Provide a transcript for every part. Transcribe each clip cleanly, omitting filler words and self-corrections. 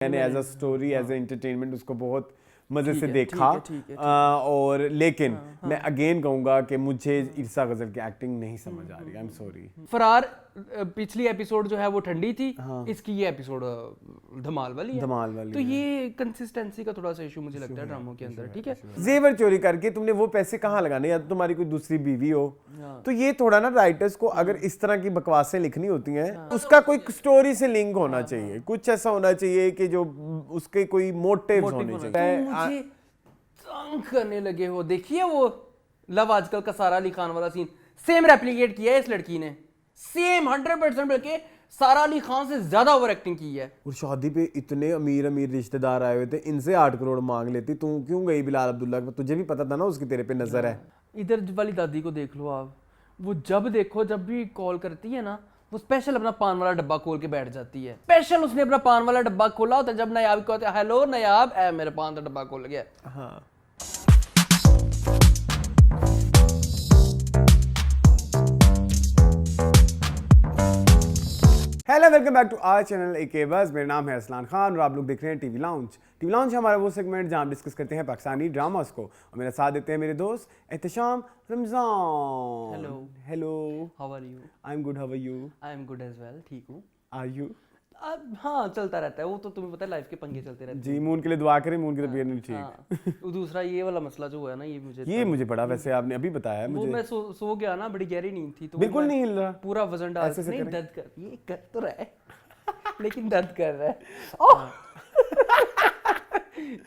मैंने as a story as a entertainment उसको बहुत मजे से देखा ठीक है। और लेकिन मैं अगेन कहूंगा कि मुझे ईर्षा गजल की एक्टिंग नहीं समझ आ रही। I am sorry. फरार पिछली एपिसोड जो है वो ठंडी थी, इसकी ये एपिसोड धमाल वाली है। धमाल वाली तो ये कंसिस्टेंसी का थोड़ा सा इशू मुझे लगता है ड्रामों के अंदर। ठीक है, जेवर चोरी करके तुमने वो पैसे कहाँ लगाने, या तो तुम्हारी कोई दूसरी बीवी हो तो ये थोड़ा ना राइटर्स को अगर इस तरह की बकवासें लिखनी होती हैं उसका कोई स्टोरी से लिंक होना चाहिए, कुछ ऐसा होना चाहिए कि जो उसके कोई मोटिव्स होने चाहिए। मुझे तंग करने लगे हो। देखिए वो लव आजकल का सारा अली खान वाला सीन सेम रेप्लिकेट किया है इस लड़की ने, सेम 100%, बल्कि सारा अली खान से ज्यादा ओवर एक्टिंग की है। और शादी पे इतने अमीर अमीर रिश्तेदार आए हुए थे, इनसे 8 करोड़ मांग लेती, तू क्यों गई बिलाल अब्दुल्ला? तुझे भी पता था ना उसकी तेरे पे नजर है। इधर वाली दादी को देख लो आप, वो जब देखो जब भी कॉल करती है ना वो स्पेशल अपना पान वाला डब्बा खोल के बैठ जाती है। स्पेशल उसने अपना पान वाला डब्बा खोला होता है जब नयाब को होता है, हेलो नयाब, मेरे पान का डब्बा खोल गया। हाँ। Hello, welcome back to our channel AK बस। मेरा नाम है असलान खान और आप लोग देख रहे हैं टीवी लाउंज। टीवी लाउंज हमारा वो सेगमेंट जहां हम डिस्कस करते हैं पाकिस्तानी ड्रामास को, और मेरा साथ देते हैं मेरे दोस्त Ehtesham Ramzan. Hello. Hello, how are you? I am good, how are you? I am good as well, ठीक हूँ। Are you? हाँ, चलता रहता है वो तो, तुम्हें पता है लाइफ के पंगे चलते रहते हैं। जी, मून के लिए दुआ करें, मून की तबीयत नहीं ठीक। हाँ। दूसरा ये वाला मसला जो है ना, ये मुझे बड़ा वैसे आपने अभी बताया वो मुझे। मैं सो गया ना, बड़ी गहरी नींद थी तो बिल्कुल नहीं हिल रहा, पूरा वजन डाल ऐसे नहीं, करें। दर्द कर, ये कर तो रहा है लेकिन दर्द कर रहा है।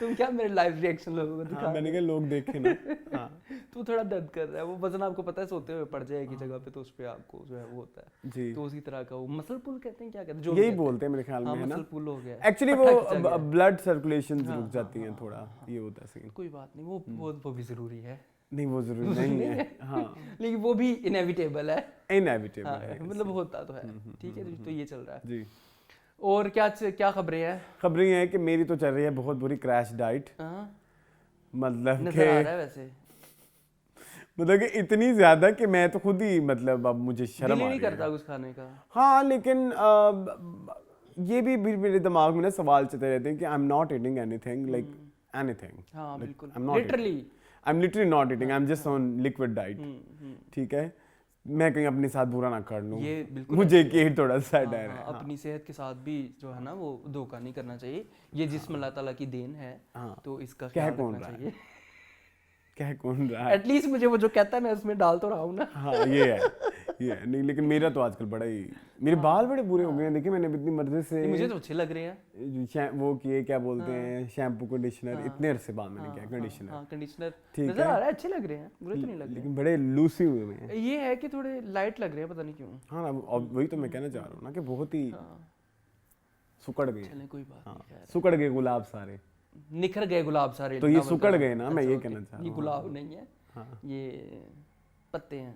तुम क्या मेरे लाइव रिएक्शन लोगों को दिखा? हाँ, मैंने कहा लोग देखे ना। हाँ। तू थोड़ा दर्द कर रहा है, वो वजन आपको पता है सोते हुए पड़ जाए एक ही जगह पे, तो उस पे आपको जो है वो होता है जी। तो उसी तरह का वो मसल पुल कहते हैं, क्या कहते हैं, जो यही बोलते हैं मेरे ख्याल में, है ना? मसल पुल हो गया एक्चुअली वो ब्लड सर्कुलेशन रुक जाती है थोड़ा, ये होता है सीन। कोई बात नहीं, वो भी जरूरी है। नहीं, वो जरूरी नहीं है। हाँ, लेकिन वो भी इनएविटेबल है। इनएविटेबल है, मतलब होता तो है। ठीक है, तो ये चल रहा है जी। और क्या खबरें हैं? खबरें हैं कि मेरी तो चल रही है बहुत बुरी क्रैश डाइट। मतलब नजर आ रहा है वैसे, मतलब कि इतनी ज्यादा कि मैं तो खुद ही मतलब अब मुझे शर्म आ दिल ही रही नहीं है करता कुछ खाने का। हाँ, लेकिन ये भी मेरे दिमाग में ना सवाल चलते रहते हैं कि I am not eating anything, like anything. हाँ बिल्कुल, literally I am literally not eating, I am just on liquid diet. ठीक है, मैं कहीं अपने साथ बुरा ना कर लूं, ये बिल्कुल मुझे ये थोड़ा सा डर है। हाँ, अपनी सेहत के साथ भी जो है ना वो धोखा नहीं करना चाहिए। ये जिस्म अल्लाह ताला की देन है, तो इसका ख्याल रखना चाहिए। कह कौन रहा है? एटलीस्ट मुझे वो जो कहता है मैं उसमें डाल तो रहा हूँ ना। हाँ, ये है नहीं, लेकिन मेरा तो आजकल बड़ा ही, मेरे बाल बड़े बुरे हो गए हैं। देखिए मैंने इतनी मर्जी से, मुझे तो अच्छे लग रहे हैं वो किए, क्या बोलते हैं, शैम्पू कंडीशनर, इतने अरसे बाद मैंने किया कंडीशनर। हाँ, कंडीशनर ठीक नजर आ रहा है, अच्छे लग रहे हैं, बुरे तो नहीं लग लेकिन बड़े लूसी हुए हैं। रहे। ये है कि थोड़े लाइट लग रहे हैं, पता नहीं क्यों। हाँ ना, और वही तो मैं कहना चाह रहा हूँ ना कि बहुत ही सुकड़ गए। चलें, कोई बात नहीं, सुकड़ गए गुलाब सारे, निखर गए गुलाब सारे। तो ये सुकड़ गए ना, मैं ये कहना चाह रहा ये हूँ। गुलाब नहीं है, ये पत्ते हैं।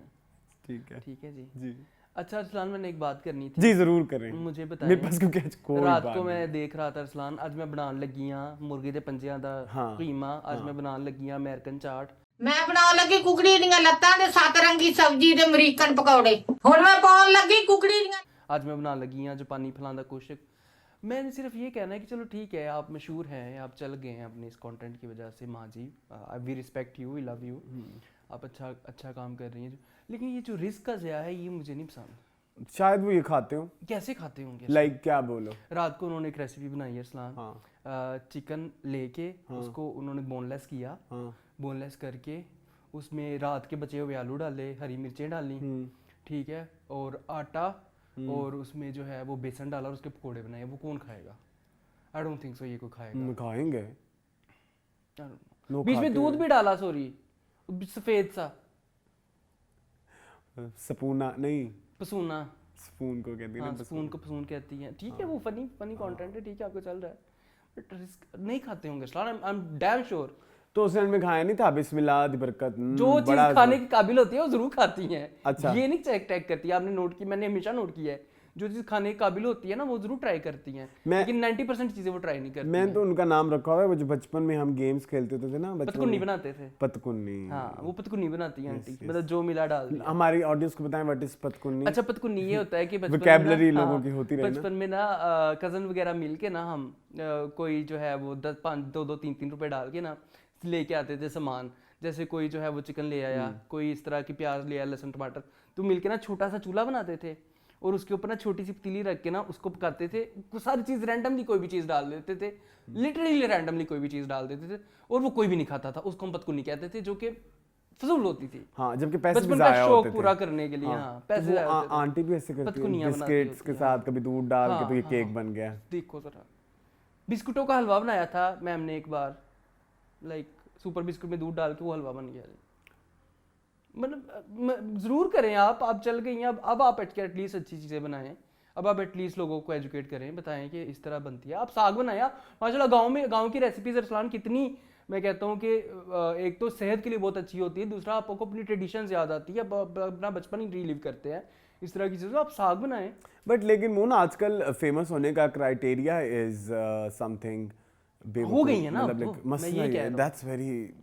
ठीक है, ठीक है जी। जी अच्छा अरसलान, मैंने एक बात करनी थी। जी, जरूर करें। मुझे बताएं, मेरे पास क्योंकि आज कोई रात बात को नहीं। मैं देख रहा था अरसलान, आज मैं बनाने लगी हाँ मुर्गे दे पंजियां दा कीमा। आज मैं बनाने लगी हाँ अमेरिकन चाट। मैं बनाने लगी कुकड़ी ਦੀਆਂ ਲੱਤਾਂ ਤੇ 7 रंगी सब्जी ਤੇ ਅਮਰੀਕਨ ਪਕੌੜੇ। ਹੁਣ मैं ਪਾਉਣ ਲੱਗੀ ਕੁਕੜੀ ਦੀਆਂ। आज मैं बनाने लगी हाँ जापानी फलांदा कोशिक। मैंने सिर्फ ये कहना है कि चलो ठीक है, आप मशहूर हैं, आप चल गए हैं अपने इस कंटेंट की वजह से, माँ जी we respect you, we love you, आप अच्छा काम कर रही हैं, लेकिन ये जो रिस्क का ज़या है ये मुझे नहीं पसंद। शायद वो ये खाते हो, कैसे खाते होंगे? लाइक क्या बोलो। रात को उन्होंने एक रेसिपी बनाई है अरसलान, चिकन लेके उसको उन्होंने बोनलेस किया, बोनलेस करके उसमें रात के बचे हुए आलू डाले, हरी मिर्चें डाली, ठीक है, और आटा और उसमें जो है वो बेसन डाला और उसके पकोड़े बनाए। वो कौन खाएगा? आई डोंट थिंक सो ये कोई खाएगा। खाएंगे, बीच में दूध भी डाला, सॉरी, सफेद सा सपूना नहीं, पसूना, स्पून को कहती है हाँ, ना, स्पून को पसून कहती हैं। ठीक है, वो फनी कंटेंट है, ठीक है, आपको चल रहा है, बट रिस्क नहीं खाते होंगे सलाम, आई एम डैम श्योर। तो उस में खाया नहीं था बिस्मिल्लाह दी बरकत, जो चीज खाने की काबिल होती है वो जरूर खाती हैं। अच्छा, ये नहीं चेक टैक करती है, आपने नोट की, मैंने हमेशा नोट किया है, जो चीज़ खाने के काबिल होती है ना वो जरूर ट्राई करती हैं, लेकिन 90% चीज़ें वो ट्राई नहीं करती। मैं तो उनका नाम रखा हुआ है, वो जो बचपन में हम गेम्स खेलते होते थे ना, पतकुन्नी बनाते थे। पतकुन्नी, हाँ वो पतकुन्नी बनाती है आंटी, मतलब जो मिला डाल दिया। हमारी ऑडियंस को बताएं व्हाट इज पतकुन्नी। अच्छा पतकुन्नी ये होता है कि बचपन वोकैबुलरी लोगों की होती रही ना, बचपन में ना कजन वगैरह मिलके ना हम कोई जो है वो 10 5 2 3 रुपए डाल के ना लेके आते थे सामान, जैसे कोई जो है वो चिकन ले आया, कोई इस तरह की प्याज ले आया, लहसुन टमाटर, तो मिलके ना छोटा सा चूल्हा बनाते थे और उसके ऊपर ना छोटी सी पतीली रख के ना उसको पकाते थे, सारी चीज रैंडमली कोई भी चीज डाल देते थे, लिटरली रैंडमली कोई भी चीज डाल देते थे और वो कोई भी नहीं खाता था, उसको हम पतकुन्नी कहते थे, जो कि फजूल होती थी। हाँ, जबकि पैसे भी बचपन जाया का होते शौक थे पूरा करने के लिए। हाँ पैसे जाया होते थे। आंटी भी ऐसे करती है, पतकुनियाँ बनाती बिस्किट्स के होती साथ कभी दूध डाल के, तो ये हाँ, केक बन गया। देखो जरा, बिस्कुटों का हलवा बनाया था मैम ने एक बार, लाइक सुपर बिस्कुट में दूध डाल के वो हलवा बन गया। मतलब जरूर करें आप चल गई हैं, अब आप एटलीस्ट अच्छी चीज़ें बनाएं, अब आप एटलीस्ट लोगों को एजुकेट करें, बताएं कि इस तरह बनती है। आप साग बनाया माशाल्लाह, गांव की रेसिपीज अरसलान कितनी, मैं कहता हूँ कि एक तो सेहत के लिए बहुत अच्छी होती है, दूसरा आपको अपनी ट्रेडिशंस याद आती है, अपना बचपन ही रिलीव करते हैं इस तरह की चीज़ों। आप साग बनाएं। बट लेकिन वो ना आजकल फेमस होने का क्राइटेरिया इज समथिंग हो गई है ना, मतलब मैं ये कह रहा हूं। दैट्स वेरी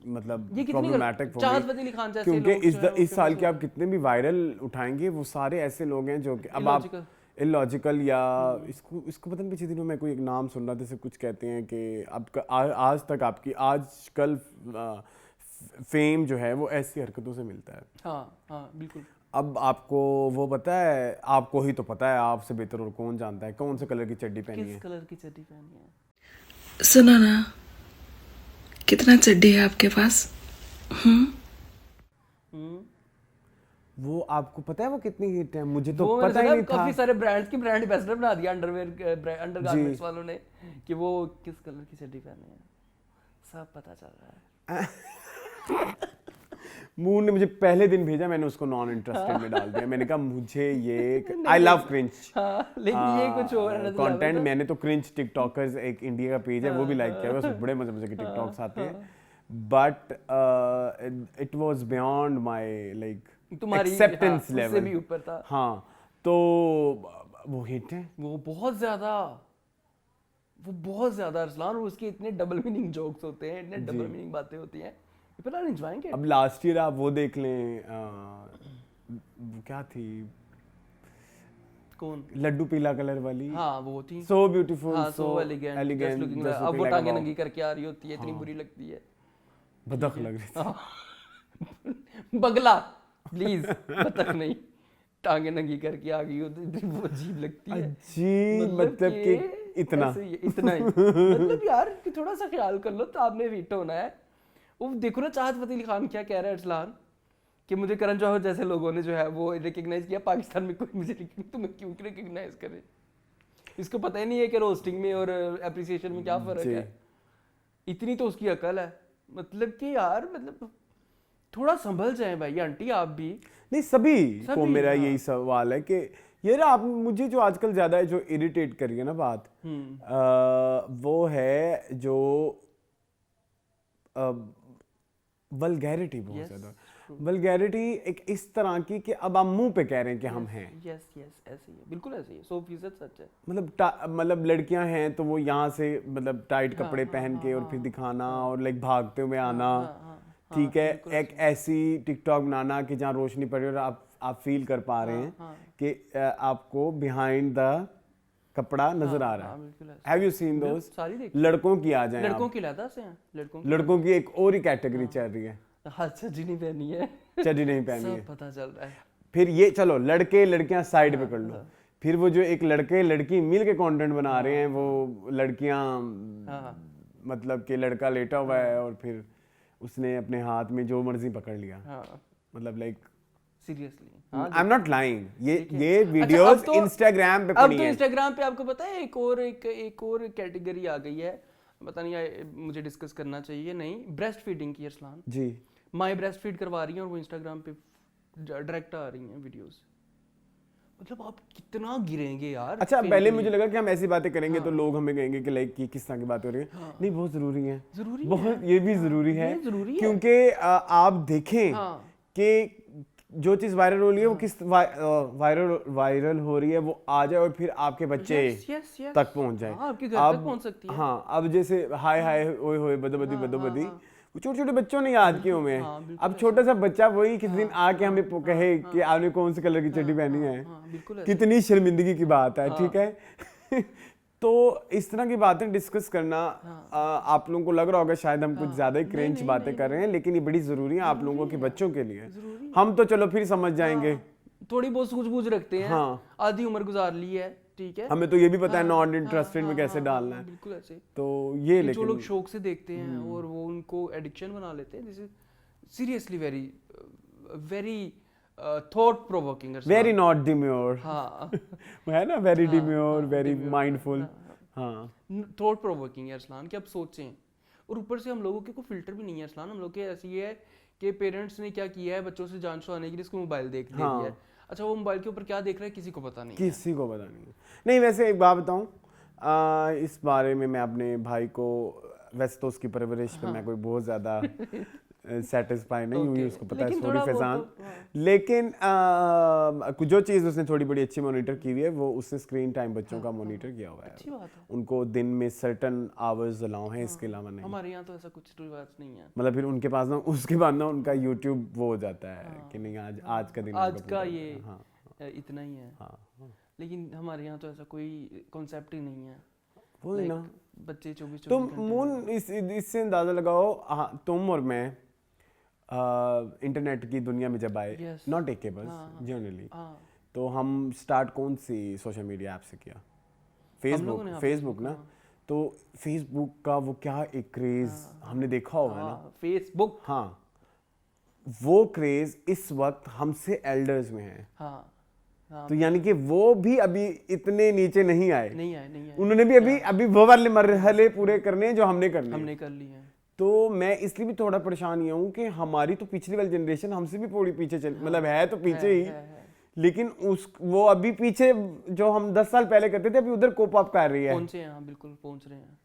मतलब ये कितनी प्रॉब्लमेटिक चाहत फतेह अली खान जैसे क्योंकि लोग इस साल के आप कितने भी वायरल उठाएंगे, वो सारे ऐसे लोग हैं जो कि अब आप इलॉजिकल या इसको पता नहीं, पिछले दिनों मैं कोई एक नाम सुन रहा था, जैसे कुछ कहते हैं कि आपका आज तक आपकी आजकल फेम जो है वो ऐसी हरकतों से मिलता है। हाँ बिल्कुल। अब आपको वो पता है, आपको ही तो पता है, आपसे बेहतर और कौन जानता है कौन से कलर की चड्डी पहनी है। किस कलर की चड्डी पहनी है? सुनो ना, कितना चड्डी है आपके पास? वो आपको पता है वो कितनी हिट है? मुझे तो वो पता ही नहीं था। काफी सारे ब्रांड्स की ब्रांड एम्बेसडर बना दिया अंडरगारमेंट्स वालों ने कि वो किस कलर की चड्डी पहने हैं, सब पता चल रहा है। मून ने मुझे पहले दिन भेजा, मैंने उसको नॉन इंटरेस्टेड में डाल दिया। मैंने कहा मुझे ये आई लव क्रिंज, लेकिन ये कुछ और है कंटेंट। मैंने तो क्रिंज टिकटॉकर्स, एक इंडिया का पेज है वो भी लाइक किया, उसमें बड़े मजे के टिकटॉक्स आते हैं, but it was beyond my like तुम्हारी एक्सेप्टेंस लेवल से भी ऊपर था। हाँ, तो वो हिट है, वो बहुत ज्यादा अरसलान, और उसके इतने डबल मीनिंग जोक्स होते हैं, इतने डबल मीनिंग बातें होती हैं, people are enjoying it। अब लास्ट ईयर आप वो देख लें, क्या थी, कौन? लड्डू पीला कलर वाली। हाँ वो थी सो ब्यूटीफुल, हाँ, so elegant, अब वो टांगे नंगी करके आ रही होती है, इतनी बुरी लगती है, बदख लग रही थी। बगला प्लीज, बतख नहीं, टांगे नंगी करके आ गई होती, वो अजीब लगती है। अजीब मतलब कि इतना ही मतलब यार कि थोड़ा सा ख्याल कर लो, तो आपने हिट होना है। वो देखो ना चाहत फतेह अली खान क्या कह रहा है अरसलान, कि मुझे करण जौहर जैसे लोगों ने जो है वो रिकग्नाइज किया, पाकिस्तान में कोई मुझे तुम्हें क्यों रिकग्नाइज करे? इसको पता ही नहीं है कि रोस्टिंग में और एप्रिसिएशन में क्या फर्क है। इतनी तो उसकी अकल है, मतलब कि यार मतलब थोड़ा संभल जाए भाई आंटी, आप भी नहीं, सभी को मेरा यही सवाल है कि यार आप मुझे जो आजकल ज्यादा है जो इरिटेट करी है ना बात, वो है जो वल्गैरिटी, बहुत ज्यादा वल्गैरिटी एक इस तरह की कि अब आप मुंह पे कह रहे हैं कि हम हैं। यस ऐसे ही है, बिल्कुल ऐसे ही है, 100% सच है। मतलब लड़कियां हैं तो वो यहाँ से मतलब टाइट कपड़े पहन के और फिर दिखाना और लाइक भागते हुए आना, ठीक है, एक ऐसी टिकटॉक बनाना कि जहाँ रोशनी पड़ रही है और आप फील कर पा रहे हैं कि आपको बिहाइंड द कपड़ा नजर आ रहा है। Have you seen those? लड़कों की आ जाए, लड़कों की लादा से हैं, लड़कों की एक और ही कैटेगरी चल रही है। हाँ, चड्डी नहीं पहनी है, चड्डी नहीं पहनी है, पता चल रहा है। फिर ये चलो लड़के लड़कियां साइड पे कर लो, फिर वो जो एक लड़के लड़की मिल के कंटेंट बना रहे हैं, वो लड़कियां मतलब कि लड़का लेटा हुआ है और फिर उसने अपने हाथ में जो मर्जी पकड़ लिया, मतलब like seriously I am not lying, ये वीडियोस इंस्टाग्राम पे पड़ी हैं। अब तो इंस्टाग्राम पे आपको पता है एक और कैटेगरी आ गई है, पता नहीं मुझे डिस्कस करना चाहिए नहीं, ब्रेस्ट फीडिंग की अरसलान जी, माई ब्रेस्ट फीड करवा रही हैं और वो इंस्टाग्राम पे डायरेक्ट आ रही हैं वीडियोस। मतलब आप कितना गिरेंगे यार। अच्छा, पहले मुझे लगा कि हम ऐसी बातें करेंगे तो लोग हमें कहेंगे कि लाइक किस तरह की बात हो रही है। नहीं, बहुत जरूरी है, बहुत, ये भी जरूरी है, क्योंकि आप देखें कि जो चीज वायरल हो रही है वो किस वायरल हो रही है वो आ जाए और फिर आपके बच्चे yes, yes. तक पहुंच जाए। हाँ, आपके घर तक पहुंच सकती है। हाँ, अब जैसे हाय हाय ओए होए बदो बदी वो छोटे छोटे बच्चों ने याद किए हुए हैं। अब छोटा सा बच्चा वही किस दिन आके हमें कहे कि आपने कौन से कलर की चड्डी पहनी है, कितनी शर्मिंदगी की बात है। ठीक है तो इस तरह की बातें डिस्कस करना आप लोगों को लग रहा होगा शायद हम कुछ ज्यादा ही क्रेंच बातें कर रहे हैं, लेकिन ये बड़ी जरूरी है आप लोगों के बच्चों के लिए। हम तो चलो फिर समझ जाएंगे, थोड़ी बहुत सूझबूझ रखते हैं, आधी उम्र गुजार ली है, ठीक है, हमें तो ये भी पता है नॉट इंटरेस्टेड में कैसे डालना है, बिल्कुल ऐसे। तो ये जो लोग शौक से देखते हैं और वो उनको एडिक्शन बना लेते हैं, this is seriously very very thought provoking, very not demure. हाँ वो है ना, वेरी डिम्योर, वेरी माइंडफुल। हाँ, थॉट प्रोवोकिंग है अरसलान, कि आप सोचें। और ऊपर से हम लोगों के कोई फिल्टर भी नहीं है अरसलान, हम लोग के ऐसी है कि पेरेंट्स ने क्या किया है, बच्चों से जान छुड़ाने के लिए इसको मोबाइल दे दिया है। अच्छा, वो मोबाइल के ऊपर क्या देख रहा है किसी को पता नहीं, किसी को पता नहीं। नहीं, वैसे एक बात बताऊं, इस बारे में मैं अपने भाई को, वैसे तो उसकी परवरिश पे मैं कोई बहुत ज्यादा सेटिस्फाई नहीं हुई, उसको पता है सॉरी फैजान, लेकिन जो चीज़ उसने थोड़ी बड़ी अच्छी मॉनिटर की हुई है वो उसने स्क्रीन टाइम बच्चों का मॉनिटर किया हुआ है। उनको दिन में सर्टन आवर्स अलाउ हैं, इसके अलावा नहीं। हमारे यहाँ तो ऐसा कुछ रिवाज नहीं है। मतलब फिर उनके पास ना उसके बाद ना उनका यूट्यूब वो हो जाता है कि नहीं आज का दिन, आज का ये इतना ही है। लेकिन हमारे यहाँ तो ऐसा कोई कॉन्सेप्ट ही नहीं है। वो ना बच्चे 24 तुम मून इससे अंदाजा लगाओ, तुम और मैं इंटरनेट की दुनिया में जब आए, नॉट ए केबल जनरली, तो हम स्टार्ट कौन सी सोशल मीडिया ऐप से किया? फेसबुक ना। तो फेसबुक का वो क्या एक क्रेज हमने देखा होगा ना, फेसबुक। हाँ, वो क्रेज इस वक्त हमसे एल्डर्स में है। तो यानी कि वो भी अभी इतने नीचे नहीं आए। उन्होंने भी अभी वो वाले मरहले पूरे करने हैं जो हमने कर लिए हैं। तो मैं इसलिए भी थोड़ा परेशान ये हूँ कि हमारी तो पिछली वाली जनरेशन हमसे भी थोड़ी पीछे चल, मतलब है तो पीछे ही, लेकिन वो अभी पीछे जो हम 10 साल पहले करते थे अभी उधर कोप अप कर रही है, पहुंचे हैं, बिल्कुल पहुंच रहे हैं।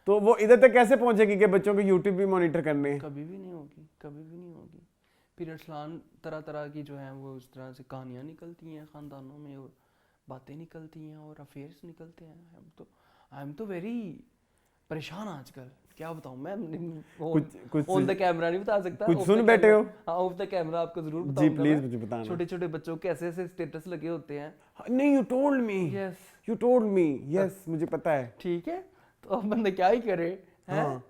तो वो इधर तक कैसे पहुंचेगी कि बच्चों को यूट्यूब भी मॉनिटर करने हैं? कभी भी नहीं होगी, कभी भी नहीं होगी। फिर अरसलान तरह तरह की जो है वो उस तरह से कहानियाँ निकलती हैं खानदानों में, और बातें निकलती हैं, और अफेयर्स निकलते हैं। आई एम तो वेरी परेशान आजकल, क्या बताऊं मैं, कुछ ऑन द कैमरा नहीं बता सकता। कुछ सुन बैठे हो? हाँ, ऑफ द कैमरा आपको जरूर बताऊंगा। जी प्लीज मुझे बताना। छोटे छोटे बच्चों के ऐसे ऐसे स्टेटस लगे होते हैं। नहीं, यू टोल्ड मी, यस मुझे पता है। ठीक है, तो अब बंदे क्या ही करे हैं,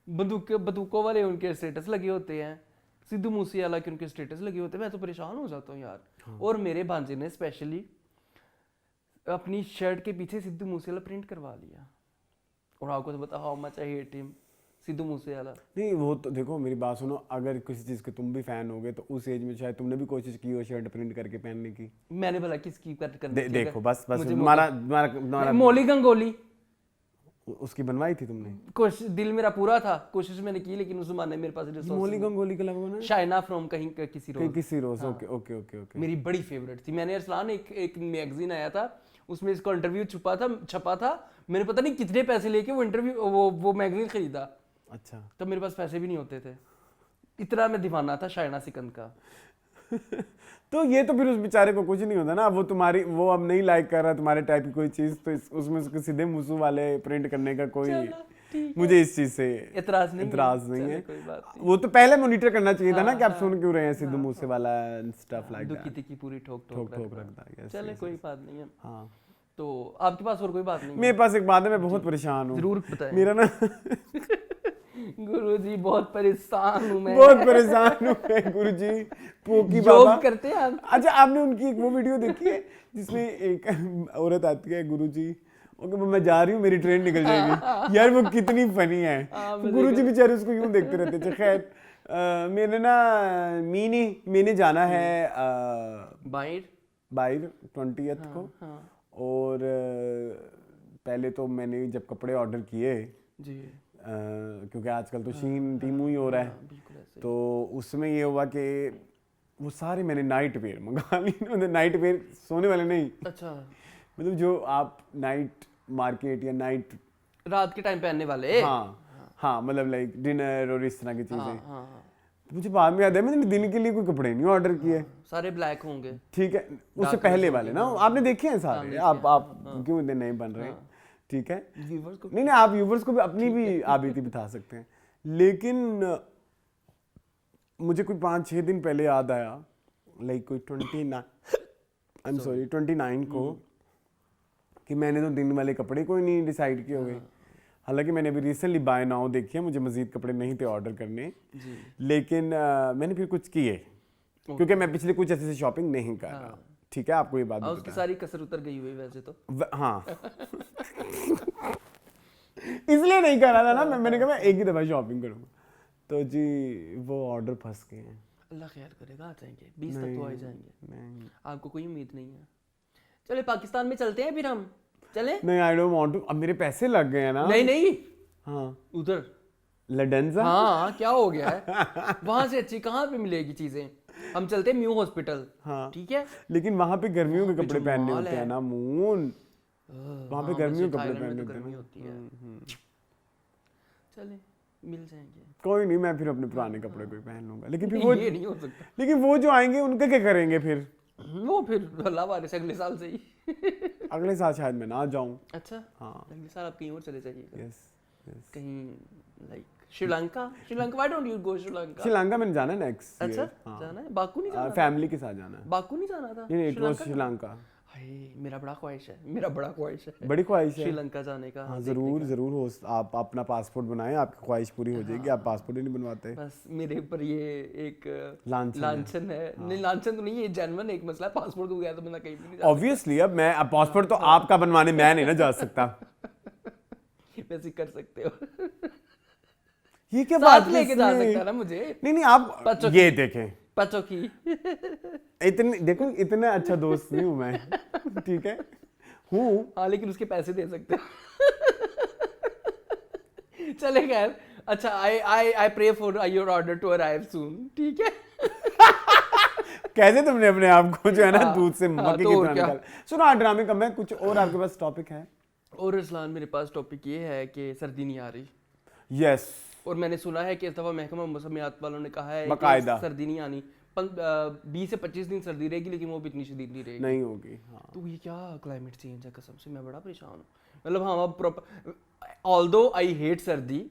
बंदूकों वाले उनके स्टेटस लगे होते हैं, सिद्धू मूसेवाला के उनके स्टेटस लगे होते हैं। मैं तो परेशान हो जाता हूँ यार। और मेरे भांजे ने स्पेशली अपनी शर्ट के पीछे सिद्धू मूसेवाला प्रिंट करवा लिया, और आपको तो पता how much I hate him, Sidhu Moosewala. नहीं, वो तो देखो मेरी बात सुनो, अगर किसी चीज के तुम भी फैन होगे तो उस एज में शायद तुमने भी कोशिश की हो शर्ट प्रिंट करके पहनने की। मैंने भला किसकी करने देखो बस हमारा मौली गंगोली, उसकी बनवाई थी तुमने? कोशिश, दिल मेरा पूरा था, कोशिश मैंने की, लेकिन उस जमाने मेरे पास मौली गंगोली का लगा ना, शाइना फ्रॉम कहीं किसी रोज। ओके मेरी बड़ी फेवरेट थी। मैंने अरसलान एक मैगजीन आया था, उसमें इसका इंटरव्यू छपा था। मैंने पता नहीं कितने पैसे लेके वो इंटरव्यू वो मैगजीन खरीदा। अच्छा, तब मेरे पास पैसे भी नहीं होते थे, इतना मैं दीवाना था शाइना सिकंद का। तो ये तो फिर उस बेचारे को कुछ नहीं होता ना, वो अब नहीं लाइक कर रहा तुम्हारे टाइप की कोई चीज, तो उसमें उसके सीधे मुसू वाले प्रिंट करने का कोई मुझे इस चीज से इतराज नहीं है। वो तो पहले मॉनिटर करना चाहिए था ना कि आप सुन क्यों रहे हैं सिद्धू मूसे वाला स्टफ लाइक दैट। दुखी की पूरी ठोक रखता है। चले कोई बात नहीं है। हाँ, तो आपके पास और कोई बात नहीं? मेरे पास एक बात है, मैं बहुत परेशान हूँ। जरूर बताएं। मेरा ना गुरुजी बहुत परेशान हूँ मैं, गुरुजी पोकी बाबा करते हैं आप। अच्छा, आपने उनकी एक वो वीडियो देखी है जिसमें एक औरत आती है, गुरुजी ओके मैं जा रही हूँ, मेरी ट्रेन निकल जाएगी। यार वो कितनी फनी है। गुरुजी बेचारे उसको यूं देखते रहते थे। खैर मैंने जाना है बाहर 20th को, और पहले तो मैंने जब कपड़े ऑर्डर किए जी, क्योंकि आजकल तो शीन टीमू ही हो रहा है, तो उसमें ये हुआ कि वो सारे मैंने नाइट वेयर मंगा लिए। नाइट वेयर सोने वाले नहीं, अच्छा, मतलब जो आप नाइट मार्केट या नाइट रात के टाइम पहनने वाले। हाँ, मतलब लाइक डिनर और इस तरह की चीजें। मुझे बाद में याद है मैंने दिन के लिए कोई कपड़े नहीं ऑर्डर किए। सारे ब्लैक होंगे। ठीक है, उससे पहले वाले ना आपने देखे हैं सारे। आप क्यों इतने नहीं बन रहे? ठीक है, व्यूअर्स को नहीं आप व्यूवर्स को भी अपनी भी आबिती बता सकते हैं। लेकिन मुझे कोई 5-6 दिन पहले याद आया, लाइक कोई 29 को, कि मैंने तो दिन वाले कपड़े कोई नहीं डिसाइड किए हुए। हालांकि मैंने अभी रिसेंटली बाय नाउ देखी है, मुझे मजीद कपड़े नहीं थे ऑर्डर करने, लेकिन मैंने फिर कुछ किए क्योंकि मैं पिछले कुछ ऐसे से शॉपिंग नहीं कर रहा। ठीक है, आपको ये बात उसकी सारी कसर उतर गई हुई वैसे तो। हाँ इसलिए नहीं कर रहा था ना, मैंने कहा मैं एक ही दफा शॉपिंग करूंगा। तो जी वो ऑर्डर फंस गए हैं। अल्लाह खैर करेगा, आ जाएंगे 20 तक तो आ जाएंगे। नहीं आपको कोई उम्मीद नहीं है? चले पाकिस्तान में चलते हैं फिर हम, चले? नहीं, आई डोंट वांट टू। अब मेरे पैसे लग गए हैं ना। नहीं हाँ, उधर लडेंजा। हाँ क्या हो गया है? वहां से अच्छी कहाँ पे मिलेगी चीजें? हम चलते हैं म्यू हॉस्पिटल। हाँ ठीक है, लेकिन वहां पे गर्मियों के कपड़े पहनने माल होते है। हैं ना मून, वहां पे गर्मियों के कपड़े पहनने होते गर्मी हैं। होती है। चले मिल जाएंगे। कोई नहीं, मैं फिर अपने पुराने कपड़े कोई पहन लूंगा। लेकिन फिर ये नहीं हो सकता। लेकिन वो जो आएंगे उनका क्या करेंगे फिर? वो फिर अल्लाह वाले से अगले साल से ही। अगले साल शायद मैं ना जाऊं। अच्छा हाँ, अगले साल आप कहीं और चले जाइएगा। यस कहीं like Sri Lanka. Why don't you go Sri Lanka? Sri Lanka मैंने जाना है नेक्स्ट अच्छा ईयर। हाँ, जाना है? बाकू नहीं जाना? फैमिली के साथ जाना है। बाकू नहीं जाना था? नहीं, इट वाज श्रीलंका। हाय मेरा बड़ा ख्वाहिश है, मेरा बड़ा ख्वाहिश है बड़ी ख्वाहिश है श्रीलंका जाने का। हाँ, जरूर हो। आप अपना पासपोर्ट बनाएं, आपकी ख्वाहिश पूरी हो जाएगी। आप पासपोर्ट ही नहीं बनवाते। बस मेरे ऊपर ये एक लांछन है। नहीं लांछन तो नहीं, ये जेन्युइन एक मसला है। पासपोर्ट के बगैर तो बंदा कहीं भी नहीं जा ऑब्वियसली अब पासपोर्ट तो आपका बनवाने मैं नहीं ना जा सकता। सकता। वैसे कर सकते हो, ये क्या साथ बात लेके जा सकता है ना मुझे। नहीं आप ये देखें, बच्चों की इतने देखो, इतना अच्छा दोस्त नहीं हूं मैं। ठीक है हूँ। हाँ लेकिन उसके पैसे दे सकते हो। चले खैर, अच्छा I pray for your order to arrive soon. ठीक है कैसे तुमने अपने आप को जो है ना दूध से मक्खी तो की और तरह क्या? निकाल। सुनो आज ड्रामे कम है, कुछ और आपके पास टॉपिक है? और इस्लान मेरे पास टॉपिक ये है कि सर्दी नहीं आ रही। यस, और मैंने सुना है कि इस दफा महकमा मौसमियात वालों ने कहा है बाकायदा। कि सर्दी नहीं आनी, 20 से 25 दिन सर्दी रहेगी, लेकिन वो भी इतनी शदीद नहीं रहेगी। नहीं होगी। हाँ, तो ये क्या क्लाइमेट चेंज है, कसम से मैं बड़ा परेशान हूँ। मतलब हाँ अब प्रॉपर, ऑल्दो आई हेट सर्दी,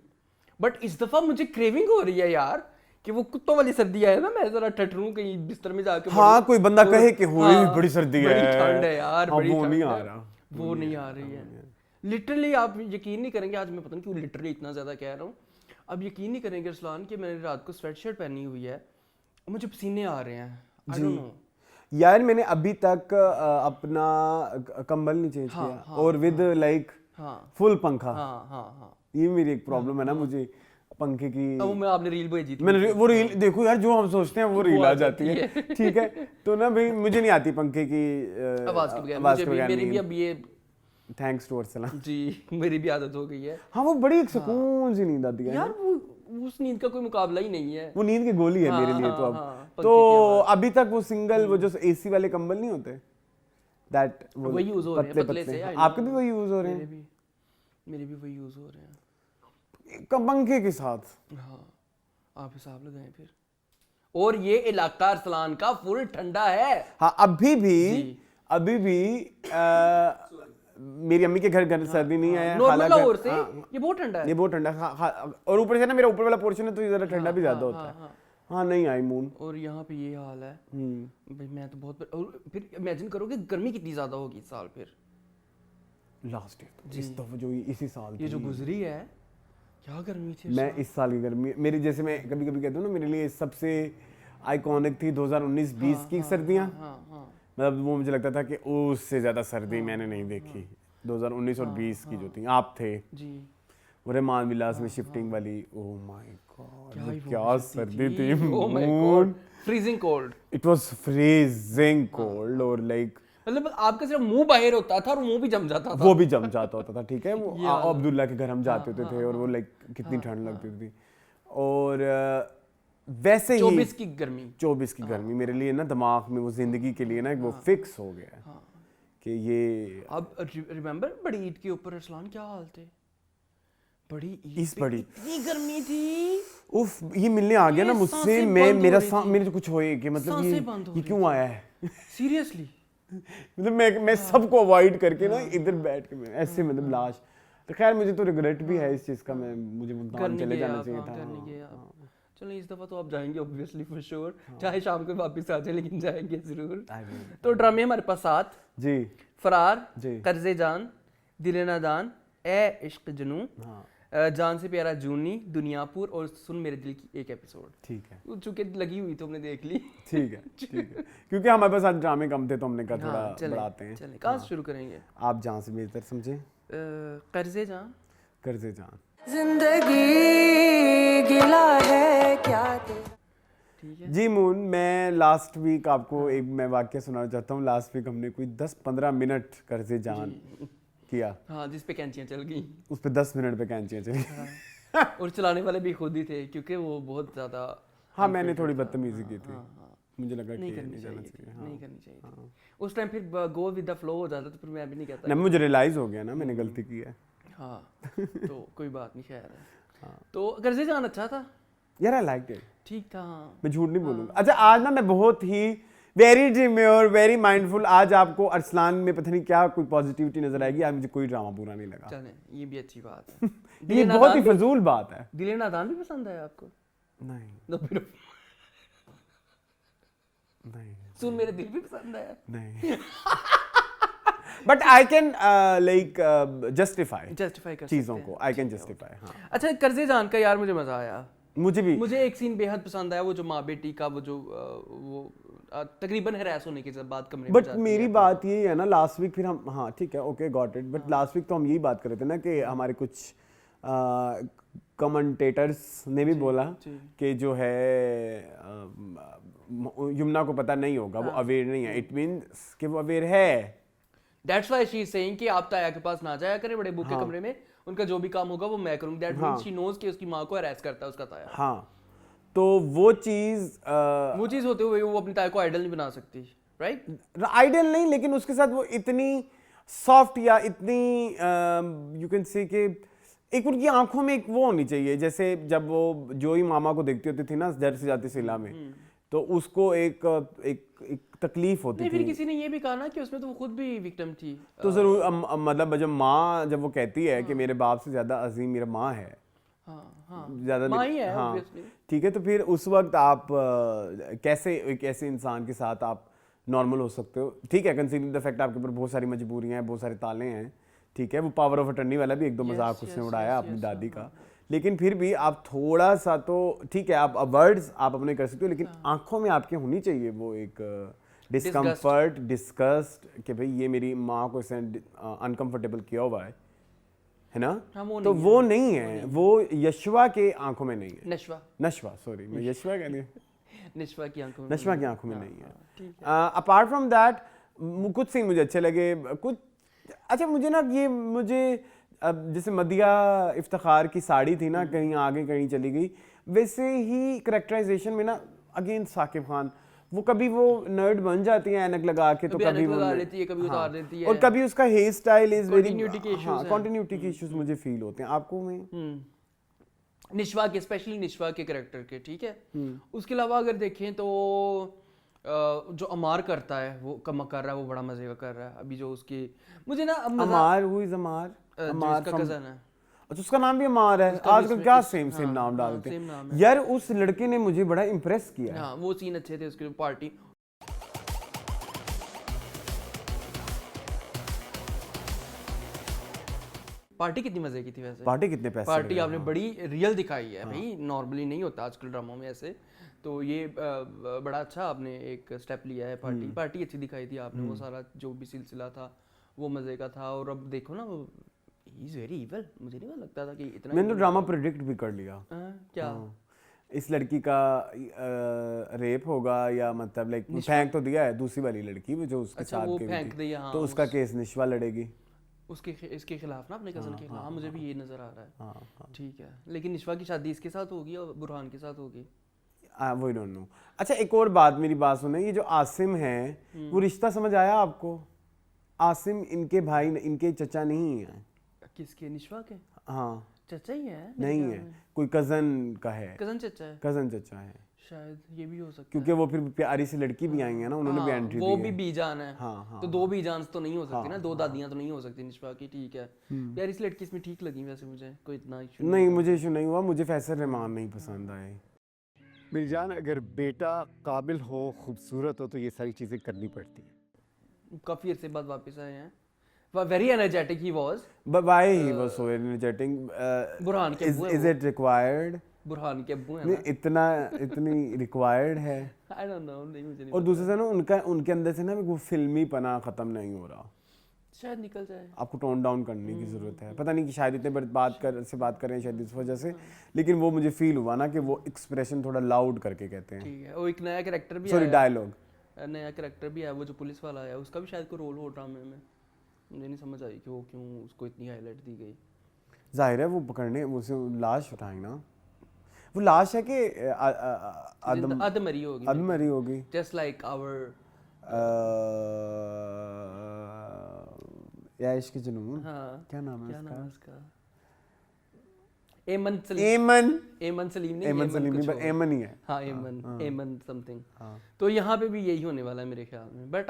बट इस दफा मुझे क्रेविंग हो रही है यार कि वो कुत्तों वाली सर्दी है ना, मैं जरा ठटरूं कहीं बिस्तर में जाके। हाँ कोई बंदा कहे कि हो हाँ, बड़ी सर्दी है, बड़ी ठंड है यार, हाँ, बड़ी वो नहीं ठंड आ है। रहा, वो नहीं आ रही है। लिटरली आप यकीन नहीं करेंगे, आज मैं पता नहीं क्यों लिटरली इतना ज्यादा कह रहा हूँ, अब यकीन नहीं करेंगे अरसलान कि मैंने रात को स्वेटशर्ट पहनी हुई है, मुझे पसीने आ रहे हैं। आई डोंट नो यार मैंने अभी तक अपना कंबल नहीं चेंज किया और विद लाइक फुल पंखा। हाँ ये मेरी एक प्रॉब्लम है ना, मुझे पंखे की। वो मैं आपने रील भेजी थी, मैंने वो रील देखो यार, जो हम सोचते हैं वो रील आ जाती है। ठीक है, तो ना भाई मुझे नहीं आती पंखे की आवाज के बगैर। मुझे भी, मेरी भी अब ये थैंक्स टू अरसलान जी मेरी भी आदत हो गई है। हाँ वो बड़ी एक सुकून सी नींद आती है यार वो उस नींद का कोई मुकाबला ही नहीं है। वो नींद की गोली है मेरे लिए तो अब। पंखे तो अभी तक वो सिंगल वो जो एसी वाले कंबल नहीं होते दैट वही यूज हो रहे हैं पतले से। आपके भी वही यूज हो रहे हैं? मेरे भी वही यूज हो रहे हैं पंखे के साथ। हाँ आप हिसाब लगाएं फिर। और ये इलाका अरसलान का फुल ठंडा है। हाँ अभी भी मेरी अम्मी के घर सर्दी नहीं है। नॉर्मल लाहौर से ये बहुत ठंडा है। ये बहुत ठंडा और ऊपर से ना मेरा ऊपर वाला पोर्शन है तो इधर ठंडा भी ज्यादा होता है। हाँ नहीं आई मून। और यहाँ पे ये हाल है भाई, मैं तो बहुत। और फिर इमेजिन करो कि गर्मी कितनी ज्यादा होगी इस साल। फिर लास्ट ईयर इस दफा जो इसी साल ये जो गुजरी है क्या गर्मी थी। मैं इस साल की गर्मी मेरी, जैसे मैं कभी कभी कहता हूँ ना, मेरे लिए सबसे आइकॉनिक थी 2019-20 की सर्दियाँ। मतलब वो मुझे लगता था कि उससे ज्यादा सर्दी मैंने नहीं देखी। 2019 और 20 की जो थी, आप थे जी वो रहमान विलास में शिफ्टिंग वाली। ओह माय गॉड क्या सर्दी थी। Oh my God freezing cold. It was freezing cold और लाइक मतलब आपका सिर्फ मुंह बाहर होता था और मुंह भी जम जाता था। वो भी जम जाता होता था। ठीक है, वो अब्दुल्ला के घर हम जाते होते थे और वो लाइक कितनी ठंड लगती थी। और वैसे ही 24 की गर्मी मेरे लिए ना दिमाग में वो जिंदगी के लिए ना वो फिक्स हो गया है कि ये। अब रिमेंबर बड़ी ईद के ऊपर अरसलान क्या हाल थे, बड़ी इस बड़ी इतनी गर्मी थी, उफ, ये मिलने आ गया ना मुझसे, सांसें मैं बंद मेरा हो रही थी। मेरे तो कुछ होए कि मतलब सांसें बंद हो ये रही क्यों आया है सीरियसली। मतलब मैं सबको अवॉइड करके ना इधर बैठ के मैं ऐसे मतलब लाश। तो खैर मुझे तो रिग्रेट भी है इस चीज का, मैं मुझे मुल्तान चले जाना चाहिए था। चलिए इस दफा तो आप जाएंगे ऑब्वियसली फॉर श्योर, चाहे शाम को वापस आ जाए लेकिन जाएंगे जरूर। तो ड्रामे हमारे पास 7 जी, फरार, जी। कर्जे जान, दिल नादान, ए इश्क जनू, जान से प्यारा जूनी, दुनियापुर और सुन मेरे दिल की एक एपिसोड। ठीक है, चूंकि लगी हुई तो हमने देख ली। ठीक है क्योंकि हमारे पास आज ड्रामे कम थे तो हमने कहा थोड़ा बढ़ाते हैं। चलें कहाँ से शुरू करेंगे? आप जहाँ से बेहतर समझे। कर्जे जान। कर्जे जान। जिंदगी गिला है क्या तेरा। ठीक है जी मून, मैं लास्ट वीक आपको एक मैं वाक्य सुनाना चाहता हूँ। लास्ट वीक हमने कोई 10-15 मिनट कर्जे जान किया। हाँ, जिस पे कैंचियाँ चल गई उस पे 10 मिनट पे कैंचियाँ चली। और चलाने वाले भी खुद ही थे क्योंकि वो बहुत ज्यादा। हाँ, मैंने थोड़ी बदतमीजी की थी, मुझे लगा कि नहीं नहीं करनी जाना चाहिए चाहिए। थी, नहीं करनी चाहिए थी उस टाइम। फिर गो विद द फ्लो हो जाता तो फिर मैं भी नहीं कहता। ना, मुझे रियलाइज हो गया ना मैंने गलती की है। हाँ तो कोई बात नहीं, खैर है। तो कर्जे जान अच्छा था यार, आई लाइक इट, ठीक था। हाँ मैं झूठ नहीं बोलूंगा। अच्छा, आज ना मैं बहुत ही वेरी डिम्योर, वेरी माइंडफुल, आज आपको अरसलान में पता नहीं क्या कोई पॉजिटिविटी नजर आएगी। आज मुझे कोई ड्रामा बुरा नहीं लगा। चलें, ये भी अच्छी बात है। ये बहुत ही फजूल बात है। दिल नादान भी पसंद आया आपको? नहीं तो फिर नहीं सुन मेरे दिल भी पसंद आया। नहीं but I can like justify कर चीजों सकते को, हैं। I can justify. हाँ, अच्छा, कर्जे जान का यार मुझे मजा आया। मुझे भी। मुझे एक सीन बेहद पसंद आया, वो जो माँ बेटी का वो जो वो तकरीबन हैरास होने के बाद कमरे में बट जाती मेरी है। बात ये है ना, लास्ट वीक फिर हम, हाँ ठीक है, okay got it, but last week तो हम यही बात कर रहे थे ना कि हमारे कुछ कमेंटेटर्स ने भी बोला कि जो है यमुना को पता नहीं होगा, वो अवेयर नहीं है। इट मींस कि वो अवेयर है। That's why she is saying कि आप ताया के पास ना जाया करें बड़े बुक के कमरे में, उनका जो भी काम होगा वो मैं करूंगी। दैट मींस शी नोज कि उसकी माँ को हरास करता है उसका ताया। हाँ, तो वो चीज होते हुए वो अपनी ताया को आइडल नहीं बना सकती, राइट? आइडियल नहीं, लेकिन उसके साथ वो इतनी सॉफ्ट या इतनी यू कैन से कि एक उनकी आंखों में एक वो होनी चाहिए, जैसे जब वो जो ही मामा को देखती होती थी ना घर से जाती सिला में, तो उसको एक तकलीफ होती नहीं, थी। फिर किसी ने ये भी कहा ना कि उसमें तो वो खुद भी विक्टिम थी। तो जरूर मतलब जब माँ जब वो कहती है कि मेरे बाप से ज्यादा अजीम मेरा माँ है, ज्यादा माँ ही है, हाँ obviously। ठीक है, तो फिर उस वक्त आप कैसे एक ऐसे इंसान के साथ आप नॉर्मल हो सकते हो? ठीक है, कंसीडरिंग द फैक्ट आपके ऊपर बहुत सारी मजबूरियां हैं, बहुत सारे ताले हैं, ठीक है, वो पावर ऑफ अटर्नी वाला भी एक दो मजाक उसने उड़ाया अपनी दादी का, लेकिन फिर भी आप थोड़ा सा तो ठीक है, आप वर्ड्स आप अपने कर सकते हो, लेकिन आंखों में आपके होनी चाहिए वो एक डिस्कम्फर्ट, डिस्गस्ट कि भाई ये मेरी माँ को इसने अनकंफर्टेबल किया हुआ है ना? तो वो नहीं है, वो यशवा के आंखों में नहीं है। नशवा सॉरी, मैं यशवा कह दिया। नशवा की आंखों में नहीं है। अपार्ट फ्रॉम दैट कुछ सीन मुझे अच्छे लगे, कुछ अच्छा मुझे ना ये मुझे जैसे मदिया इफ्तिखार की साड़ी थी ना, कहीं आगे कहीं चली गई, वैसे ही करेक्टराइजेशन में ना अगेन साकिब खान वो कभी वो नर्ड बन जाती है ऐनक लगा के, तो कभी वो लेती है, कभी उतार देती है, और कभी उसका hair style is very continuity के इश्यूज मुझे फील होते हैं। आपको में निश्वा के, स्पेशली निश्वा के कैरेक्टर के, ठीक है। उसके अलावा अगर देखें तो जो अमार करता है वो कम कर रहा है, वो बड़ा मजे का कर रहा है। अभी जो उसकी मुझे ना अमार हु इज अमार का कजन है, अच्छा उसका नाम भी अमार है। आजकल क्या सेम नाम डालते हैं यार। उस लड़के ने मुझे बड़ा इम्प्रेस किया। हाँ, वो सीन अच्छे थे उसके। पार्टी कितनी मजे की थी वैसे। पार्टी कितने पैसे, पार्टी आपने बड़ी रियल दिखाई है भाई, नॉर्मली नहीं होता आजकल ड्रामों में ऐसे। तो ये बड़ा अच्छा आपने एक स्टेप लिया है। पार्टी अच्छी दिखाई थी आपने। वो सारा जो भी सिलसिला था वो मजे का था। और अब देखो ना, ही इज वेरी इविल। मुझे नहीं लगता था कि इतना। मैंने तो ड्रामा प्रेडिक्ट भी कर लिया। क्या इस लड़की का रेप होगा, या मतलब लाइक फेंक तो दिया है दूसरी वाली लड़की जो उसके साथ वो फेंक दी, तो उसका केस निश्वा लड़ेगी इसके खिलाफ ना, अपने कजन के खिलाफ। मुझे भी ये नजर आ रहा है। ठीक है, लेकिन निश्वा की शादी इसके साथ होगी और बुरहान के साथ होगी, वो डोंट नो। अच्छा एक और बात, मेरी बात सुने, ये जो आसिम है वो रिश्ता समझ आया आपको? आसिम इनके भाई, इनके चचा नहीं है। किसके? निश्वा के? हाँ, चचा ही है नहीं है, कोई कजन का है, कजन चचा है कजन चचा है, शायद, ये भी हो सकता क्योंकि वो फिर प्यारी सी लड़की भी आई है ना, उन्होंने भी है एंट्री वो दी भी है। बीजान है। हाँ, तो दो बीजान तो नहीं हो सकती ना, दो दादियां तो नहीं हो सकती निष्पा की, ठीक है। यार इस लड़की इसमें ठीक लगी वैसे, मुझे कोई इतना इशू नहीं, मुझे इशू नहीं हुआ, मुझे फैसल रहमान नहीं पसंद आए। मेरी जान, अगर बेटा काबिल हो, खूबसूरत हो, तो ये सारी चीज़ें करनी पड़ती हैं। काफी अरसे बाद वापस आए हैं। Very energetic he was. But why he was so energetic? Burhan के अब्बू है Is it required? बुरहान के अब्बू हैं नहीं, इतनी रिक्वायर्ड है। आई डोंट नो, नहीं मुझे नहीं और दूसरे से ना उनके अंदर से ना वो फिल्मी पना खत्म नहीं हो रहा। शायद निकल जाए। आपको टोन डाउन करने की जरूरत है। पता नहीं कि शायद इतने बड़े बात कर रहे हैं शायद इस वजह से, लेकिन वो मुझे फील हुआ ना कि वो एक्सप्रेशन थोड़ा लाउड करके कहते हैं। ठीक है। वो एक नया कैरेक्टर भी सॉरी, आया, डायलॉग नया कैरेक्टर भी है, वो जो पुलिस वाला है, उसका भी शायद कोई रोल हो ड्रामे में। मुझे नहीं समझ आई कि वो क्यों उसको इतनी हाईलाइट दी गई। जाहिर है वो पकड़ने उसे लाश उठाएंगे ना, वो लाश है कि अदमरी होगी, अदमरी होगी। जस्ट लाइक आवर या इश्क जुनून, हाँ, क्या नाम है क्या नाम है उसका? उसका? एमन सलीम नहीं, एमन सलीम कुछ नहीं, और। एमन ही है। हाँ, एमन समथिंग। तो यहाँ पे भी यही होने वाला है मेरे ख्याल में। बट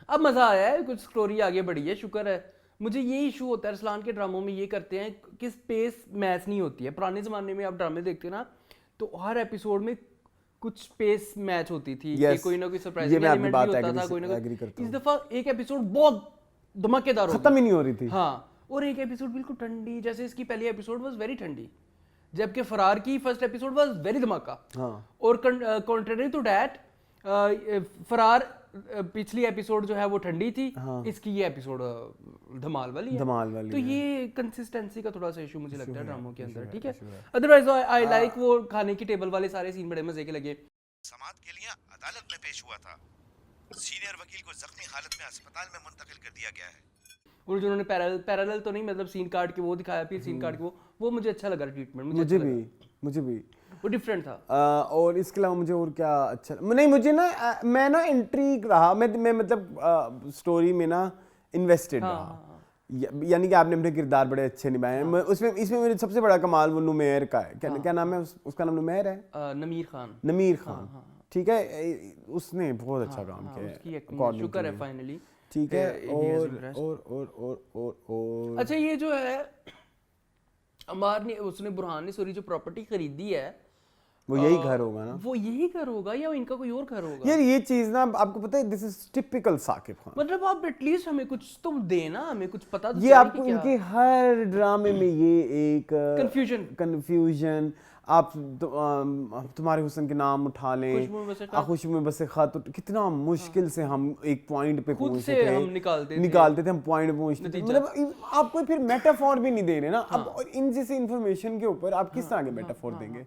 अब मजा आया है, कुछ स्टोरी आगे बढ़ी है, शुक्र है। मुझे ये इशू होता है अरसलान के ड्रामों में, ये करते हैं कि स्पेस मैच नहीं होती है। पुराने ज़माने में आप ड्रामे देखते हो ना, तो हर एपिसोड में कुछ स्पेस मैच होती थी कि कोई ना कोई सरप्राइजिंग एलिमेंट भी होता था, कोई ना कोई। इस दफ़ा एक एपिसोड बहुत धमाकेदार हो खत्म ही नहीं हो रही थी। हाँ, और एक एपिसोड बिल्कुल ठंडी, जैसे इसकी पहली एपिसोड वाज वेरी ठंडी, जबकि फरार की फर्स्ट एपिसोड वाज वेरी धमाका। और कॉन्ट्रेरी टू दैट, फरार पिछली एपिसोड जो है वो ठंडी थी, इसकी ये एपिसोड धमाल वाली है। तो ये कंसिस्टेंसी का थोड़ा सा इशू मुझे लगता है ड्रामों के अंदर, ठीक है। अदरवाइज आई लाइक वो खाने की टेबल वाले सारे सीन बड़े मजे के लगे। समात के लिए अदालत में पेश हुआ था। सीनियर वकील को जख्मी हालत में अस्पताल में मुंतकिल कर दिया गया है। और जो उन्होंने पैरेलल तो नहीं, मतलब सीन काट के वो दिखाया, फिर सीन काट के वो मुझे अच्छा लगा ट्रीटमेंट, मुझे भी वो डिफरेंट था। और इसके अलावा मुझे और क्या अच्छा नहीं, मुझे ना मैं ना इंट्रीग रहा, मैं मतलब स्टोरी में ना इन्वेस्टेड रहा। यानी कि आपने अपने किरदार बड़े अच्छे निभाए हैं। उसमें इसमें मेरे सबसे बड़ा कमाल वो नुमेर का है। क्या नाम है उसका? नाम नुमेर है, नमीर खान। ठीक है, उसने बहुत अच्छा काम किया, शुक्र है फाइनली। ठीक है। और अच्छा, ये जो है अमार ने, उसने बुरहान ने सॉरी जो प्रॉपर्टी खरीदी है, वो यही घर होगा ना? वो यही घर होगा या इनका कोई और घर होगा? यार ये चीज ना आपको पता है, this is typical Saqib Khan. मतलब आप एटलीस्ट हमें कुछ तो देना, हमें कुछ पता तो ये आपको इनके हर ड्रामे में ये एक कंफ्यूजन आप तुम्हारे हुस्न के नाम उठा लें, खुशबू में बसे खत, कितना मुश्किल से हम एक पॉइंट पे पहुंचते थे, हम निकालते थे, हम पॉइंट पे पहुंचते थे। मतलब आपको फिर मेटाफोर भी नहीं दे रहे ना। अब इन जैसे इन्फॉर्मेशन के ऊपर आप किस तरह के मेटाफोर देंगे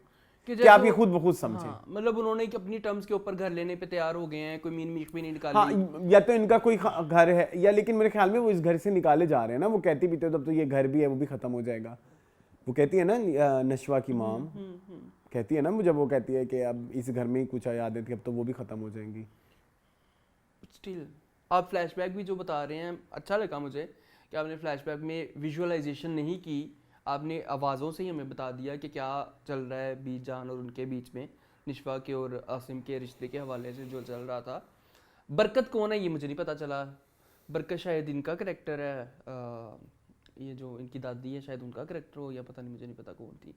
कि आप ये खुद ब खुद समझें। मतलब उन्होंने अपनी टर्म्स के ऊपर घर लेने पे तैयार हो गए हैं, कोई मीन मीख भी नहीं निकाली। हाँ, या तो इनका कोई घर है, या लेकिन मेरे ख्याल में वो इस घर से निकाले जा रहे हैं ना। वो कहती भी तब तो ये घर भी है, वो भी खत्म हो जाएगा। वो कहती है ना, नशवा की माम कहती है ना, जब वो कहती है कि अब इस घर में ही कुछ यादें थी, अब तो वो भी खत्म हो जाएंगी। स्टिल आप फ्लैशबैक भी जो बता रहे हैं, अच्छा लगा मुझे कि आपने फ्लैशबैक में विजुअलाइजेशन नहीं की, आपने आवाज़ों से ही हमें बता दिया कि क्या चल रहा है बीजान और उनके बीच में, निशवा के और आसिम के रिश्ते के हवाले से जो चल रहा था। बरकत कौन है ये मुझे नहीं पता चला। बरकत शायद इनका करैक्टर है, ये जो इनकी दादी है शायद उनका करैक्टर हो, या पता नहीं, मुझे नहीं पता कौन थी।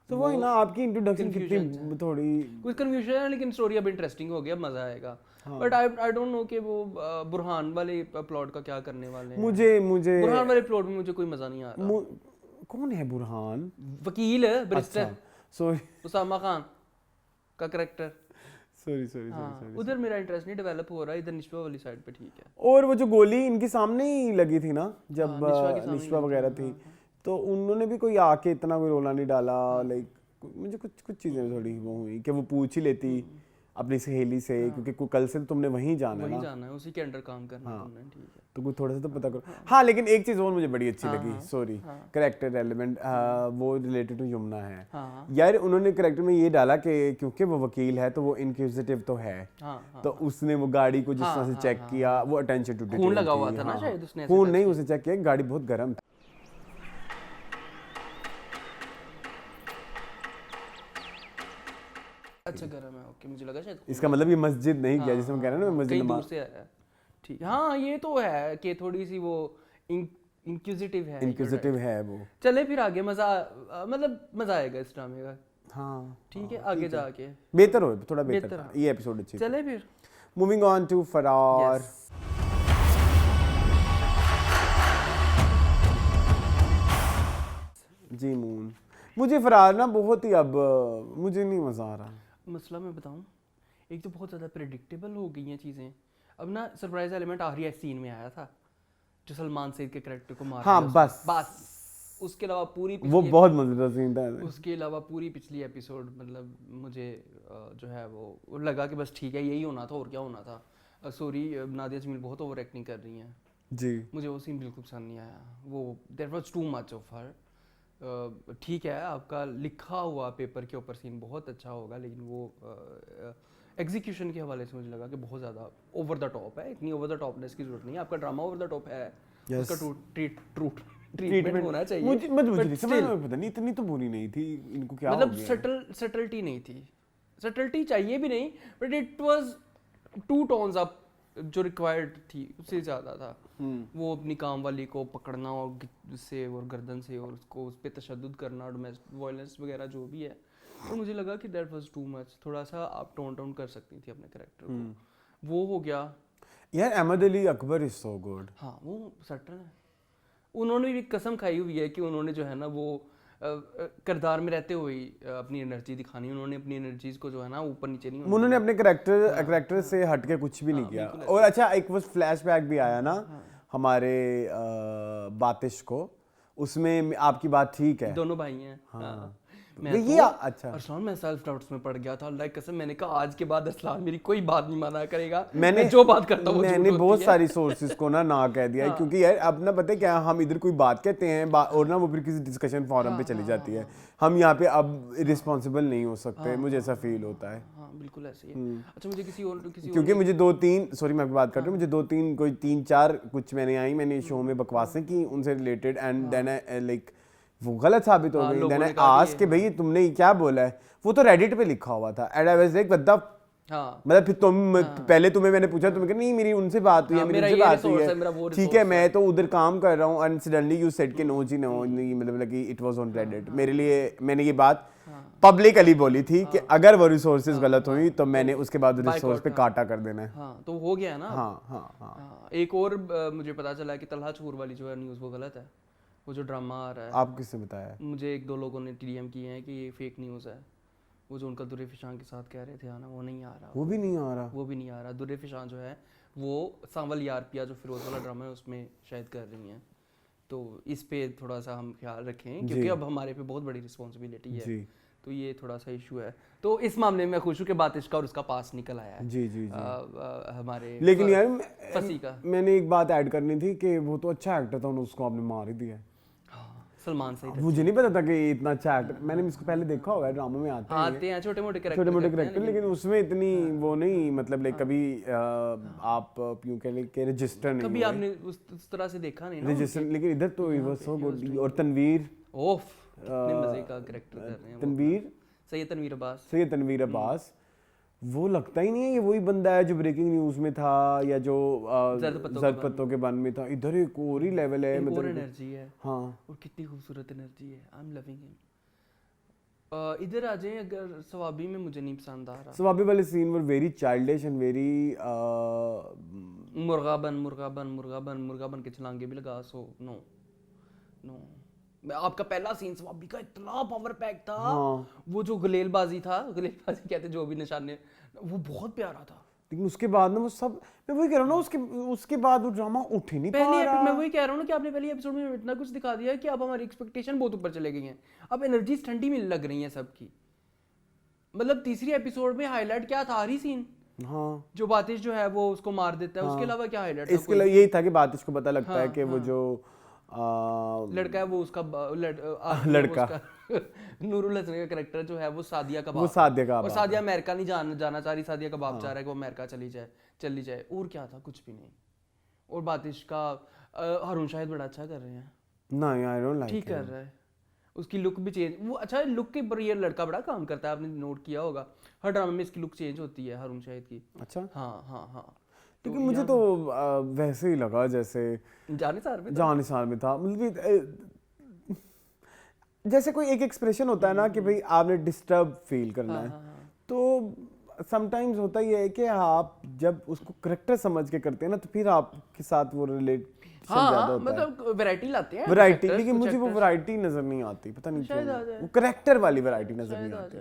तो वो ना आपकी इंट्रोडक्शन कितनी थोड़ी कुछ कंफ्यूजन है, लेकिन स्टोरी अब इंटरेस्टिंग हो गया, मजा आएगा। बट आई डोंट नो कि वो बुरहान वाले प्लॉट का क्या करने वाले हैं। मुझे बुरहान वाले प्लॉट में मुझे कोई मजा नहीं आ रहा। कौन है बुरहान? वकील, बैरिस्टर, सॉरी, उसामा खान का करैक्टर। सॉरी उधर मेरा इंटरेस्ट नहीं डेवलप हो रहा, इधर निशवा वाली साइड पे ठीक है। और वो जो गोली इनके सामने ही लगी थी ना, जब निशवा वगैरह थी, तो उन्होंने भी कोई आके इतना कोई रोला नहीं डाला। लाइक मुझे कुछ चीजें थोड़ी वो हुई कि वो पूछ ही लेती अपनी सहेली से, क्योंकि कल से तो तुमने वहीं जाना है, उसी के अंडर काम करना है तुमने, ठीक है। तो कुछ थोड़ा सा तो पता करो। हाँ, लेकिन एक चीज और मुझे बड़ी अच्छी लगी, सॉरी, कैरेक्टर एलिमेंट, वो रिलेटेड टू यमुना है। यार उन्होंने कैरेक्टर में ये डाला कि क्योंकि वो वकील है तो वो इनक्विजिटिव तो है, तो उसने वो गाड़ी को जिस तरह से चेक किया, वो अटेंशन टू डिटेल, खून लगा हुआ था ना शायद उसने, खून नहीं, उसे चेक किया, गाड़ी बहुत गर्म थी। अच्छा करा मैं, ओके, मुझे लगा शायद इसका मतलब ये मस्जिद नहीं किया जिसे हम कह रहे हैं ना मस्जिद कहीं दूर नमाज। से आया है। ठीक, हाँ ये तो है कि थोड़ी सी वो इंक्विजिटिव है, इंक्विजिटिव है वो। चले फिर आगे मजा, मतलब मजा आएगा इस ड्रामे का। हाँ ठीक है, आगे जाके बेहतर हो, थोड़ा बेहतर बेहतर था हो। ये एपिसोड अच्छी। चले फिर। मूविंग ऑन टू फरार। Yes. जी मून, मुझे फरार ना बहुत ही अब मुझे नहीं मजा आ रहा। मसला मैं बताऊं, एक तो बहुत ज़्यादा प्रेडिक्टेबल हो गई हैं चीज़ें। अब ना सरप्राइज एलिमेंट आखिरी सीन में आया था, जो सलमान सईद के कैरेक्टर को मार हाँ, दिया बस। बस उसके अलावा पूरी वो पिछली- बहुत मजेदार सीन था। उसके अलावा पूरी पिछली एपिसोड मतलब मुझे जो है वो लगा कि बस ठीक है यही होना था और क्या होना था। सॉरी, नादिया जमील बहुत ओवर एक्टिंग कर रही हैं, जी मुझे वो सीन बिल्कुल पसंद नहीं आया। वो there was too much of her. ठीक है, आपका लिखा हुआ पेपर के ऊपर सीन बहुत अच्छा होगा, लेकिन वो एग्जीक्यूशन के हवाले से मुझे लगा कि बहुत ज़्यादा ओवर द टॉप है। इतनी ओवर द टॉपनेस की जरूरत नहीं है, आपका ड्रामा ओवर द टॉप है, Yes. उसका ट्रीटमेंट होना चाहिए। मुझे but नहीं समझ still, में, पता नहीं इतनी तो बुरी नहीं थी, इनको क्या हो मतलब गया। सटलिटी नहीं थी, सटलिटी चाहिए भी नहीं, but it was 2 tones up, जो रिक्वायर्ड थी उससे ज़्यादा था। वो अपनी काम वाली को पकड़ना और से और गर्दन से और उसको उस पर तशद्दुद करना, डोमेस्टिक वायलेंस वगैरह जो भी है, तो मुझे लगा कि दैट वाज टू मच। थोड़ा सा आप टोन डाउन कर सकती थी अपने कैरेक्टर को, वो हो गया। यार Ahmed Ali Akbar is so good. हाँ वो सटल है, उन्होंने भी कसम खाई हुई है कि उन्होंने जो है ना वो किरदार में रहते हुए अपनी एनर्जी दिखानी, उन्होंने अपनी एनर्जीज को जो है ना ऊपर नीचे नहीं होने उन्होंने अपने कैरेक्टर से हटके कुछ भी नहीं किया। और अच्छा, एक वो फ्लैशबैक भी आया ना हमारे बातिश को, उसमें आपकी बात ठीक है, दोनों भाई हैं। हाँ। मैं ये तो अच्छा। अरसलान, मैं सेल्फ डाउट्स में पड़ गया था, अल्लाह की कसम। मैंने कहा आज के बाद अरसलान मेरी कोई बात नहीं माना करेगा, मैं जो बात करता हूँ वो झूठ मैंने होती बहुत है। सारी सोर्सेज को ना कह दिया है, क्योंकि यार अब ना पता है क्या, हम इधर कोई बात कहते हैं और ना वो फिर किसी डिस्कशन फोरम पे चली जाती है। हम यहाँ पे अब रिस्पॉन्सिबल नहीं हो सकते, मुझे ऐसा फील होता है। हाँ बिल्कुल ऐसे ही है। अच्छा, मुझे किसी क्योंकि मुझे 2-3 सॉरी मैं आपकी बात कर रहा हूँ, मुझे 2-3 कोई 3-4 कुछ मैंने शो में बकवासें की उनसे रिलेटेड, एंड देन लाइक वो गलत साबित हो गई। देन आज के भाई तुमने क्या बोला है, वो तो रेडिट पे लिखा हुआ था, and I was like what the, हाँ मतलब फिर तुम पहले तुम्हें मैंने पूछा, तुमने कहा नहीं मेरी उनसे बात हुई है, मेरी मेरा उनसे ये बात हुई resource है, मेरा वो है, ठीक है मैं तो उधर काम कर रहा हूँ, एंड सडनली यू सेड कि नो जी नो, मतलब कि इट वाज ऑन रेडिट। मेरे लिए मैंने ये बात पब्लिकली बोली थी कि अगर वो रिसोर्सेज गलत हुई तो मैंने उसके बाद रिसोर्स पे काटा कर देना है। हाँ, तो हो गया ना। हाँ हाँ हाँ। हाँ, एक और मुझे पता चला कि तलहा छूर वाली जो है न्यूज़ वो गलत है, वो जो ड्रामा आ रहा है। आप किससे बताया? मुझे 1-2 लोगों ने डीएम किए हैं कि ये फेक न्यूज़ है। वो जो उनका दुर्रे फिशान के साथ कह रहे थे आना, वो नहीं आ रहा, वो भी नहीं आ रहा। वो भी नहीं आ रहा। दुर्रे फिशान जो है वो सांवल यारपिया जो फिरोज वाला ड्रामा है उसमें शायद कर रही हैं, तो इस पे थोड़ा सा हम ख्याल रखें, क्योंकि अब हमारे पे बहुत बड़ी रिस्पॉन्सिबिलिटी है जी। तो ये थोड़ा सा इशू है। तो इस मामले में खुश हूँ कि बातिश का और उसका पास निकल आया है। जी जी जी। हमारे लेकिन यार फसी का मैंने एक बात ऐड करनी थी कि वो तो अच्छा एक्टर था, उसको आपने मार ही दिया। सलमान सईद मुझे नहीं पता था कि इतना अच्छा एक्टर, मैंने इसको पहले देखा होगा, ड्रामा में आते हैं छोटे मोटे छोटे मोटे कैरेक्टर, लेकिन उसमें इतनी वो नहीं, मतलब लाइक कभी आप यूं कह ले के रजिस्टर नहीं कभी आपने उस तरह से देखा नहीं ना रजिस्टर, लेकिन इधर तो ही बस सो गुड। और तनवीर, ओफ कितने मजे का कैरेक्टर कर रहे हैं तनवीर, सैयद तनवीर अब्बास, सैयद तनवीर अब्बास, वो लगता ही नहीं है ये वही बंदा है जो ब्रेकिंग न्यूज में था या जो जर्द पत्तों के बन में था। इधर एक और ही लेवल है, मतलब एनर्जी है। हाँ, और कितनी खूबसूरत एनर्जी है, आई एम लविंग हिम। इधर आ जाएं, अगर सवाबी में मुझे नहीं पसंद आ रहा। सवाबी वाले scene were very childish and very मुर्गाबन के छलांगे भी लगा, सो नो नो। आपका पहला सीन सवाबी का इतना पावर पैक था। हाँ। वो जो गलेलबाजी कहते जो भी निशाने, वो बहुत प्यारा था। लेकिन उसके बाद ना वो सब, मैं वही कह रहा हूँ ना, उसके बाद वो ड्रामा उठ ही नहीं पा रहा। मैं वही कह रहा हूँ ना कि आपने पहले एपिसोड में इतना कुछ दिखा दिया है कि अब हमारी एक्सपेक्टेशन बहुत ऊपर चले गई हैं, अब एनर्जीज ठंडी में लग रही हैं सबकी। मतलब तीसरी एपिसोड में हाईलाइट क्या था, आखिरी सीन, हाँ, जो बातिश जो है वो उसको मार देता है, उसके अलावा क्या हाईलाइट था? इसके लिए यही था कि बातिश को पता लगता है कि वो जो लड़का है वो उसका लड़का नूरुल हसन का कैरेक्टर जो है वो सादिया का बाप, वो सादिया का और सादिया अमेरिका नहीं जाना चाह रही, सादिया का बाप चाह रहा है कि वो अमेरिका चली जाए। और क्या था, कुछ भी नहीं। और बातिश का हारून शाहिद बड़ा अच्छा कर रहे हैं, नहीं, आई डोंट लाइक, ठीक कर रहा है। उसकी लुक भी चेंज, वो अच्छा लुक के ऊपर ये लड़का बड़ा काम करता है, आपने नोट किया होगा हर ड्रामे में इसकी लुक चेंज होती है हारून शाहिद की। अच्छा, हाँ लेकिन मुझे तो वैसे ही लगा जैसे जानिसार में था, मतलब जैसे कोई एक एक्सप्रेशन होता है ना कि भाई आपने डिस्टर्ब फील करना है, तो समटाइम्स होता ही है कि आप जब उसको करेक्टर समझ के करते हैं ना तो फिर आपके साथ वो रिलेट ज्यादा होता है, मतलब वैरायटी लाते हैं वैरायटी, लेकिन मुझे वो वैरायटी नजर नहीं आती, पता नहीं क्यों वो करेक्टर वाली वैरायटी नजर नहीं आती।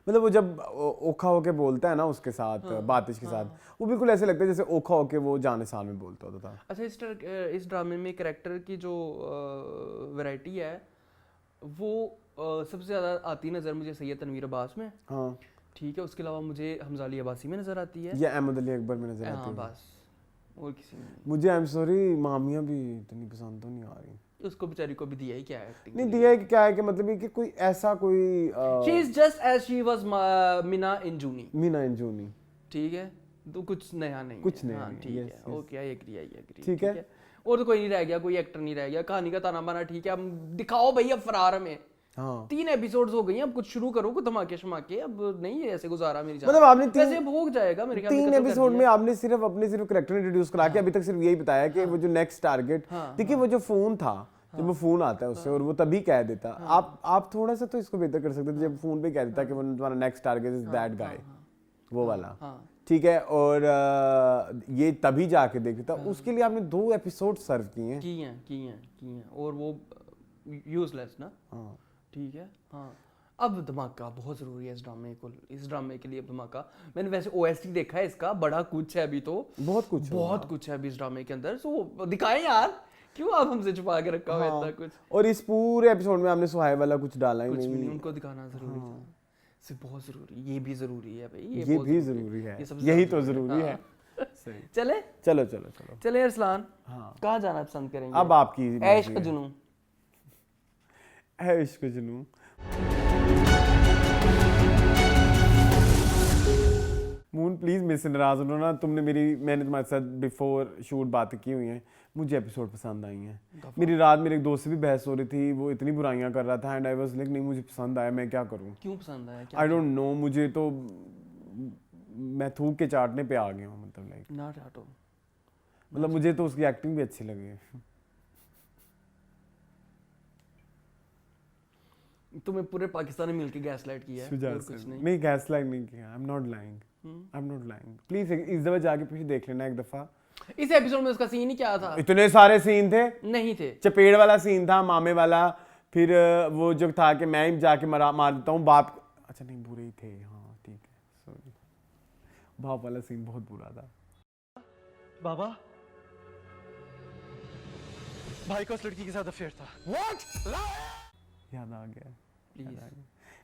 मतलब वो जब ओखा होके बोलता है ना उसके साथ बातिश के साथ, वो बिल्कुल ऐसे लगता है जैसे ओखा होके वो जानिसार में बोलता होता था। अच्छा, इस ड्रामे में कैरेक्टर की जो वैरायटी है वो सबसे ज्यादा आती नजर मुझे सैयद तनवीर अब्बास में, हाँ ठीक है, उसके अलावा मुझे हमजा अली अब्बासी में नजर आती है, या अहमद अली अकबर में नजर आती हाँ है। बस, और किसी में नहीं। मुझे आई एम सॉरी मामिया भी इतनी पसंद तो नहीं आ रही। उसको बेचारी को भी दिया ही क्या एक्टिंग नहीं दिया है कि क्या है कि मतलब ये कि कोई ऐसा कोई she is just as she was Meena इंजूनी, मीना इंजूनी, ठीक है, तो कुछ नया नहीं कुछ है। नया हाँ नहीं है, ठीक yes, है, ओके आई एग्री ठीक है। और तो कोई नहीं रह गया, कोई एक्टर नहीं रह गया, कहानी का ताना बाना ठीक है, अब दिखाओ भैया फरार में। हाँ 3 एपिसोड्स हो गई हैं, अब कुछ शुरू करो, कुछ धमाके शमाके, अब नहीं है ऐसे गुजारा मेरी जान। मतलब आपने वैसे अब हो जाएगा मेरे ख्याल 3 एपिसोड में आपने सिर्फ करेक्टर इंट्रोड्यूस करा के अभी तक सिर्फ यही बताया कि वो जो नेक्स्ट टारगेट, देखिए वो जो फोन था, जब वो फोन आता है उससे और वो तभी कह देता, आप थोड़ा सा तो इसको बेहतर कर सकते थे, जब फोन पे कह देता कि वो तुम्हारा next target is that guy, वो वाला, ठीक है, और ये तभी जाके देखता, उसके लिए आपने 2 एपिसोड सर्व किए हैं और वो यूजलेस ना, ठीक है। हाँ अब धमाका बहुत ज़रूरी है इस ड्रामे के लिए। धमाका मैंने वैसे OST देखा है इसका, बड़ा कुछ है अभी, तो बहुत कुछ है अभी इस ड्रामे के अंदर, सो दिखाएं यार, क्यों आप हमसे छुपा के रखा हुआ है इतना कुछ। और इस पूरे एपिसोड में आपने सुहाइब वाला कुछ डाला ही नहीं, उनको दिखाना जरूरी था, सिर्फ बहुत जरूरी, ये भी जरूरी है भाई, ये भी जरूरी है, यही तो जरूरी है। चले चलो अरसलान, कहाँ जाना पसंद करेंगे अब आपकी ऐश का जुनून, है इश्क जुनून। मून प्लीज मेरे से नाराज हो ना, मैंने तुम्हारे साथ बिफोर शूट बातें की हुई हैं, मुझे एपिसोड पसंद आई हैं। मेरी रात मेरे एक दोस्त से भी बहस हो रही थी, वो इतनी बुराइयां कर रहा था एंड आई वाज लाइक नहीं मुझे पसंद आया, मैं क्या करूं। क्यों पसंद आया? आई डोंट नो, मुझे तो मैं थूक के चाटने पे आ गया हूं, मतलब लाइक ना चाटो, मतलब मुझे तो उसकी एक्टिंग भी अच्छी लगी है। तुम्हें पूरे पाकिस्तान में मिलके गैसलाइट किया है और कुछ नहीं गैसलाइट नहीं किया, I am not lying, please इस दफा जाके पीछे देख लेना एक दफा। इस एपिसोड में उसका सीन ही क्या था? इतने सारे सीन थे, नहीं थे, चपेड़ वाला सीन था, मामे वाला, फिर वो जो था कि मैं ही जाके मार देता हूँ बाप, अच्छा नहीं बुरे ही थे, हाँ ठीक है सॉरी, बाप वाला सीन बहुत बुरा था। बाबा भाई का उस लड़की के साथ अफेयर था। What? याद आ गया प्लीज।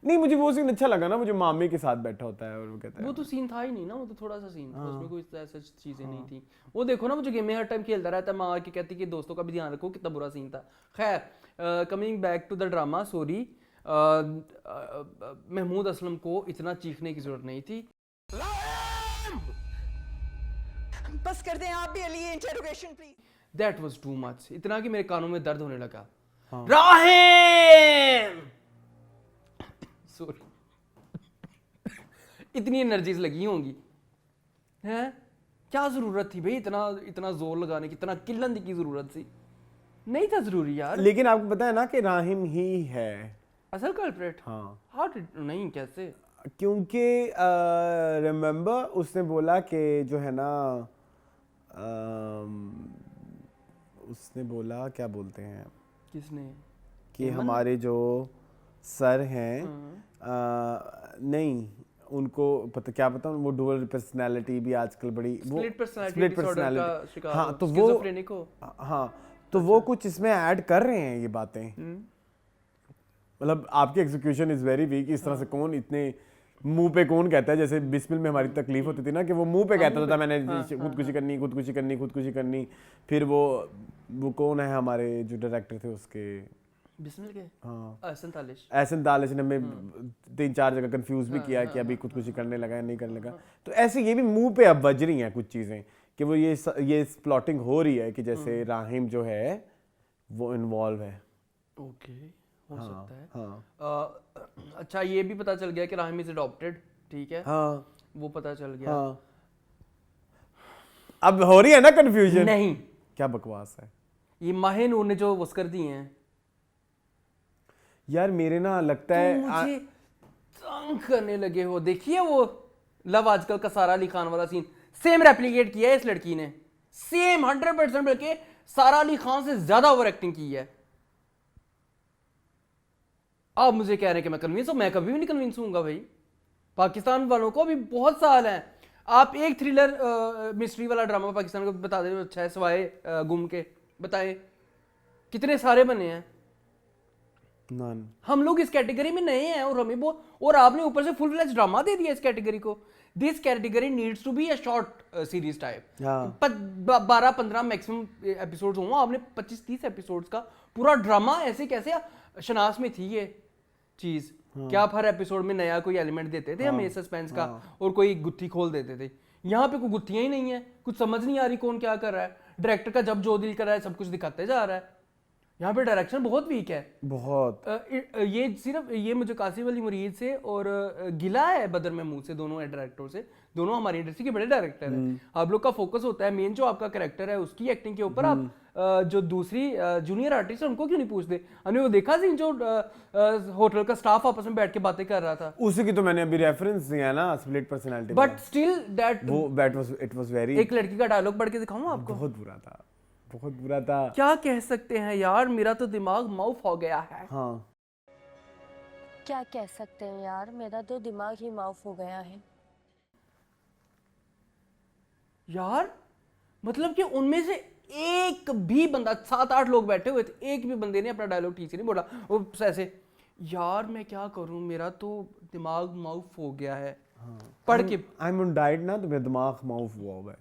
नहीं मुझे वो सीन अच्छा लगा ना, वो जो मामे के साथ बैठा होता है और वो कहता है, वो तो सीन था ही नहीं ना, वो तो थोड़ा सा सीन था, उसमें कोई ऐसा चीजें नहीं थी। वो देखो ना, वो जो गेम में हर टाइम खेलता रहता है, माँ आके कहती कि दोस्तों का भी ध्यान रखो, कितना बुरा सीन था। खैर coming back to the drama, sorry Mahmood Aslam को इतना चीखने की जरूरत नहीं थी। बस कर दें आप भी Ali, interrogation please. That was too much, इतना कि मेरे कानों में दर्द होने लगा। राहिम सॉरी इतनी एनर्जीज लगी होंगी हैं, क्या जरूरत थी भाई इतना जोर लगाने की, इतना किल्लन की जरूरत थी, नहीं था जरूरी यार। लेकिन आपको पता है ना कि राहिम ही है असल कल्प्रेट। हाँ हाउ डिड, नहीं कैसे, क्योंकि रिमेंबर उसने बोला कि जो है ना उसने बोला क्या बोलते हैं किसने, कि हमारे जो सर हैं नहीं उनको पता क्या पता, वो डुअल पर्सनालिटी भी आजकल बड़ी स्प्लिट पर्सनालिटी का शिकार, हाँ तो वो हाँ तो वो कुछ इसमें ऐड कर रहे हैं ये बातें, मतलब आपकी एग्जीक्यूशन इज वेरी वीक। इस तरह से कौन इतने मुंह पे कौन कहता है, जैसे बिस्मिल में हमारी तकलीफ होती थी ना कि वो मुंह पे कहता था मैंने खुदकुशी करनी, फिर वो कौन है हमारे जो डायरेक्टर थे उसके, बिस्मिल के, हाँ एहसन तालिश ने हमें 3-4 जगह कंफ्यूज भी किया कि अभी खुदकुशी करने लगा या नहीं करने लगा। तो ऐसे ये भी मुंह पे अब बज रही हैं कुछ चीज़ें कि वो ये प्लॉटिंग हो रही है कि जैसे राहिम जो है वो इन्वॉल्व है। ओके हो सकता है। हाँ अच्छा ये भी पता चल गया कि राहिम इज अडॉप्टेड, ठीक है, हाँ वो पता चल गया। हाँ। अब हो रही है ना कंफ्यूजन? नहीं, क्या बकवास है ये माहे नूर ने जो कर दिए हैं, यार। मेरे ना लगता तो है मुझे तंग करने लगे हो। देखिए वो लव आजकल का सारा अली खान वाला सीन सेम रेप्लिकेट किया है इस लड़की ने, सेम 100%, बल्कि सारा अली खान से ज्यादा ओवर एक्टिंग की है। आप मुझे कह रहे हैं कि मैं कन्विंस हूं, मैं कभी भी नहीं कन्विंस हूंगा भाई। पाकिस्तान वालों को अभी बहुत साल हैं। आप एक थ्रिलर मिस्ट्री वाला ड्रामा पाकिस्तान को बता दें अच्छा है, सिवाय गुम के बताएं कितने सारे बने हैं। नन। हम लोग इस कैटेगरी में नए हैं और हमें वो, और आपने ऊपर से फुल फ्लेज ड्रामा दे दिया इस कैटेगरी को। This category needs to be a short series type. 12-15 maximum episodes हों, आपने 25-30 एपिसोड्स का पूरा ड्रामा ऐसे कैसे? शनास में थी ये चीज, क्या आप हर एपिसोड में नया कोई एलिमेंट देते थे हमें सस्पेंस का, और कोई गुत्थी खोल देते थे। यहाँ पे कोई गुत्थियां ही नहीं है, कुछ समझ नहीं आ रही कौन क्या कर रहा है। डायरेक्टर का जब जो दिल कर रहा है सब कुछ दिखाते जा रहा है। यहाँ पे डायरेक्शन बहुत वीक है, बहुत। ये सिर्फ ये मुझे कासिफ अली मुरीद से और गिला है बदर महमूद से, दोनों डायरेक्टर से। दोनों हमारी इंडस्ट्री के बड़े डायरेक्टर हैं। आप लोग का फोकस होता है मेन जो आपका कैरेक्टर है उसकी एक्टिंग के ऊपर। आप जो दूसरी जूनियर आर्टिस्ट है उनको क्यों नहीं पूछते? हमने वो देखा सीन जो होटल का स्टाफ आपस में बैठ के बातें कर रहा था, उसी की तो मैंने अभी रेफरेंस दिया ना, split personality. But still that वो इट वाज वेरी। एक लड़की का डायलॉग पढ़ के दिखाऊं आपको? बहुत बुरा था, बहुत बुरा था। क्या कह सकते हैं यार, मेरा तो दिमाग माउफ हो गया है। हाँ क्या कह सकते हैं यार, मेरा तो दिमाग ही माउफ हो गया है। यार मतलब कि उनमें से एक भी बंदा, 7-8 लोग बैठे हुए थे, एक भी बंदे ने अपना डायलॉग ठीक से नहीं बोला। वो ऐसे, यार मैं क्या करूं, मेरा तो दिमाग माउफ हो गया है। पढ़ के आई एम ऑन डाइट ना, तो मेरा दिमाग माउफ हुआ हुआ है।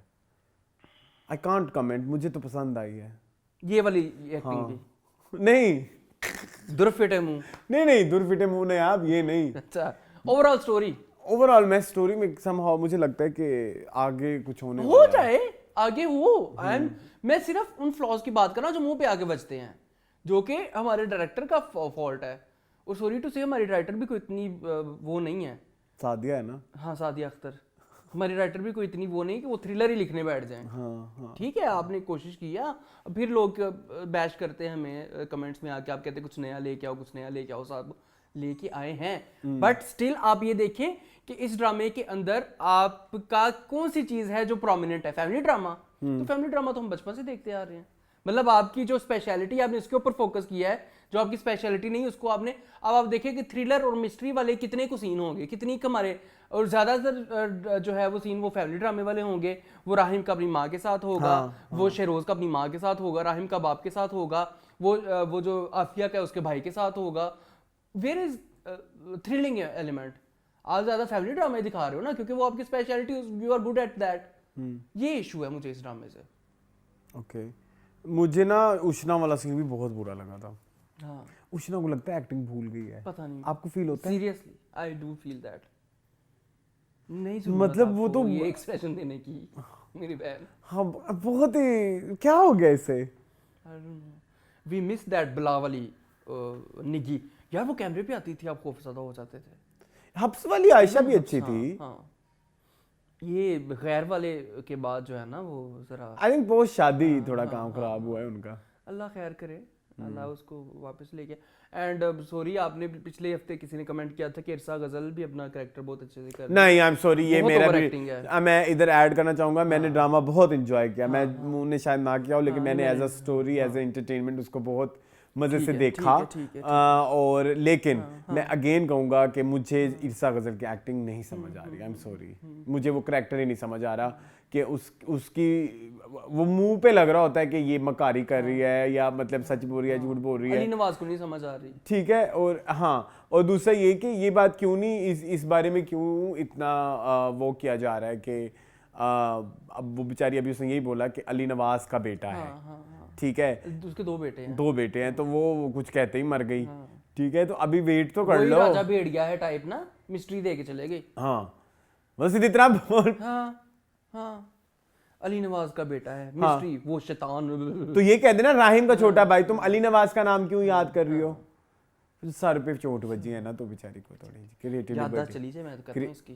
I can't comment. मुझे तो पसंद आई है ये वाली एक्टिंग भी। नहीं दुरफिटे मुंह, नहीं दुरफिटे मुंह नहीं आप, ये नहीं। अच्छा ओवरऑल स्टोरी, ओवरऑल मैं स्टोरी में समहाउ मुझे लगता है कि आगे कुछ होने हो जाए आगे हो। एंड मैं सिर्फ उन फ्लॉज की बात कर रहा हूं जो मुंह पे आगे बजते हैं, जो कि हमारे डायरेक्टर का फॉल्ट है। और सॉरी टू से हमारी राइटर भी कोई इतनी वो नहीं है। सादिया है ना? हाँ सादिया अख्तर। हमारी राइटर भी कोई इतनी वो नहीं कि वो थ्रिलर ही लिखने बैठ जाएं। हाँ। ठीक है, आपने कोशिश किया, फिर लोग बैश करते हैं हमें कमेंट्स में आके। आप कहते हैं कुछ नया लेके आओ, कुछ नया लेके आओ। साहब लेके आए हैं, बट स्टिल आप ये देखें कि इस ड्रामे के अंदर आपका कौन सी चीज है जो प्रोमिनेंट है? Family drama. तो फैमिली ड्रामा तो हम बचपन से देखते आ रहे हैं। मतलब आपकी जो स्पेशलिटी आपने इसके ऊपर फोकस किया है, जो आपकी स्पेशलिटी नहीं उसको आपने। अब आप देखिए कि थ्रिलर और मिस्ट्री वाले कितने को सीन होंगे, कितनी हमारे, और ज्यादातर जो है वो सीन वो फैमिली ड्रामे वाले होंगे। वो राहिम का अपनी माँ के साथ होगा, वो शहरोज का अपनी माँ के साथ होगा, राहिम का बाप के साथ होगा, वो जो आफिया का उसके भाई के साथ होगा। Where is thrilling element? आप ज्यादा फैमिली ड्रामा दिखा रहे हो ना, क्योंकि वो आपकी speciality, you are good at that. ये इशू है मुझे इस ड्रामे से। ओके मुझे ना उष्णा वाला सीन भी बहुत बुरा लगा था। हाँ उष्णा को लगता है एक्टिंग भूल गई है। पता नहीं, आपको फील होता है? Seriously I do feel that. नहीं मतलब वो तो ये एक्सप्रेशन देने की मेरी बहन। हाँ बहुत ही, क्या हो गया इसे? I don't know, we miss that बला वाली निगी। यार वो कैमरे पे आती थी, आप खौफजदा हो जाते थे। हफ्स वाली आयशा भी अच्छी थी। हाँ ये गैर वाले के बाद जो है ना वो जरा, आई थिंक पोस्ट शादी थोड़ा काम खराब हुआ है उनका। अल्लाह खैर करे, अल्लाह उसको वापस लेके। एंड सॉरी, आपने पिछले हफ्ते किसी ने कमेंट किया था कि इरसा गजल भी अपना कैरेक्टर बहुत अच्छे से कर रही है। नहीं आई एम सॉरी, ये मेरा भी acting है। मैं इधर ऐड करना चाहूंगा। मैंने ड्रामा बहुत एंजॉय किया। मैंने शायद ना किया हो, लेकिन मैंने as a story, as a entertainment उसको बहुत मजे से देखा। और लेकिन मैं अगेन कहूंगा कि मुझे इरसा गजल की एक्टिंग नहीं समझ आ रही। आई एम सॉरी, मुझे वो कैरेक्टर ही नहीं समझ आ रहा कि उसकी वो मुंह पे लग रहा होता है कि ये मकारी कर रही है या मतलब सच बोल रही है, झूठ बोल रही है। अली नवाज को नहीं समझ आ रही। ठीक है। और हाँ, और दूसरा ये कि ये बात क्यों नहीं, इस बारे में क्यों इतना वो किया जा रहा है कि अब वो बेचारी, अभी उसने यही बोला कि अली नवाज का बेटा है। ठीक है, उसके 2 बेटे हैं। 2 बेटे हैं, तो वो कुछ कहते ही मर गई। ठीक है, तो अभी वेट तो कर लो। राजा भेड़ गया है टाइप ना, मिस्ट्री दे के चले गए। हाँ बस इतना बोल। हाँ अली नवाज का बेटा है, मिस्ट्री, वो शैतान। तो ये कह देना राहिम का छोटा भाई, तुम अली नवाज का नाम क्यों याद कर रही हो? सर पे चोट बजी है ना तो बेचारी को थोड़ी याददाश्त क्रिएटिव चली जाए, मैं तो करता हूँ इसकी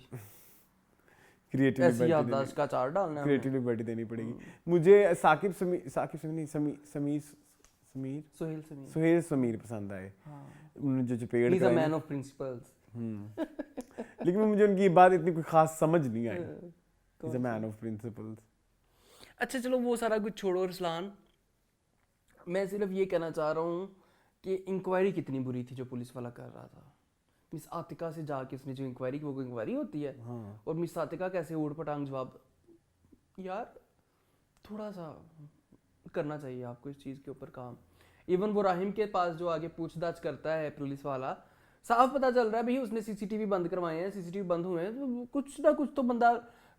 क्रिएटिव ऐसी याददाश्त का चार्ट डालना है हमें। क्रिएटिव लिबर्टी देनी पड़ेगी मुझे। साकिब समीर नहीं, समीर सोहेल समीर पसंद आए। हाँ, उन्होंने जो चपेड़ ही इज अ कराई मैन ऑफ प्रिंसिपल्स। लेकिन मुझे उनकी बात इतनी कोई खास समझ नहीं आई। He is a man of principles. अच्छा चलो वो सारा कुछ छोड़ो रसलान, मैं सिर्फ ये कहना चाह रहा हूँ कि इंक्वायरी कितनी बुरी थी जो पुलिस वाला कर रहा था। मिस आतिका से जाके उसने जो इंक्वायरी की, वो इंक्वायरी होती है। हाँ। और मिस आतिका कैसे ऊट पटांग जवाब, यार थोड़ा सा करना चाहिए आपको इस चीज़ के ऊपर काम। इवन वो राहिम के पास जो आगे पूछताछ करता है पुलिस वाला, साफ पता चल रहा है भाई उसने सीसीटीवी बंद करवाए हैं, सीसीटीवी बंद हुए हैं, तो कुछ ना कुछ तो बंदा,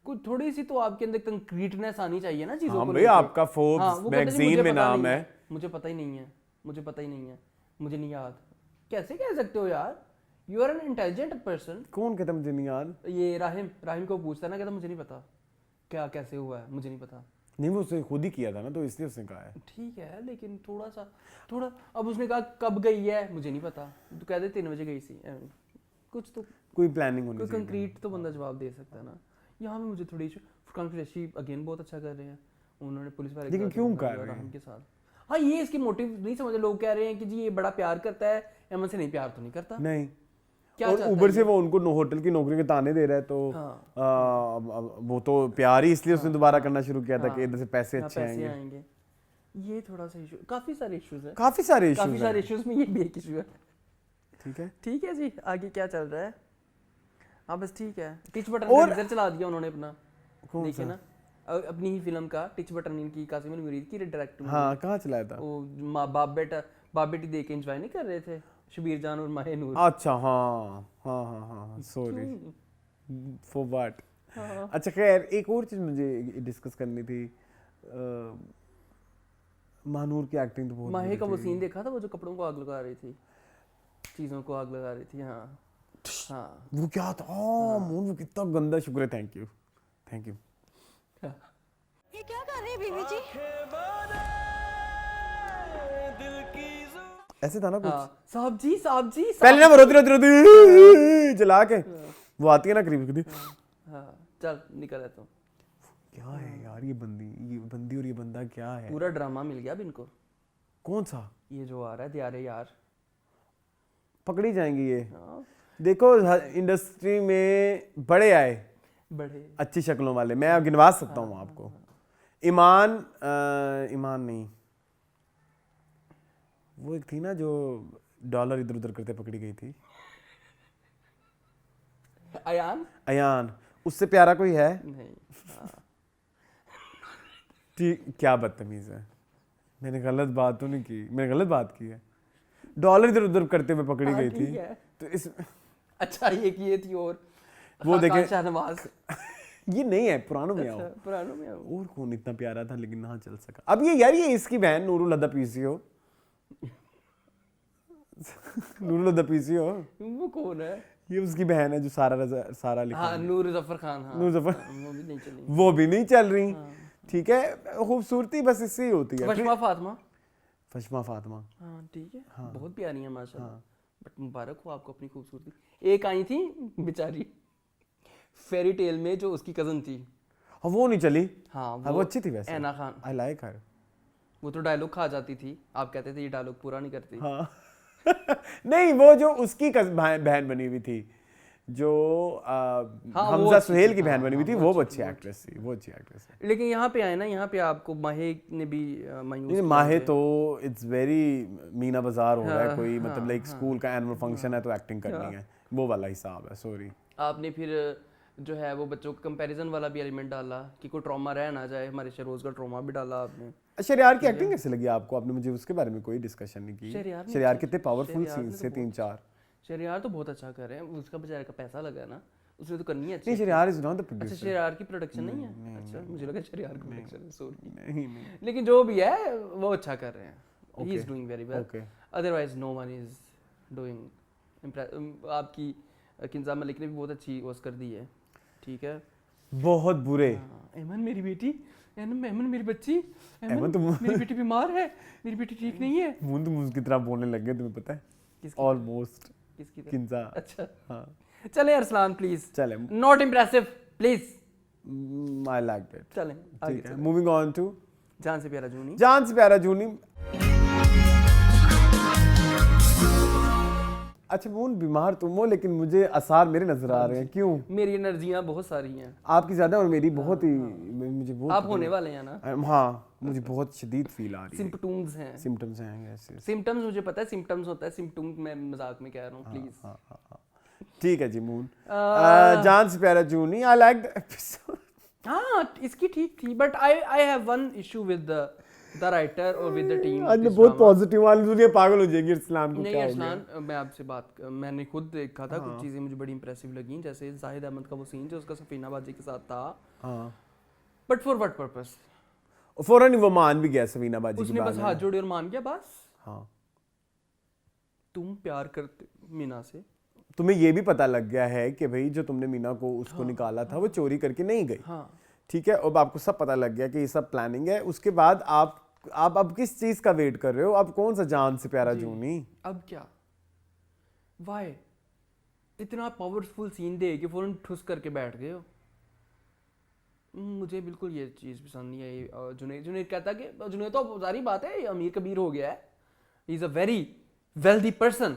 कुछ थोड़ी सी तो आपके अंदर कंक्रीटनेस आनी चाहिए ना चीज़ों हाँ को भाई, लेके। आपका फोर्ब्स हाँ, वो कहते हैं, मैगजीन मुझे में पता नाम नहीं है। मुझे पता ही नहीं है, मुझे पता ही नहीं है, मुझे नहीं याद। कैसे कह सकते हो यार, you are an intelligent person. कौन कहता मुझे नहीं याद? ये राहिम को पूछता है ना, कहता मुझे नहीं पता क्या कैसे हुआ है, मुझे नहीं पता। नहीं, वो उसने खुद ही किया था ना, तो इसलिए उसने कहा है। ठीक है, लेकिन थोड़ा अब उसने कहा कब गई है, मुझे नहीं पता, तो कह दे 3 बजे गई थी। कुछ तो कोई प्लानिंग होनी कोई चाहिए। कंक्रीट तो बंदा जवाब दे सकता है ना। यहाँ पे मुझे थोड़ी फुरकान कुरैशी अगेन बहुत अच्छा कर रहे हैं, उन्होंने पुलिस वाले लेकिन क्यों कर रहे हैं? राहिम के साथ। हाँ, ये इसकी मोटिव नहीं समझे। लोग कह रहे हैं कि जी ये बड़ा प्यार करता है, एमन से नहीं, प्यार तो नहीं करता। नहीं, क्या और चाहता ऊपर है से ये? वो उनको होटल की नौकरी के ताने दे रहा है, तो हाँ। वो तो प्यार ही इसलिए उसने दोबारा करना शुरू किया था कि हाँ। इधर से पैसे यहाँ अच्छे आएंगे। ये थोड़ा सा इशू, काफी सारे इश्यूज है, काफी सारे काफी सारे इश्यूज इश्यूज में ये भी एक इशू है। ठीक है। जी, आगे क्या चल रहा है? हाँ बस ठीक है। टिच बटन और- का टीजर चला दिया उन्होंने अपना, कौन देखिए सा? ना अपनी ही फिल्म का टिच बटन, इनकी कासिम अल मुरीद की डायरेक्ट। हाँ, कहाँ चलाया था? वो बाप बेटी देख के एंजॉय नहीं कर रहे थे, शबीर जान और माहे नूर। अच्छा, हाँ, सॉरी फॉर व्हाट। अच्छा खैर, एक और चीज मुझे डिस्कस करनी थी। महानूर की एक्टिंग तो बहुत माहे बुरी का वो थी। सीन देखा था, वो जो कपड़ों को आग लगा रही थी, चीजों को आग लगा रही थी। हाँ, वो क्या था? वो कितना गंदा। शुक्र है, थैंक यू। ये क्या कर रहे हैं बीवी जी? ऐसे था ना कुछ। हाँ, साहब जी पहले ना वो रोती जला के वो आती है ना करीब। हाँ, चल निकल है तो। क्या है यार ये बंदी और ये बंदा क्या है? पूरा ड्रामा मिल गया अब इनको। कौन सा? ये जो आ रहा है दियारे यार, पकड़ी जाएंगी ये। हाँ, देखो, इंडस्ट्री में बड़े आए बड़े अच्छी शक्लों वाले, मैं अब गिनवा सकता हूँ आपको। ईमान नहीं, वो एक थी ना जो डॉलर इधर उधर करते पकड़ी गई थी, अयान। उससे प्यारा कोई है नहीं। ठीक? क्या बदतमीज है। मैंने गलत बात तो नहीं की, मैंने गलत बात की है। डॉलर इधर उधर करते हुए पकड़ी गई थी, तो इस अच्छा ये थी। और वो देखे शाहनवाज। ये नहीं है, पुरानों में आओ। पुरानों में आओ। और कौन इतना प्यारा था लेकिन ना चल सका। अब ये यार, ये इसकी बहन नूरुल अदा पीसीओ। नूरुल अदा पीसीओ, वो कौन है? ये उसकी बहन है जो सारा लिखा हाँ, है। नूर जफर खान। हाँ, नूर जफर। वो भी नहीं चली। वो भी नहीं चल रही। ठीक है, खूबसूरती बस इससे ही होती है। फशमा फातिमा। हाँ, ठीक है, बहुत प्यारी है माशाल्लाह। बट मुबारक हो आपको अपनी खूबसूरती। एक आई थी बेचारी फेरी टेल में, जो उसकी कजन थी। हाँ, वो नहीं चली। हाँ, वो अच्छी थी वैसे। ऐना खान। आई लाइक हर। वो तो डायलॉग खा जाती थी, आप कहते थे ये डायलॉग पूरा नहीं करती। हाँ। नहीं, वो जो उसकी बहन बनी हुई थी, जो हमजा सुहेल की बहन बनी हुई थी, वो अच्छी एक्ट्रेस थी। वो अच्छी एक्ट्रेस है। लेकिन यहाँ पे आए ना, यहाँ पे आपको माहे ने भी मायूस किया माहे मुझे। तो इट्स वेरी मीना बाजार हो रहा है कोई, हाँ, मतलब लाइक स्कूल का एनुअल फंक्शन है तो एक्टिंग करनी है, वो वाला हिसाब है। सॉरी। आपने फिर जो है वो बच्चों को कंपैरिजन वाला भी एलिमेंट डाला कि कोई ट्रॉमा रह ना जाए, हमारे शहरोज का ट्रॉमा भी डाला आपने। शरियार की एक्टिंग कैसे लगी आपको? आपने मुझे उसके बारे में कोई डिस्कशन नहीं की। शरियार शरियार कितने पावरफुल शरियार ने सीन्स तो थे, 3-4। शहरियार तो बहुत अच्छा कर रहे हैं, उसका बेचारे का पैसा लगा है ना, उसने तो करनी है अच्छी। नहीं, शरियार इज नॉट द अच्छा, प्रोड्यूसर। शहरियार की प्रोडक्शन नहीं है? अच्छा, मुझे लगा शहरियार की प्रोडक्शन है, सॉरी। नहीं। लेकिन जो भी है वो अच्छा कर रहे हैं। He is doing very well. Okay. Otherwise no one is doing. आपकी किंजा मलिक ने भी बहुत अच्छी ओस्कर दी है। ठीक है, बहुत बुरे। एमन मेरी बेटी, एमन मेरी बच्ची, एमन तो मेरी बेटी बीमार है, मेरी बेटी ठीक नहीं है। मुंद की तरह बोलने लग गए, तुम्हें पता है? किसकी ऑलमोस्ट किसकी तरह? किंजा। अच्छा हाँ चले अरसलान प्लीज, चले, not impressive please, I like it. चलें आगे ठीक है, चलें। मूविंग ऑन टू जान से प्यारा जूनी। जान से प्यारा जूनी। अच्छा मून, बीमार तुम हो लेकिन मुझे आसार मेरे नजर आ रहे हैं, क्यों? मेरी एनर्जियां बहुत सारी हैं, आपकी ज्यादा और मेरी बहुत ही, मुझे बहुत आप होने वाले हैं ना। हाँ, मुझे बहुत शदीद फील आ रही है, सिम्पटम्स हैं, सिम्टम्स हैं ऐसे। सिम्टम्स मुझे पता है, सिम्टम्स होता है, सिम्टम मैं मजाक में कह रहा हूँ प्लीज। ठीक है जी मून। जान से प्यारा जूनी, आई लाइक द एपिसोड। हाँ इसकी ठीक थी, but I have one issue with the writer और विद द टीम। आज मैं बहुत पॉजिटिव वाली, दुनिया पागल हो जाएगी इस्लाम को नहीं क्या हो गया। अरसलान, मैं आपसे मैंने खुद देखा था, कुछ चीजें मुझे बड़ी इंप्रेसिव लगी, जैसे जाहिद अहमद का वो सीन जो उसका सफीनाबाजी के साथ था, हाँ, बट फॉर व्हाट पर्पस? फौरन ही वो मान भी गया सफीना बाजी उसने बस हाथ जोड़े और मान गया बस। हाँ, तुम प्यार करते मीना से, तुम्हें ये भी पता लग गया है कि भाई जो तुमने मीना को उसको निकाला था वो चोरी करके नहीं गई। हाँ ठीक है, अब आपको सब पता लग गया कि ये सब प्लानिंग है। उसके बाद आप अब किस चीज का वेट कर रहे हो? अब कौन सा जान से प्यारा जूनी? अब क्या, वाई इतना पावरफुल सीन दे के फौरन ठुस करके बैठ गए हो? मुझे बिल्कुल ये चीज़ पसंद नहीं आई। जुनैद कहता कि जुनैद तो सारी बात है, अमीर कबीर हो गया है, ही is a very wealthy person,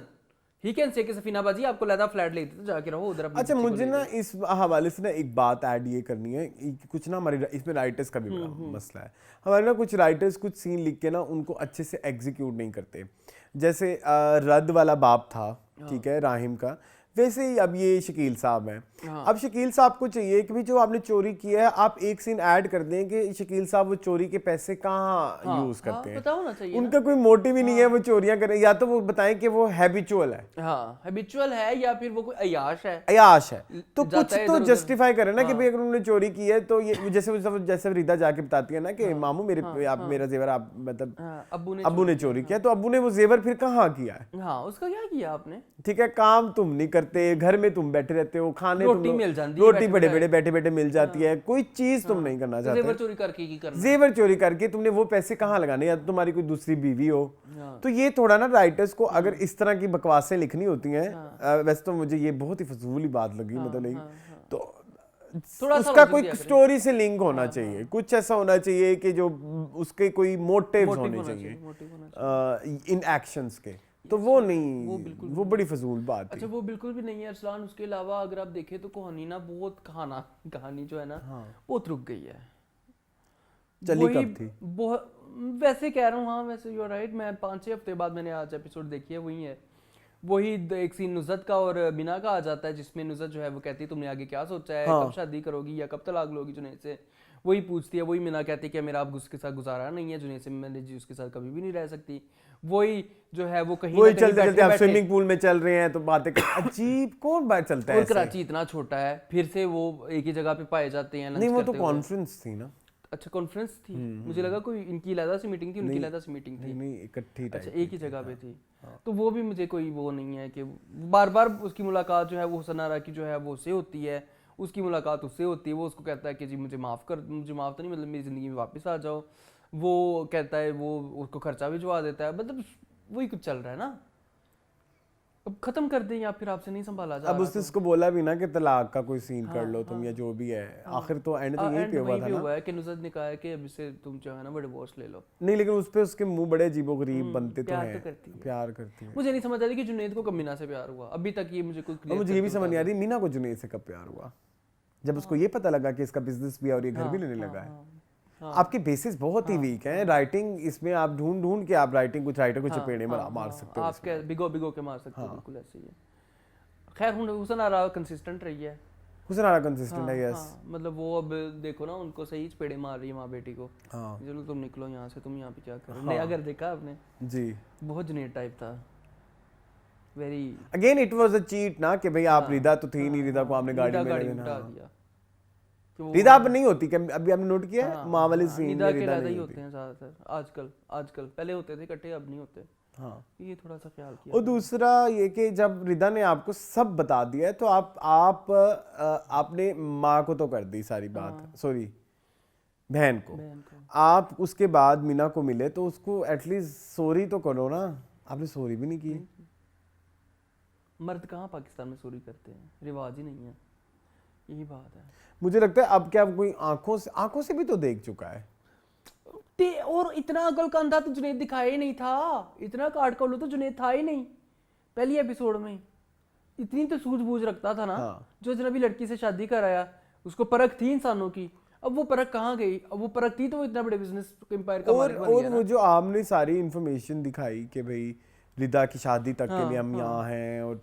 he can say कि सफीना बाजी आपको लहदा फ्लैट लेते तो जाके रहो उधर। अच्छा मुझे ना इस हवाले से ना एक बात ऐड ये करनी है, कुछ ना हमारे इसमें राइटर्स का भी बड़ा मसला है। हमारे ना कुछ राइटर्स कुछ सीन लिख के ना उनको अच्छे से एग्जीक्यूट नहीं करते। जैसे रद्द वाला बाप था, ठीक है, राहिम का, वैसे ही अब ये शकील साहब हैं। अब शकील साहब को चाहिए कि भी जो आपने चोरी किया है आप एक सीन ऐड कर दें कि शकील साहब वो चोरी के पैसे कहाँ यूज करते हैं। पता होना चाहिए उनका कोई मोटिव ही नहीं है वो चोरियां करें, या तो वो बताएं कि वो हैबिचुअल है, हाँ हैबिचुअल है, या फिर वो कोई अयाश है, अयाश है, तो जाता कुछ है तो इधर-उधर। जस्टिफाई करे ना कि भाई अगर उन्होंने चोरी की है तो ये जैसे रीदा जाके बताती है ना कि मामू मेरे आप मेरा जेवर आप मतलब अब्बू ने चोरी किया, तो अब्बू ने वो जेवर फिर कहाँ किया है? हाँ उसका क्या किया आपने? ठीक है, काम तुम नहीं करते, घर में तुम बैठे रहते हो, खाने रोटी मिल जाती है, रोटी बड़े बड़े बैठे बैठे मिल जाती है, कोई चीज तुम नहीं करना चाहते। जेवर चोरी करके की करना? जेवर चोरी करके तुमने वो पैसे कहाँ लगाने, या तो तुम्हारी कोई दूसरी बीवी हो। तो ये थोड़ा ना राइटर्स को अगर इस तरह की बकवासें लिखनी होती हैं, वैसे तो मुझे ये बहुत ही फजूल ही बात लगी, मतलब तो थोड़ा उसका कोई स्टोरी से लिंक होना चाहिए, कुछ ऐसा होना चाहिए कि जो उसके कोई मोटिव्स होने चाहिए इन एक्शंस के, तो वो नहीं, वो बड़ी फजूल बात है। अच्छा वो बिल्कुल भी नहीं है अरसलान। उसके अलावा अगर आप देखें तो कहानी ना बहुत कहानी जो है ना बहुत रुक गई है। चली कब थी? बहुत वैसे कह रहा हूँ, हाँ वैसे यू आर राइट, मैं 5-6 हफ्ते बाद मैंने आज एपिसोड देखी है, वही है, वही एक सीन नुज़रत का और बिना का आ जाता है जिसमें नुज़रत जो है वो कहती है तुमने आगे क्या सोचा है, कब शादी करोगी या कब तलाक लोगी जुनैद से, वही पूछती है, वही मीना कहती है कि मेरा अब उसके साथ गुजारा नहीं है, जुनैद से मैंने जी उसके साथ कभी भी नहीं रह सकती। वही जो है वो कहीं वही चलते चलते आप स्विमिंग पूल में चल रहे हैं तो बातें अजीब कौन बात चलता है। और कराची इतना छोटा है, फिर से वो एक ही जगह पे पाए जाते हैं। नहीं वो तो कॉन्फ्रेंस थी ना। अच्छा कॉन्फ्रेंस थी, मुझे लगा कोई इनकी अलहदा सी मीटिंग थी, उनकी अलहदा सी मीटिंग थी। नहीं इकट्ठी। अच्छा एक ही जगह पे थी, तो वो भी मुझे कोई वो नहीं है कि बार बार उसकी मुलाकात जो है वो हुसन आरा की जो है वो उससे होती है, उसकी मुलाकात उससे होती है, वो उसको कहता है कि जी मुझे माफ़ कर, मुझे माफ़ तो नहीं मतलब मेरी ज़िंदगी में वापस आ जाओ, वो कहता है वो उसको खर्चा भिजवा देता है, मतलब वही कुछ चल रहा है ना। अब खत्म कर दें या फिर आपसे नहीं संभाला जा। अब उसने उसको बोला भी ना कि तलाक का कोई सीन कर लो तुम या जो भी है, आखिर तो एंड तो यही पे हुआ था ना। हुआ है कि नुज़रत ने कहा है कि अब इससे तुम जो है ना वो डिवोर्स ले लो। नहीं लेकिन उस पे उसके मुंह बड़े अजीबोगरीब बनते तो हैं, प्यार करती है। मुझे नहीं समझ आ रही कि जुनैद को कब मीना से प्यार हुआ, अभी तक ये मुझे कोई मुझे ये भी समझ नहीं आ रही मीना को जुनैद से कब प्यार हुआ, जब उसको ये पता लगा कि इसका बिजनेस भी है और ये घर भी लेने लगा है। आपकी बेसिस बहुत ही वीक है, राइटिंग इसमें आप ढूंढ के आप राइटिंग कुछ राइटर को चपेड़े मार सकते हो, आप क्या बिगो के मार सकते हो, बिल्कुल ऐसे ही है। खैर हुसन आरा कंसिस्टेंट रही है, हुसन आरा कंसिस्टेंट है, यस। मतलब वो अब देखो ना उनको सही चपेड़े मार रही है माँ बेटी को। चलो तुम निकलो यहाँ से, तुम यहाँ पे क्या कर रहे हो। नया घर देखा आपने? जी बहुत जुनैद टाइप था, very again it was a cheat ना कि भाई आप रिदा तो थी नहीं, रिदा को आपने गाड़ी में लेना दिया। रिदा अब नहीं होती, अभी आपने नोट किया है माँ वाले सीन में रिदा नहीं होते हैं ज्यादातर आजकल पहले होते थे इकट्ठे, अब नहीं होते। हाँ ये थोड़ा सा ख्याल किया। और दूसरा ये कि जब रिदा ने आपको सब बता दिया है तो आपने माँ को तो कर दी सारी बात, सॉरी बहन को, आप उसके बाद मीना को मिले तो उसको एटलीस्ट सॉरी तो करो ना, आपने सॉरी भी नहीं की। मर्द कहाँ पाकिस्तान में चोरी करते हैं, रिवाज ही नहीं है, यही बात है। मुझे लगता है अब क्या कोई आंखों से भी तो देख चुका है। और इतना अकल का अंधा तो जुनेद दिखाया ही नहीं था, इतना काट कौलो तो जुनेद था ही नहीं पहली एपिसोड में। इतनी तो सूझबूझ रखता था ना। जो अजनबी लड़की से शादी कराया, उसको परख थी इंसानों की, अब वो परख कहाँ गई? अब वो परख थी तो वो इतना बड़े बिजनेस एम्पायर का मालिक बन गया ना। वो जो आपने सारी इंफॉर्मेशन दिखाई कि भाई लिदा की शादी तक के लिए हम यहाँ हैं, और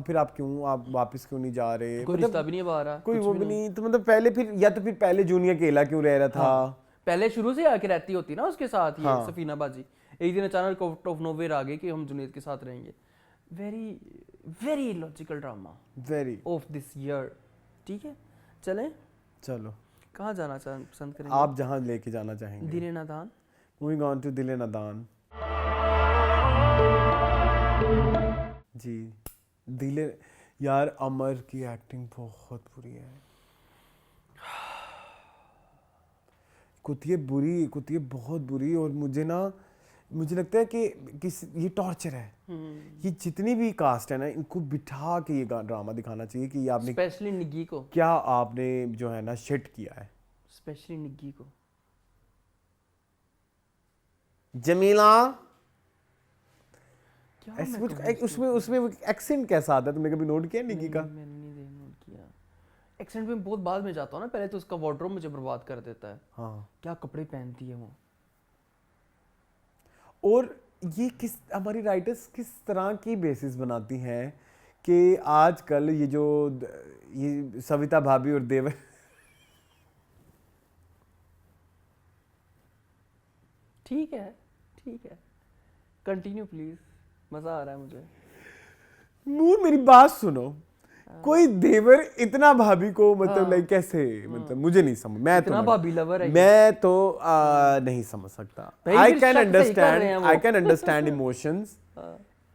फिर आप वापस क्यों नहीं जा रहे? कोई रिश्ता भी नहीं आ रहा, कोई वो भी नहीं, तो मतलब पहले जूनियर अकेला क्यों रह रहा था? पहले शुरू से आके रहती होती ना उसके साथ ये सफीना बाजी, एक दिन अचानक आउट ऑफ नोवेयर आ गई कि हम जुनेद के साथ रहेंगे। Very very logical drama very of this year. ठीक है, चलें? चलो, कहाँ जाना पसंद करेंगे आप? जहाँ लेके जाना चाहेंगे। दिले नादान। मूविंग ऑन टू दिले नादान। जी, दिले यार, अमर की एक्टिंग बहुत बुरी है। कुतिये बहुत बुरी, और मुझे लगता है कि ये टॉर्चर है। ये जितनी भी कास्ट है ना, इनको बिठा के ये ड्रामा दिखाना चाहिए कि आपने स्पेशली निग्गी को, क्या आपने जो है ना शिट किया है। स्पेशली निग्गी को। जमीला क्या ऐसे कुछ उसमें एक्सेंट कैसा आता है? तुमने कभी नोट किया निग्गी का? मैंने नहीं नोट किया। एक्सेंट में बहुत बाद में जाता हूँ ना, पहले तो उसका वार्डरोब मुझे बर्बाद कर देता है। हाँ, क्या कपड़े पहनती है वो। और ये हमारी राइटर्स किस तरह की बेसिस बनाती हैं कि आजकल ये सविता भाभी और देवर ठीक है, कंटिन्यू प्लीज, मजा आ रहा है मुझे। नूर, मेरी बात सुनो। कोई देवर इतना भाभी को मतलब लाइक कैसे, मतलब मुझे नहीं समझ। इतना भाभी लवर है मैं तो नहीं समझ सकता। I can understand emotions,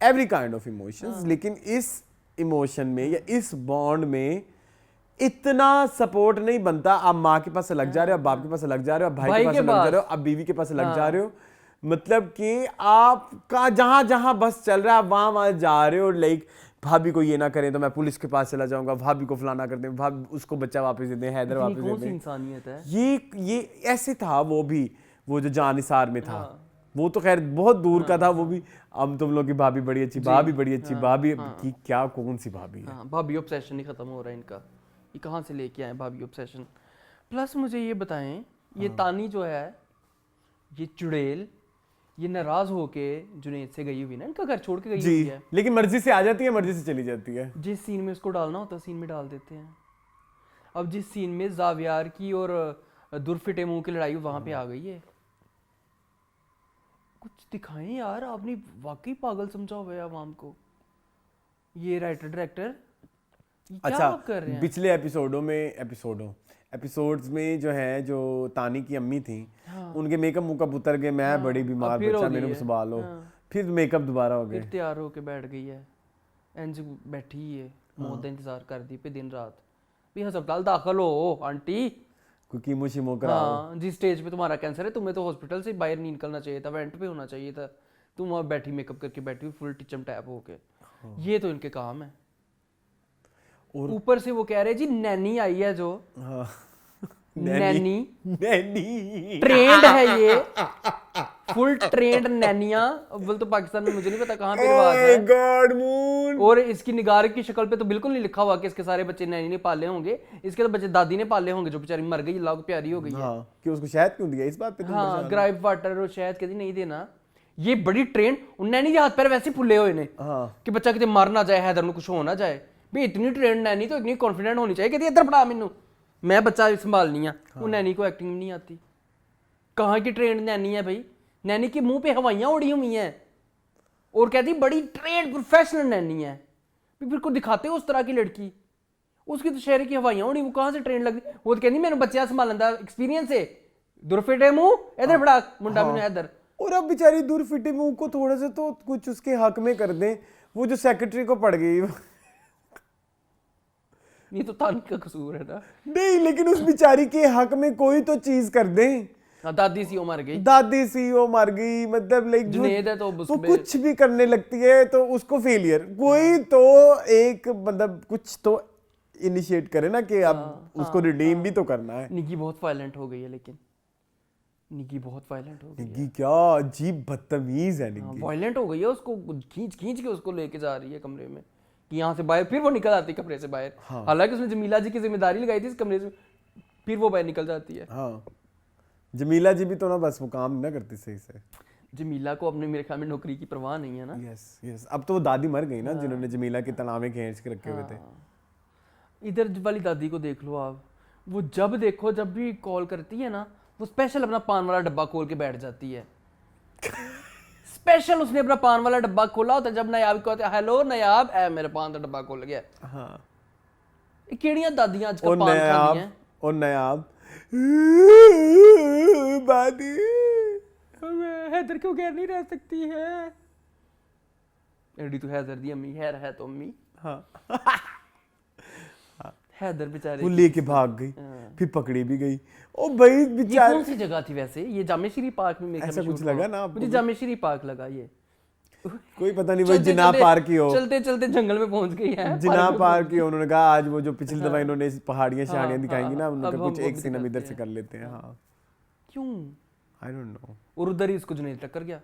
every kind of emotions, लेकिन इस इमोशन में या इस बॉन्ड में इतना सपोर्ट नहीं बनता। आप माँ के पास से लग जा रहे हो, आप बाप के पास से लग जा रहे हो, आप भाई के पास से लग जा रहे हो, आप बीवी के पास से लग जा रहे हो। मतलब कि आपका जहां जहां बस चल रहा है, आप वहां जा रहे हो। लाइक भाभी को ये ना करें तो मैं पुलिस के पास चला जाऊंगा, भाभी को फलाना कर दें, भाभी उसको बच्चा वापस दे दें, हैदर वापस दे दें। इंसानियत है ये ऐसे था। वो जो जानिसार में था, वो तो खैर बहुत दूर का था। वो भी हम तुम लोग की भाभी बड़ी अच्छी, भाभी बड़ी अच्छी, भाभी की क्या, कौन सी भाभी है? भाभी ऑब्सेशन नहीं खत्म हो रहा है इनका। ये कहाँ से लेके आए भाभी ऑब्सेशन? प्लस मुझे ये बताएं, ये तानी जो है, ये चुड़ैल, ये नाराज होके जुनेद से गई हुई ना, इनका घर छोड़ के गई हुई है। लेकिन मर्जी से आ जाती है, मर्जी से चली जाती है। जिस सीन में उसको डालना होता है सीन में डाल देते हैं। अब जिस सीन में जावियार की और दुरफिटे मुंह की लड़ाई वहां पे आ गई है। कुछ दिखाएं यार, आपने वाकई पागल समझा हुआ है आवाम को। ये राइटर डायरेक्टर अच्छा कर रहे हैं? पिछले एपिसोड्स में जो है, जो तानी की अम्मी थी, उनके मेकअप मुकअप उतर गए। मैं बड़ी बीमार बच्चा, मेरे को संभालो। फिर मेकअप दोबारा हो गए, फिर तैयार होके बैठ गई है, इंज बैठी है, मौत का इंतजार कर दी पे दिन रात भी। अस्पताल दाखिल हो आंटी, कोई कीमो शीमो कराओ। जिस स्टेज पे तुम्हारा कैंसर है, तुम्हें तो हॉस्पिटल से बाहर नहीं निकलना चाहिए था, वेंट पे होना चाहिए था। तुम वहाँ बैठी मेकअप करके बैठी हुई, फुल टिचम टैप होके। ये तो इनके काम है। और ऊपर से वो कह रहे जी नैनी आई है जो, नैनी ट्रेंड है, ये फुल ट्रेंड नैनिया। बोल तो पाकिस्तान में मुझे नहीं पता कहाँ पे रिवाज है। God moon. और इसकी निगार की शक्ल पे तो बिल्कुल नहीं लिखा हुआ कि इसके सारे बच्चे नैनी ने पाले होंगे। इसके तो बच्चे दादी ने पाले होंगे, जो बेचारी मर गई, लाग प्यारी हो गई है। कि उसको शहद क्यों दिया, इस बात पे तुम हाँ, ग्राइप वाटर और शहद कहती नहीं देना। ये बड़ी ट्रेंड, नैनी के हाथ पैर वैसे फुले हुए ने कि बच्चा कितने मर ना जाए, हैदर में कुछ हो ना जाए। भाई इतनी ट्रेंड नैनी तो इतनी कॉन्फिडेंट होनी चाहिए कि इधर पढ़ा मैनू, मैं बच्चा संभालनी है। वो नैनी को एक्टिंग नहीं आती। कहाँ की ट्रेंड नैनी है भाई? नैनी के मुंह पे हवाइयां उड़ी हुई हैं और कहती बड़ी ट्रेंड प्रोफेशनल नैनी है। फिर को दिखाते उस तरह की लड़की, उसकी तो शहर की हवाइयां उड़ी, वो कहाँ से ट्रेंड लगती? वो तो कहती मैंने बच्चा संभालन दा एक्सपीरियंस है। दुरफिटे मुंह इधर बड़ा मुंडा मैंने इधर। और अब बेचारी दुरफिटे मुंह को थोड़ा सा तो कुछ उसके हक में कर दें। वो जो सेक्रेटरी को पड़ गई, ये तो तानी का कसूर है ना। नहीं, लेकिन उस बेचारी के हक में कोई तो चीज कर दें। हाँ, दादी सीओ मर गई, दादी सीईओ मर गई, मतलब लाइक जुनेद है तो वो उसमें कुछ भी करने लगती है तो उसको फेलियर, कोई तो एक मतलब कुछ तो इनिशिएट करे ना कि अब उसको रिडीम भी तो करना है। निकी बहुत वायलेंट हो गई है, लेकिन निकी बहुत वायलेंट हो गई है, निग्गी क्या अजीब बदतमीज है निग्गी। वायलेंट हो गई है, उसको खींच खींच के उसको लेके जा रही है कमरे में कि यहाँ से बाहर, फिर वो निकल आती है कमरे से बाहर। हालांकि उसने जमीला जी की जिम्मेदारी लगाई थी इस कमरे से, फिर वो बाहर निकल जाती है। हाँ, जमीला जी भी तो ना बस वो काम नहीं ना करती सही से। जमीला को अपने मेरे ख्याल में नौकरी की परवाह नहीं है ना। यस यस, अब तो वो दादी मर गई ना जिन्होंने जमीला के तनावे खींच के रखे हुए थे। इधर वाली दादी को देख लो आप, वो जब देखो जब भी कॉल करती है ना, वो स्पेशल अपना पान वाला डब्बा खोल के बैठ जाती है। स्पेशल उसने अपना पान वाला डब्बा खोला होता है, जब नयाब को कहते हेलो नयाब, ए मेरे पान का डब्बा खोल गया। हाँ, ये केड़ियां दादियां आजकल और पान खाती हैं। और नयाब दादी हैदर क्यों घर नहीं रह सकती है, एडी तो हैदर दी अम्मी है तो अम्मी। हाँ, हैदर बेचारे वो लेके भाग गई, फिर पकड़ी भी गई। ओ भाई ये बेचारे, कौन सी जगह थी वैसे, ये जामे श्री पार्क में मेरे ख्याल ऐसा में कुछ shoot लगा हुआ। ना आपको मुझे भी? जामे श्री पार्क लगा ये। कोई पता नहीं, वो जिना पार की हो, चलते चलते जंगल में पहुंच गई है, जिना पार की हो। उन्होंने कहा आज वो जो पिछली दफा इन्होंने पहाड़ियां हाँ, शहाड़ियां दिखाएंगी ना, हाँ, उन्होंने अब कहा हम कुछ वो एक भी सीन हम इधर दिखाते से कर लेते हैं। हाँ, क्यों? आई डोंट नो। और उधर ही इसको जुनेद टक्कर गया।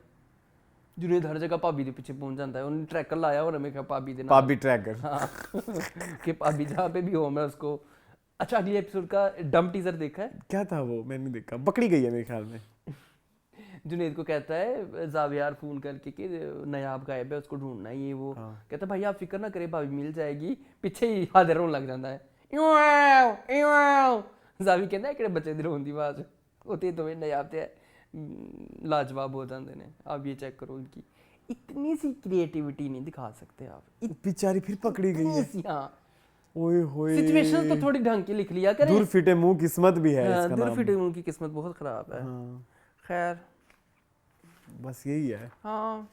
जुनेद हर जगह भाभी के पीछे पहुंच जाता है, उन्होंने ट्रैकर लाया और हमें कहा भाभी दे नाल। पाबी ट्रैकर। हाँ कि भाभी जहाँ पे भी हो मैं उसको। अच्छा, अगले एपिसोड का डम टीजर देखा है? क्या था वो, मैंने देखा, पकड़ी गई है मेरे ख्याल में। जुनेद को कहता है जावियार फोन करके कि नयाब गायब है, उसको ढूंढना है, ये वो। कहता है भाई आप फिक्र ना करें, भाभी मिल जाएगी। पीछे ही हादर रोने लग जाता है, जावी कहता है कि बच्चे दी रोन दी आवाज होती तो नयाब ते लाजवाब हो जाते हैं। आप ये चेक करो, इनकी इतनी सी क्रिएटिविटी नहीं दिखा सकते आप। बेचारी फिर पकड़ी गई है। हाँ, ओए होए, सिचुएशन तो थोड़ी ढंग की लिख लिया करें। दूर फिटे मुंह किस्मत भी है इसका दूर नाम। फिटे मुंह की किस्मत बहुत खराब है। हाँ, खैर बस यही है। हाँ,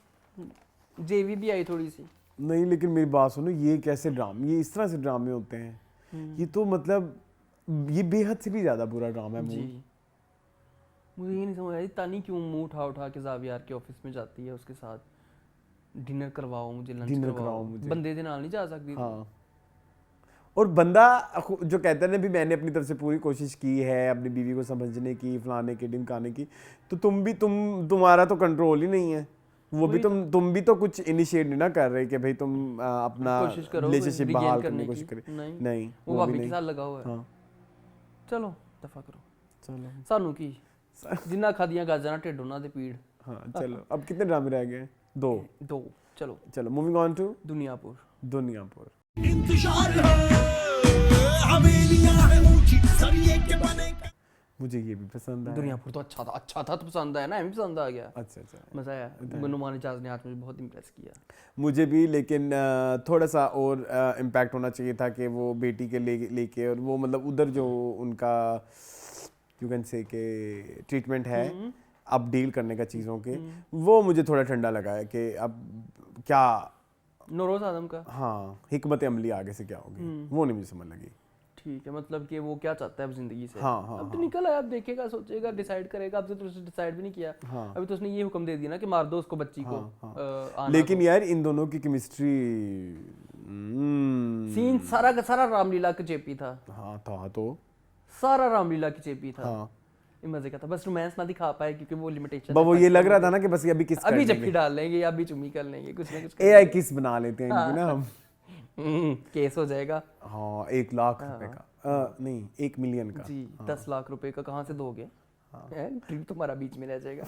जेवी भी आई थोड़ी सी। नहीं, लेकिन मेरी बात सुनो, ये कैसे ड्रामे, ये इस तरह से ड्रामे होते हैं, ये तो मतलब ये बेहद से भी ज्यादा बुरा ड्रामा है। जी, मुझे ये नहीं समझ आई तानी क्यों मुंह उठा उठा के जावियार के ऑफिस में जाती है, उसके साथ डिनर करवाओ मुझे, लंच डिनर करवाओ करवाओ मुझे। बंदे दे नाल नहीं जा सकती थी। हाँ, और बंदा जो कहता है ना भी मैंने अपनी तरफ से पूरी कोशिश की है अपनी बीवी को समझने की, फलाने की ढिमकाने की, तो तुम्हारा तो कंट्रोल ही नहीं है। वो भी तुम भी तो कुछ इनिशिएट नहीं ना कर रहे कि भाई तुम अपना कोशिश करो रिलेशनशिप regain बहाल करने करने की कोशिश की। करें। नहीं, नहीं, वो भी भाभी के नहीं। साथ लगा हुआ है। हाँ, चलो दफा करो, चलो। सानू की जिन्ना खादियां गाजर ढिड ਉਹਨਾਂ ਦੇ पीड़। हाँ, चलो, अब कितने ड्रामे रह गए? दो। चलो चलो, moving on to Duniyapur. Duniyapur. मुझे ये भी पसंद है। दुनियापुर तो अच्छा था तो पसंद आया ना, हमें पसंद आ गया, अच्छा, मजा आया। मनुमान इजाज ने आज मुझे बहुत इम्प्रेस किया। मुझे भी, लेकिन थोड़ा सा और इम्पैक्ट होना चाहिए था कि वो बेटी के लेके और वो मतलब उधर जो उनका यू कैन से के ट्रीटमेंट है अब डील करने का चीज़ों के, वो मुझे थोड़ा ठंडा लगा है कि अब क्या नौरोज आदम का। हाँ, हिकमत अमली आगे से क्या होगी, वो नहीं मुझे समझ लगी। ठीक है, मतलब कि वो क्या चाहता है अब जिंदगी से। हाँ, अब तो निकल आया, अब देखेगा, सोचेगा, डिसाइड करेगा। अब तो उसने डिसाइड भी नहीं किया। हाँ। अभी तो उसने ये हुक्म दे दिया ना कि मार दो उसको, बच्ची को। आना लेकिन यार इन दोनों की केमिस्ट्री सीन सारा का सारा रामलीला की चेपी था। हाँ था, तो सारा रामलीला की चेपी था। हाँ, ये मजे का था, बस रोमांस ना दिखा पाए क्योंकि वो लिमिटेशन। वो ये लग रहा था ना कि बस अभी किस कर अभी लेंगे, जप्पी डाल लेंगे या अभी चुम्मी कर लेंगे, कुछ ना कुछ AI किस बना लेते हैं इनकी ना हम। केस हो जाएगा। हाँ, 1 लाख रुपए का नहीं 1 मिलियन का जी। 10 लाख रुपए का कहाँ से दोगे? ट्रिप तुम्हारा बीच में रह जाएगा।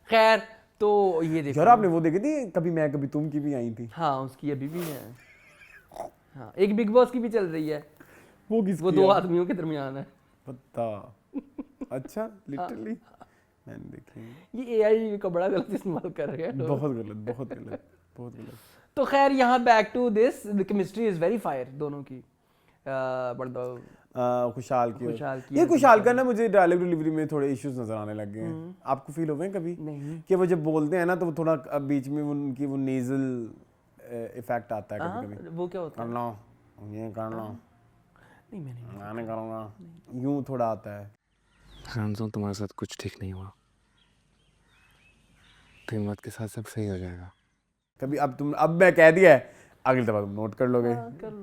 खैर, तो ये देखो यार, आपने वो देखी थी कभी मैं कभी तुम की भी आई थी? हाँ, उसकी अभी भी है। हाँ, एक बिग बॉस की भी चल रही है, वो किसकी वो 2 है? आदमियों के दरमियान है। पता। अच्छा, लिटरली मैंने देखी। ये AI का बड़ा गलत इस्तेमाल कर रहे हैं लोग। बहुत गलत, बहुत गलत, बहुत गलत। तो खैर, यहाँ back to this, the chemistry is very fire दोनों की। खुशहाल की खुशहाल की ये खुशहाल का ना मुझे डायलॉग डिलीवरी में थोड़े इश्यूज नजर आने लग गए हैं। आपको फील हुए हैं कभी? नहीं। कि वो जब बोलते हैं ना तो वो थोड़ा बीच में उनकी वो नेजल इफेक्ट आता है कभी कभी। वो क्या होता कर है? लो, ये कर लो, नहीं, मैंने मैं नहीं करूँगा, यूं थोड़ा आता है। जानता हूँ तुम्हारे साथ कुछ ठीक नहीं हुआ, तो हिम्मत के साथ सब सही हो जाएगा। कभी अब मैं कह दिया है, अगली दफा तुम नोट कर लोगे।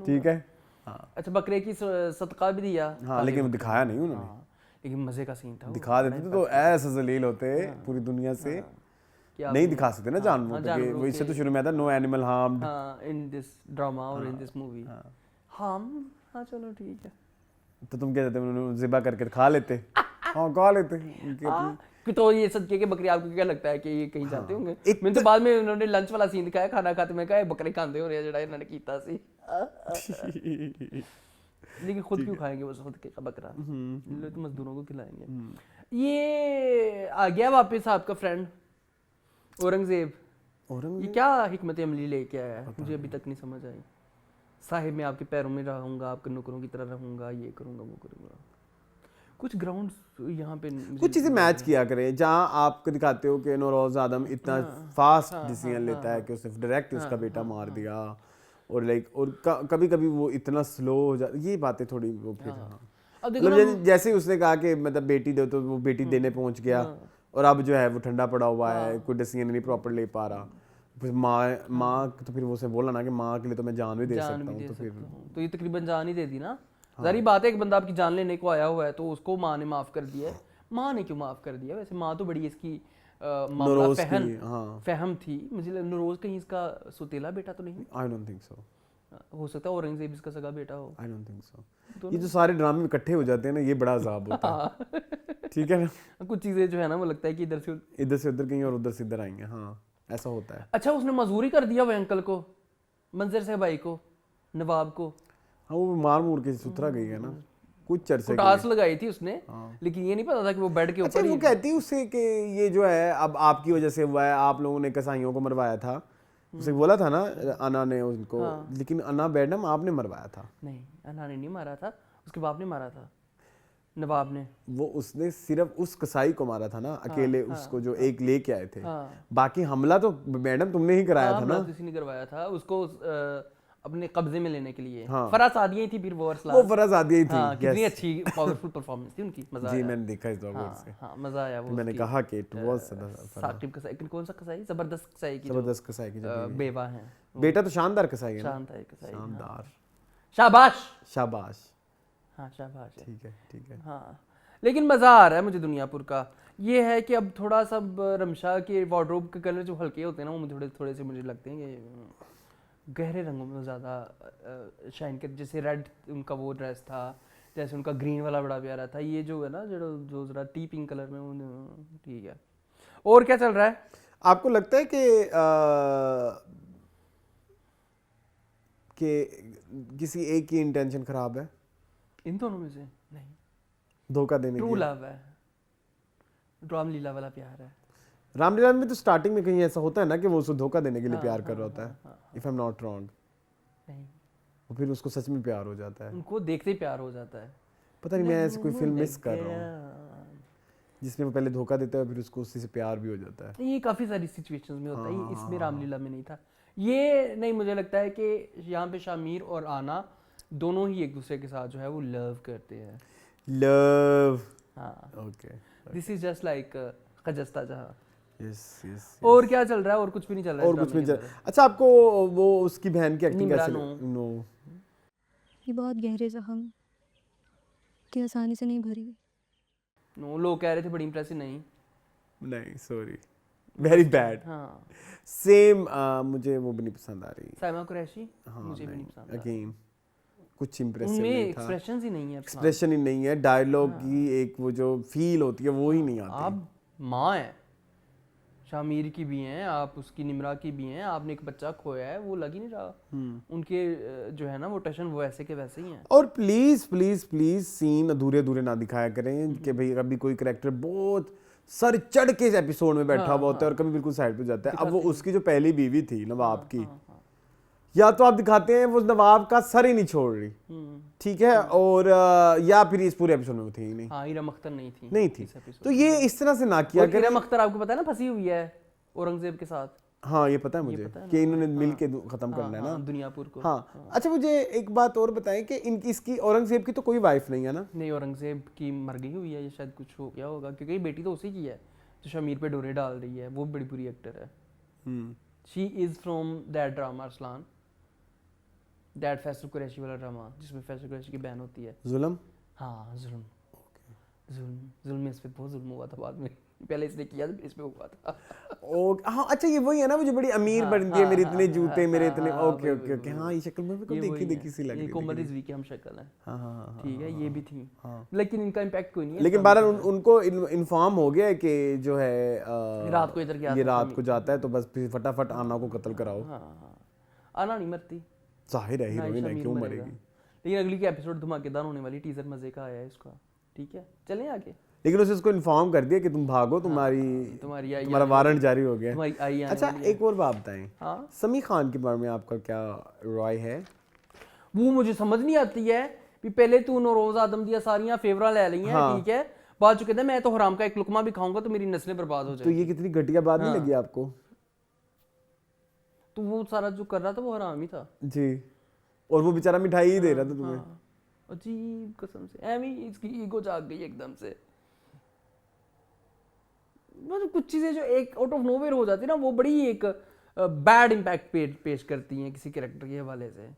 ठीक है। हाँ अच्छा, बकरे की सदका भी दिया। हाँ, लेकिन वो दिखाया नहीं उन्होंने। लेकिन मजे का सीन था वो। दिखा देते तो ऐसे जलील होते पूरी दुनिया से। नहीं दिखा सकते ना जानवरों के, वो इससे तो शुरू में था no animal harmed in this drama और इन दिस मूवी। हाँ चलो ठीक है। तो तुम क्या कहते हैं, ज़िबा करके खा लेते? हाँ खा लेते। कि तो ये सदके के बकरी, आपको क्या लगता है कि ये कहीं जाते होंगे? मैंने तो बाद में उन्होंने लंच वाला सीन दिखाया, खाना खाते में कहा बकरे खाते हो रहे जड़ा इन्होंने कीता सी। लेकिन खुद क्यों खाएंगे वो सदके का बकरा? तो मजदूरों को खिलाएंगे। ये आ गया वापस आपका फ्रेंड औरंगजेब। ये क्या हिकमत अमली लेके आया है, मुझे अभी तक नहीं समझ आई। साहिब मैं आपके पैरों में रहूंगा, आपके नौकरों की तरह रहूंगा, ये करूंगा वो करूंगा। कुछ ग्राउंड यहाँ पे कुछ चीजें मैच किया करें, जहाँ आपको दिखाते हो कि नौरोज आदम इतना फास्ट डिसीजन लेता है कि उसने डायरेक्ट उसका बेटा मार दिया, और लाइक और कभी कभी वो इतना स्लो हो जाता, ये बातें थोड़ी वो फिर मतलब जैसे उसने कहा कि मतलब बेटी दो, तो वो बेटी देने पहुंच गया और अब जो है वो ठंडा पड़ा हुआ है, कोई डिसीजन नहीं प्रॉपर ले पा रहा। फिर माँ तो फिर वो उसे बोला ना कि माँ के लिए तो मैं जान भी दे सकता हूँ, तो फिर तो ये तकरीबन जान ही दे दी ना। जारी बात है, एक बंदा आपकी जान लेने को आया हुआ है तो उसको माँ ने माफ कर दिया है। माँ ने क्यों माफ कर दिया? वैसे माँ तो बड़ी इसकी मामला फहम थी। मुझे नरोज कहीं इसका सुतीला बेटा तो नहीं? I don't think so. हो सकता है औरंगजेब इसका सगा बेटा हो। I don't think so. ये जो सारे ड्रामे इकट्ठे हो जाते हैं ना, ये बड़ा अजाब होता है। ठीक है ना, कुछ चीजें जो है ना वो लगता है कि इधर से उधर कहीं और उधर से इधर आएंगे। हाँ ऐसा होता है। अच्छा, उसने मजबूरी कर दिया वो अंकल को, मंजर से भाई को, नवाब को। हाँ वो मार मूर के सुथरा गई है ना, कुछ चर्चे कुटास लगाई थी उसने। लेकिन ये नहीं पता था कि वो बेड के ऊपर वो कहती उससे कि ये जो है अब आपकी वजह से हुआ है, आप लोगों ने कसाईयों को मरवाया था। उसे बोला था ना अन्ना ने उनको, लेकिन अन्ना मैडम आपने मरवाया था। नहीं, अन्ना ने नहीं मारा था, उसके बाप ने मारा था, नवाब ने। वो उसने सिर्फ उस कसाई को मारा था ना अकेले, उसको जो एक लेके आए थे। बाकी हमला तो मैडम तुमने ही कराया था ना। किसी ने करवाया था उसको अपने कब्जे में लेने के लिए। फराज आदिया थी फिर वो फराज आदिया थी। कितनी अच्छी पावरफुल परफॉर्मेंस थी उनकी, मजा आया। जी मैंने देखा इस दौर से। हां मजा आया वो। मैंने कहा कि इट वाज साकिब कसाई, कौन सा कसाई? जबरदस्त कसाई की जो बेवा है। बेटा तो शानदार कसाई है ना। शानदार कसाई, शानदार। शाबाश। हाँ शाबाश। ठीक है। हाँ लेकिन मजा आ रहा है मुझे दुनियापुर का। ये है कि अब थोड़ा सा रमशा के वार्डरोब के कलर जो हल्के होते हैं ना, वो थोड़े से मुझे लगते हैं कि गहरे रंगों में ज़्यादा शाइन कर। जैसे रेड उनका वो ड्रेस था, जैसे उनका ग्रीन वाला बड़ा प्यारा था। ये जो है ना जो ज़रा टी पिंक कलर में, वो ठीक है। और क्या चल रहा है? आपको लगता है कि किसी एक की इंटेंशन खराब है? इन दोनों में से नहीं, धोखा देने की। ट्रू लव है, रामलीला वाला प्यार है। रामलीला में तो स्टार्टिंग में कहीं ऐसा होता है ना कि वो उसको धोखा देने के लिए प्यार कर रहा होता है, if I am not wrong. नहीं, और फिर उसको सच में प्यार हो जाता है, उनको देखते ही प्यार हो जाता है। पता नहीं मैं ऐसी कोई फिल्म मिस कर रहा हूँ जिसमें वो पहले धोखा देता है फिर उसको उसी से प्यार भी हो जाता है। ये काफ़ी सारी सिचुएशंस में होता है, इसमें रामलीला में नहीं था ये। नहीं, मुझे लगता है कि यहाँ पे शामिर और आना दोनों ही एक दूसरे के साथ जो है वो लव करते हैं। लव, हाँ okay. This is just like Khujista Jahan. Yes. और क्या चल रहा है? और कुछ भी नहीं चल रहा है। और कुछ भी चल। अच्छा, आपको वो उसकी बहन की एक्टिंग कैसी लगी? नो, ये बहुत गहरे जख्म कि आसानी से नहीं भरी। नो, लोग कह रहे थे बड़ी इंप्रेसिव। नहीं सॉरी, वेरी बैड। हाँ सेम। मुझे वो भी नहीं पसंद आ रही, साइमा कुरैशी। हाँ, मुझे भी नहीं पसंद। अगेन कुछ इंप्रेसिव उनमें नहीं था, एक्सप्रेशंस ही नहीं है। एक्सप्रेशन ही नहीं है, डायलॉग की एक वो जो फील होती है वो ही नहीं आती। आप माँ हैं, शामिर की भी हैं, आप उसकी निमरा की भी हैं, आपने एक बच्चा खोया है, वो लग ही नहीं रहा। उनके जो है ना वो टशन वो ऐसे के वैसे ही हैं। और प्लीज प्लीज प्लीज सीन अधूरे अधूरे ना दिखाया करें कि भाई कभी कोई कैरेक्टर बहुत सर चढ़ के एपिसोड में बैठा हुआ होता है और कभी बिल्कुल साइड पे जाता है। अब वो उसकी जो पहली बीवी थी नवाब की, या तो आप दिखाते हैं वो नवाब का सर ही नहीं छोड़ रही, ठीक है, और या फिर इस पूरे एपिसोड में वो थी ही नहीं। हाँ, हीरा अख्तर नहीं थी तो ये इस तरह से ना किया करें। हीरा अख्तर आपको पता है ना फंसी हुई है औरंगजेब के साथ। हाँ ये पता है मुझे पता है कि इन्होंने मिल के खत्म करना है ना। दुनियापुर को। हाँ अच्छा, मुझे एक बात और बताएं कि इनकी इसकी औरंगजेब की तो कोई वाइफ नहीं है ना? नहीं, औरंगजेब की मर गई हुई है, ये शायद कुछ हो गया होगा, क्योंकि ये बेटी तो उसी की है जो शमीर पे डोरे डाल रही है, वो बड़ी बुरी एक्टर है। She is from that drama Arsalan, that Faisal Qureshi वाला ड्रामा जिसमें फैसल कुरैशी की बहन होती है। जुल्म? हाँ जुल्म। जुल्म इस पे बहुत जुल्म हुआ था बाद में, पहले इसने किया था इस पे हुआ था। हाँ अच्छा, ये वही है ना वो जो बड़ी अमीर बनती है, मेरे इतने जूते, मेरे इतने, ओके ओके ओके, हाँ ये शक्ल में को देखी सी लग रही है। ये कोमल रिजवी की हम शक्ल है। हाँ ठीक है, ये भी थी, लेकिन इनका इम्पैक्ट कोई नहीं है। लेकिन बहरहाल उनको इन्फॉर्म हो गया है कि जो है रात को इधर गया, ये रात को जाता है, तो बस फिर फटाफट आना को कत्ल कराओ। आना नहीं मरती, जाहिर है हीरोइन है, क्यों मरेगी। लेकिन अगली की एपिसोड धमाकेदार होने वाली, टीजर मजे का आया है इसका। ठीक है, चलें आगे। लेकिन उसे उसको इन्फॉर्म कर दिया कि तुम भागो, तुम्हारा वारंट जारी हो गया। अच्छा एक और बात बताएं, समी खान के बारे में आपका क्या राय है? वो मुझे समझ नहीं आती है कि पहले तू नौरोज आदम दिया सारियां फेवरा ले ली हैं, ठीक है, बाद जो कहते हैं मैं तो हराम का एक लुकमा भी खाऊंगा तो मेरी नस्लें बर्बाद हो जाएंगी। तो ये कितनी घटिया बात नहीं लगी आपको? तो वो सारा जो कर रहा था वो हराम ही था जी, और वो बेचारा मिठाई ही दे रहा था तुम्हें। अजीब कसम से, एमी इसकी ईगो जाग गई एकदम से। मतलब कुछ चीजें जो एक आउट ऑफ नोवेयर हो जाती है ना, वो बड़ी एक बैड इम्पैक्ट पेश करती हैं किसी कैरेक्टर के हवाले से,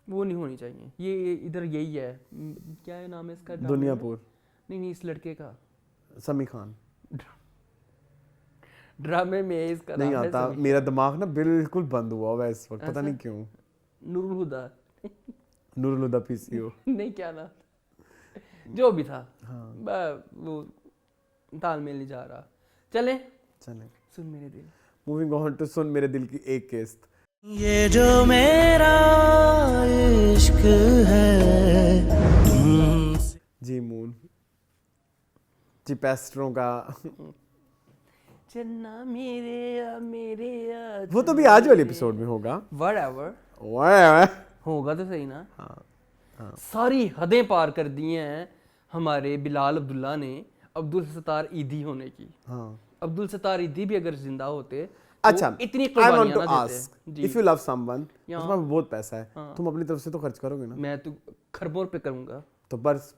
वो नहीं होनी चाहिए। ये इधर यही है, क्या है नाम है इसका? दुनियापुर? नहीं, इस लड़के का, समी खान। ड्रामे में इसका नहीं आता, मेरा दिमाग ना बिल्कुल बंद हुआ हुआ है इस वक्त, पता नहीं क्यों। नूरुल हुदा नूरुल हुदा पीसीओ नहीं, क्या ना जो भी था, वो तालमेल नहीं जा रहा। चले सुन मेरे दिल, मूविंग ऑन टू सुन मेरे दिल की एक किस्त। ये जो मेरा इश्क है जी मून जी पेस्ट्रों का चन्ना मेरे वो तो भी आज वाले एपिसोड में होगा। व्हाटएवर होगा तो सही ना। सारी हदें पार कर दी हैं हमारे बिलाल अब्दुल्ला ने अब्दुल सत्तार ईदी होने की। अब्दुल सत्तार ईदी भी अगर जिंदा होते अच्छा, इतनी I want to ask, if you love someone, उसमें बहुत पैसा है, तुम अपनी तरफ से तो खर्च करोगे ना? मैं तो खरबों पे करूंगा। तो बस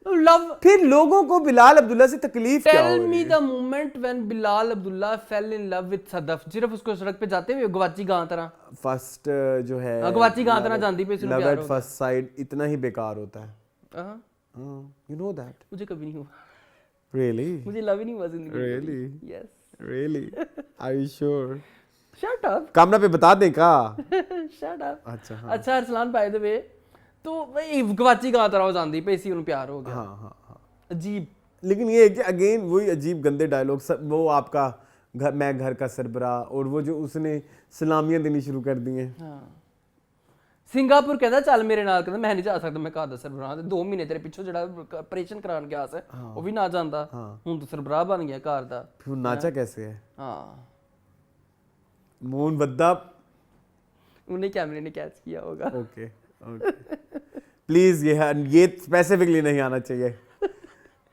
लव, फिर लोगों को बिलाल अब्दुल्ला से तकलीफ क्या हो रही है? Tell me the moment when Bilal Abdullah fell in love with Sadaf, सिर्फ उसको सड़क पे जाते हुए गवाची गां तरह। फर्स्ट जो है गवाची गां तरह जानती पे लव एट फर्स्ट साइट इतना ही बेकार होता है। You know that? मुझे कभी नहीं हुआ। Really? मुझे लव ही नहीं हुआ जिंदगी में। Really? Yes. Really? Are you sure? Shut up. कामना पे बता दे का? Shut up. अच्छा हाँ। अच्छा अरसलान by the way, तो भाई गवाची गां तरह हो जानती पे इसी उन प्यार हो गया। हाँ। अजीब। लेकिन ये है कि अगेन वही अजीब गंदे डायलॉग, वो आपका घर, मैं घर का सरबराह, और वो जो उसने सलामियां देनी शुरू कर दी हैं। सिंगापुर कहता चल मेरे नाल, कहता मैं नहीं जा सकता, मैं घर दा सरबराह, 2 महीने तेरे पिछो जड़ा ऑपरेशन करान गया से वो भी ना जांदा, हुन तो सरबराह बन गया घर दा। फिर नाचा कैसे है? हाँ, मून बद्दा उन्हें कैमरे ने कैच किया होगा। ओके प्लीज ये स्पेसिफिकली नहीं आना चाहिए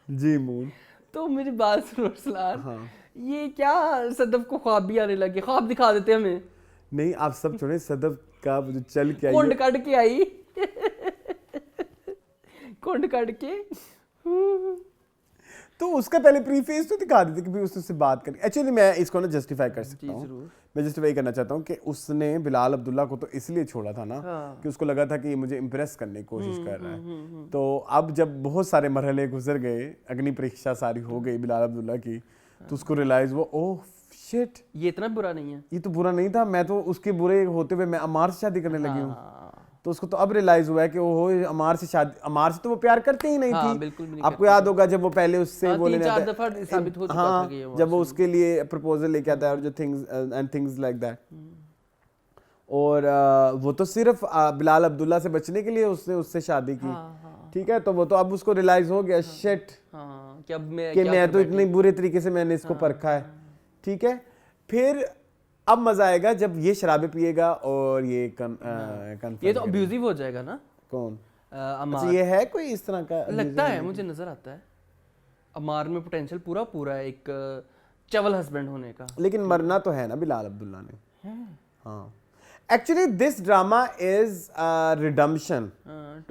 जी मून। तो मुझे बात सुनो अरसलान, ये क्या सदफ को ख्वाब भी आने लगे, ख्वाब दिखा देते हमें। नहीं आप सब सुने, सदफ का जो चल के आई, कुंड काट के आई कुंड काट के, तो उसका पहले प्रीफेस तो दिखा देते कि भी उससे बात करें। एक्चुअली मैं इसको ना जस्टिफाई कर सकता हूँ, मैं जस्टिफाई करना चाहता हूँ कि उसने बिलाल अब्दुल्ला को तो इसलिए छोड़ा था ना कि उसको लगा था कि ये मुझे इम्प्रेस करने की कोशिश कर रहा है। तो अब जब बहुत सारे मरहले गुजर गए, अग्नि परीक्षा सारी हो गई बिलाल अब्दुल्ला की, तो उसको रियलाइज हुआ ओह शिट, ये इतना बुरा नहीं है, ये तो बुरा नहीं था, मैं तो उसके बुरे होते हुए मैं अमार से शादी करने लगी हूँ। तो उसको तो अब रियलाइज हुआ है कि ओहो अमार से शादी, अमार से तो वो प्यार करते ही नहीं थी। बिल्कुल भी नहीं आपको याद होगा जब वो पहले उससे बोले साबित हो चुका था कि ये जब वो उसके लिए प्रपोजल लेके आता है और जो थिंग्स लाइक दैट, और वो तो सिर्फ बिलाल अब्दुल्ला से बचने के लिए उसने उससे शादी की। ठीक है, तो वो तो अब उसको रियलाइज हो गया शिट कि मैं तो इतने बुरे तरीके से मैंने इसको परखा है। ठीक है, फिर अब मजा आएगा जब ये शराबें पिएगा और ये ये तो अब्यूजिव हो जाएगा ना। कौन? अच्छा, ये है कोई इस तरह का? लगता है, मुझे नजर आता है अमार में पोटेंशियल पूरा है, एक चवल हस्बैंड होने का। लेकिन मरना तो है ना बिलाल अब्दुल्ला ने। हाँ actually this drama is redemption,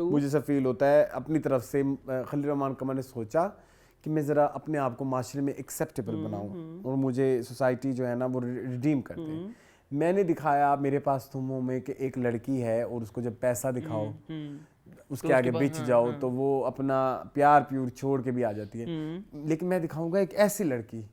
मुझे ऐसा फील होता है अपनी तरफ से। खलील रहमान कमर ने सोचा कि मैं ज़रा अपने आप को माशरे में एक्सेप्टेबल बनाऊं और मुझे सोसाइटी जो है ना वो रिडीम कर दे। मैंने दिखाया मेरे पास तुमों में कि एक लड़की है और उसको जब पैसा दिखाओ उसके आगे बिछ जाओ तो वो अपना प्यार प्यूर छोड़ के भी आ जाती है। लेकिन मैं दिखाऊंगा एक ऐसी लड़की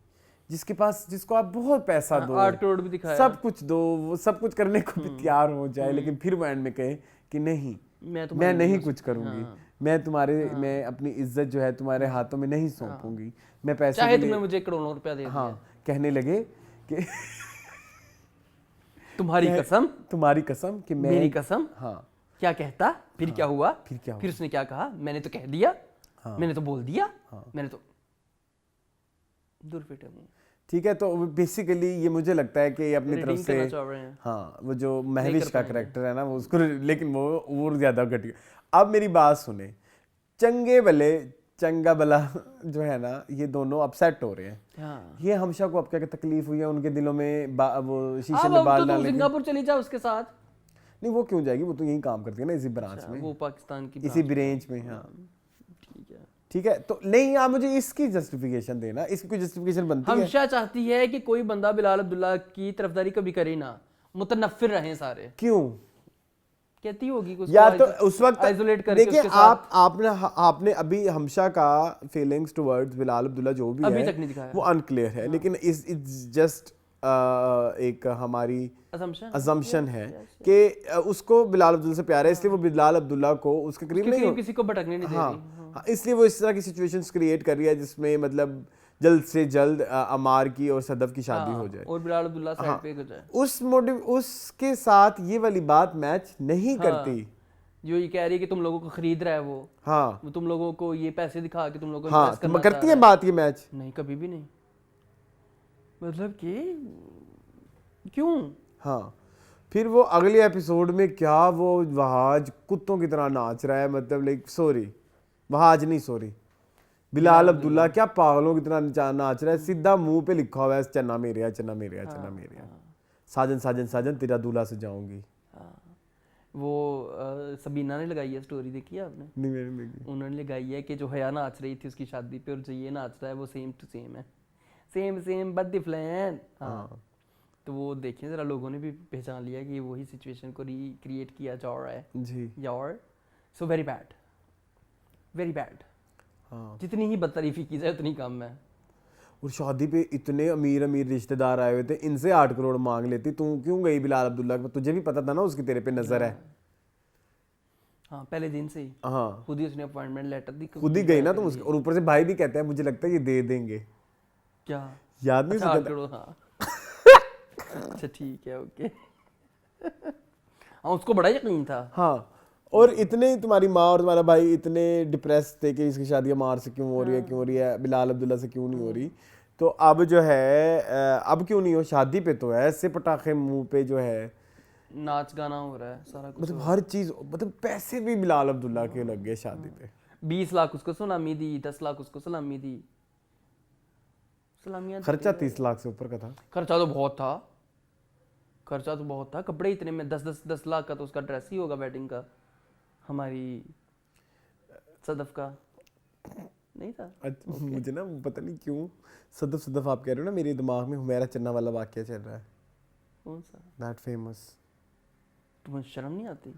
जिसके पास, जिसको आप बहुत पैसा दो, 8 करोड़ भी दिखाया, सब कुछ दो, वो सब कुछ करने को भी तैयार हो जाए, लेकिन फिर वो एंड में कहे कि नहीं मैं नहीं कुछ करूंगी, मैं तुम्हारे मैं अपनी इज्जत जो है तुम्हारे हाथों में नहीं सौंपूंगी, मैं पैसे चाहे तुम्हें मुझे करोड़ों रुपया दे दिया। हाँ कहने लगे कि तुम्हारी कसम कि मैं, मेरी कसम। हाँ क्या कहता फिर क्या हुआ, फिर उसने क्या कहा, मैंने तो कह दिया, मैंने तो बोल दिया, मैंने तो दुर्फिटे मुंह। ठीक है, तो बेसिकली ये मुझे लगता है कि ये अपनी तरफ से हाँ वो जो महविश का कैरेक्टर है ना वो उसको, लेकिन वो और ज्यादा घटिया। अब मेरी बात सुने, चंगा भला जो है ना ये दोनों अपसेट हो रहे हैं। ये हमशा को अब क्या तकलीफ हुई है उनके दिलों में, वो शीशे में बाल डालने की। सिंगापुर चली जा उसके साथ। नहीं वो क्यों जाएगी, वो तो यही काम करती है ना इसी ब्रांच में, वो पाकिस्तान की इसी ब्रांच में। हाँ ठीक है, तो नहीं आप मुझे इसकी जस्टिफिकेशन देना, इसकी कोई जस्टिफिकेशन बनती है? हमशा चाहती है कि कोई बंदा बिलाल अब्दुल्ला की तरफदारी कभी करे ना, मुतनफ्फिर रहें सारे। क्यों कहती होगी कुछ, या तो उस वक्त आइसोलेट करके देखिए आपने अभी हमशा का फीलिंग्स टुवर्ड्स बिलाल अब्दुल्ला जो भी अभी है तक नहीं दिखाया, वो अनक्लियर है। लेकिन इट्स जस्ट एक हमारी असम्पशन है कि उसको बिलाल अब्दुल्ला से प्यार है, इसलिए वो बिलाल अब्दुल्ला को उसके करीब नहीं, किसी को भटकने नहीं दे रही। इसलिए वो इस तरह की सिचुएशंस क्रिएट कर रही है जिसमें मतलब जल्द से जल्द अमार की और सदफ की शादी हो जाए और बिलाल अब्दुल्ला साइड पे हो जाए। उस मोटिव उसके साथ ये वाली बात मैच नहीं करती। जो ये कह रही है कि तुम लोगों को खरीद रहा है वो, हाँ तुम लोगों को ये पैसे दिखा के तुम लोगों को हाँ करना करती है बात ये मैच? नहीं कभी भी नहीं, मतलब कि क्यों। हाँ फिर वो अगले एपिसोड में क्या वो वहाज कुत्तों की तरह नाच रहा है, मतलब लाइक सॉरी वहाज नहीं सॉरी बिलाल अब्दुल्ला क्या पागलों की तरह नाच रहा है, सीधा मुंह पे लिखा हुआ है चन्ना मेरे चन्ना मेरे चन्ना मेरे, साजन साजन साजन तेरा दूल्हा सजाऊंगी। वो सबीना ने लगाई है स्टोरी, देखी है आपने? नहीं मैंने देखी। उन्होंने लगाई है कि जो हया नाच रही थी उसकी शादी पे और जो ये नाच रहा है वो सेम टू सेम है, सेम बट डिफरेंट। हाँ तो वो देखिए जरा, लोगों ने भी पहचान लिया कि वही सिचुएशन को रिक्रिएट किया जा रहा है जी यार। So very bad, very bad. हाँ जितनी ही बदतरीफी की जाए उतनी कम है। और शादी पे इतने अमीर अमीर रिश्तेदार आए हुए थे, इनसे 8 करोड़ मांग लेती, तू क्यों गई बिलाल अब्दुल्ला? तुझे भी पता था ना उसकी तेरे पे नजर है। हाँ पहले दिन से ही। हाँ खुद ही उसने अपॉइंटमेंट लेटर दी, खुद ही गई ना तुम उसके, और ऊपर से भाई भी कहता है मुझे लगता है ये दे देंगे। क्या याद नहीं? 8 करोड़। हाँ अच्छा ठीक है ओके। हाँ उसको बड़ा यकीन था। हाँ और इतने तुम्हारी माँ और तुम्हारा भाई इतने डिप्रेस थे कि इसकी शादी मार से क्यों हो रही है, क्यों हो रही है, बिलाल अब्दुल्ला से क्यों नहीं हो रही। तो अब जो है अब क्यों नहीं हो, शादी पे तो ऐसे पटाखे मुंह पे जो है नाच गाना हो रहा है सारा कुछ, मतलब हर चीज, मतलब पैसे भी बिलाल अब्दुल्ला के लग गए शादी पे। 20 लाख उसको सलामी दी, 10 लाख उसको सलामी दी, सलामियां। खर्चा 30 लाख से ऊपर का था। खर्चा तो बहुत था, खर्चा तो बहुत था। कपड़े इतने में 10 लाख का तो उसका ड्रेस ही होगा वेडिंग का, हमारी सदफ का नहीं था। अच्छा मुझे ना पता नहीं क्यों सदफ आप कह रहे हो ना, मेरे दिमाग में हुमैरा चन्ना वाला वाकया चल रहा है। कौन सा? That famous. तुम्हें शर्म नहीं आती?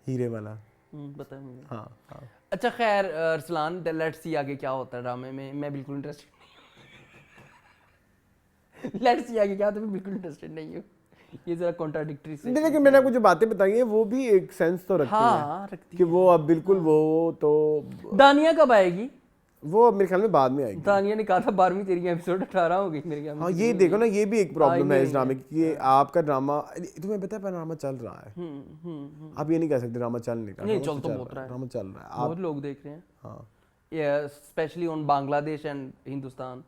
हीरे वाला। बता मुझे। हाँ। अच्छा खैर अरसलान, लेट्स सी आगे क्या होता है ड्रामे में। मैं बिल्कुल इंटरेस्टेड नहीं। लेट्स सी आगे क्या होता है, मैं बिल्कुल इंटरेस्टेड नहीं हूँ। ये जरा कॉन्ट्राडिक्टरी से, लेकिन मैंने आपको जो बातें बताई हैं वो भी एक सेंस तो रखती हाँ, है कि वो अब बिल्कुल वो तो। दानिया कब आएगी? वो अब मेरे ख्याल में बाद में आएगी। दानिया ने कहा था 12वीं तेरी एपिसोड 18 हो गई मेरे ख्याल में। हाँ ये देखो ना, ये भी एक प्रॉब्लम है इस ड्रामे की कि आपका ड्रामा, तुम्हें पता है ड्रामा चल रहा है। आप ये नहीं कह सकते ड्रामा चल नहीं रहा। नहीं चल तो बहुत रहा है, ड्रामा चल रहा है, बहुत लोग देख रहे हैं। हाँ specially on Bangladesh and Hindustan.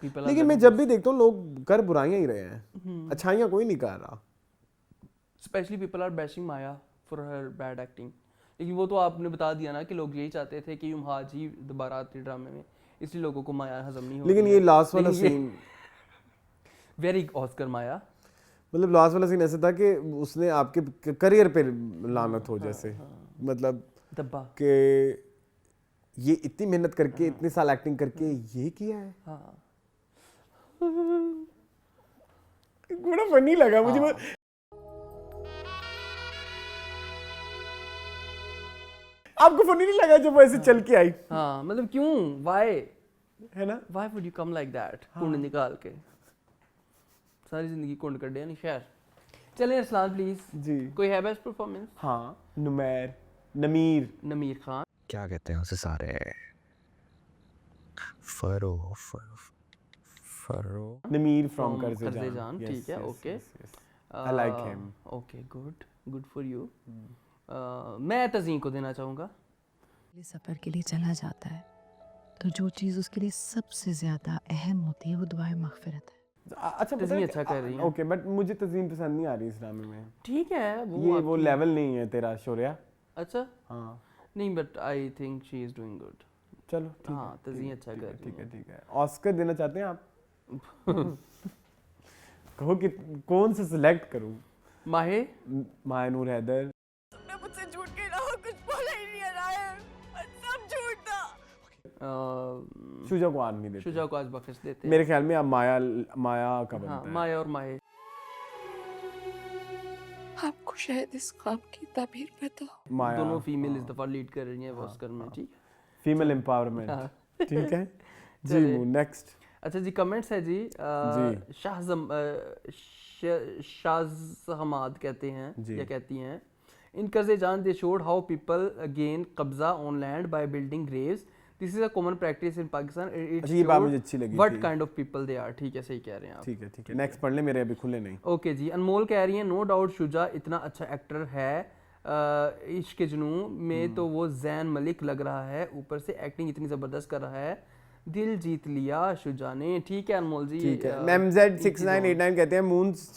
लेकिन मैं जब भी देखता हूँ लोग कर बुराइयां ही रहे हैं, अच्छाइयां कोई नहीं कर रहा। Specially people are bashing Maya for her bad acting. लेकिन वो तो आपने बता दिया ना कि लोग यही चाहते थे कि युमहाज ही दोबारा आती ड्रामे में, इसलिए लोगों को माया हजम नहीं हो। लेकिन ये लास्ट वाला सीन वेरी ऑस्कर माया। मतलब लास्ट वाला सीन ऐसा था कि उसने आपके करियर पे लानत हो जैसे, मतलब दब्बा कि ये इतनी मेहनत करके इतने साल एक्टिंग करके ये किया है। बड़ा फनी लगा मुझे। आपको फनी नहीं लगा जब वो ऐसे चल के आई? हाँ, मतलब क्यों, व्हाई, है ना, why would you come like that, कुंड निकाल के सारी जिंदगी कुंड कर दिया। नहीं खैर, चलें अरसलान प्लीज जी, कोई है बेस्ट परफॉर्मेंस? हाँ, नमीर खान। क्या कहते हैं उसे सारे, फरो नमीर फ्रॉम कर्जे जान, ठीक है, okay, I like him, okay, good for you. मैं तज़ीम को देना चाहूँगा। सफ़र के लिए चला जाता है तो जो चीज़ उसके लिए सबसे ज़्यादा अहम होती है वो दुआए मग़फ़िरत है। अच्छा, तज़ीम अच्छा कर रही है। ओके, बट मुझे तज़ीम पसंद नहीं आ रही इस ड्रामे में। ठीक है, वो लेवल नहीं है तेरा शौर्या। अच्छा, हाँ, नहीं, but I think she is doing good. चलो ठीक है, हाँ, तज़ीम अच्छा कर रही है। ठीक है। ऑस्कर देना चाहते हैं आप? कहो कि कौन सा सिलेक्ट करूं? माहे नूर हैदर। तुमने मुझसे झूठ के अलावा कुछ बोला ही नहीं है, सब झूठ था। शुजा को आज नहीं देते, शुजा को आज बख्श देते हैं। मेरे ख्याल में अब माया का बनता है। माया और माहे। आपको शायद इस ख्वाब की ताबीर पता हो। माया दोनों फीमेल इस दफा लीड कर रही हैं ऑस्कर में, ठीक है, फीमेल एम्पावरमेंट, ठीक है जी। नेक्स्ट, अच्छा जी, कमेंट्स है जी। शाहजहमाद कहते हैं या कहती हैं, इन कर्जे जान दे शोड हाउ पीपल गेन कब्जा on land by building graves, this is a common practice in Pakistan, अच्छा ये बात मुझे अच्छी लगी। What kind of people they are, ठीक है, सही कह रहे हैं आप। ठीक है, नेक्स्ट पढ़ ले, मेरे अभी खुले नहीं। ओके जी, अनमोल कह रही हैं नो डाउट शुजा इतना अच्छा एक्टर है, इश्क जुनून में तो वो जैन मलिक लग रहा है, ऊपर से एक्टिंग इतनी ज़बरदस्त कर रहा है, दिल जीत लिया शुजा ने। ठीक है अनमोल जी। ठीक है। MZ6989 कहते हैं मून्स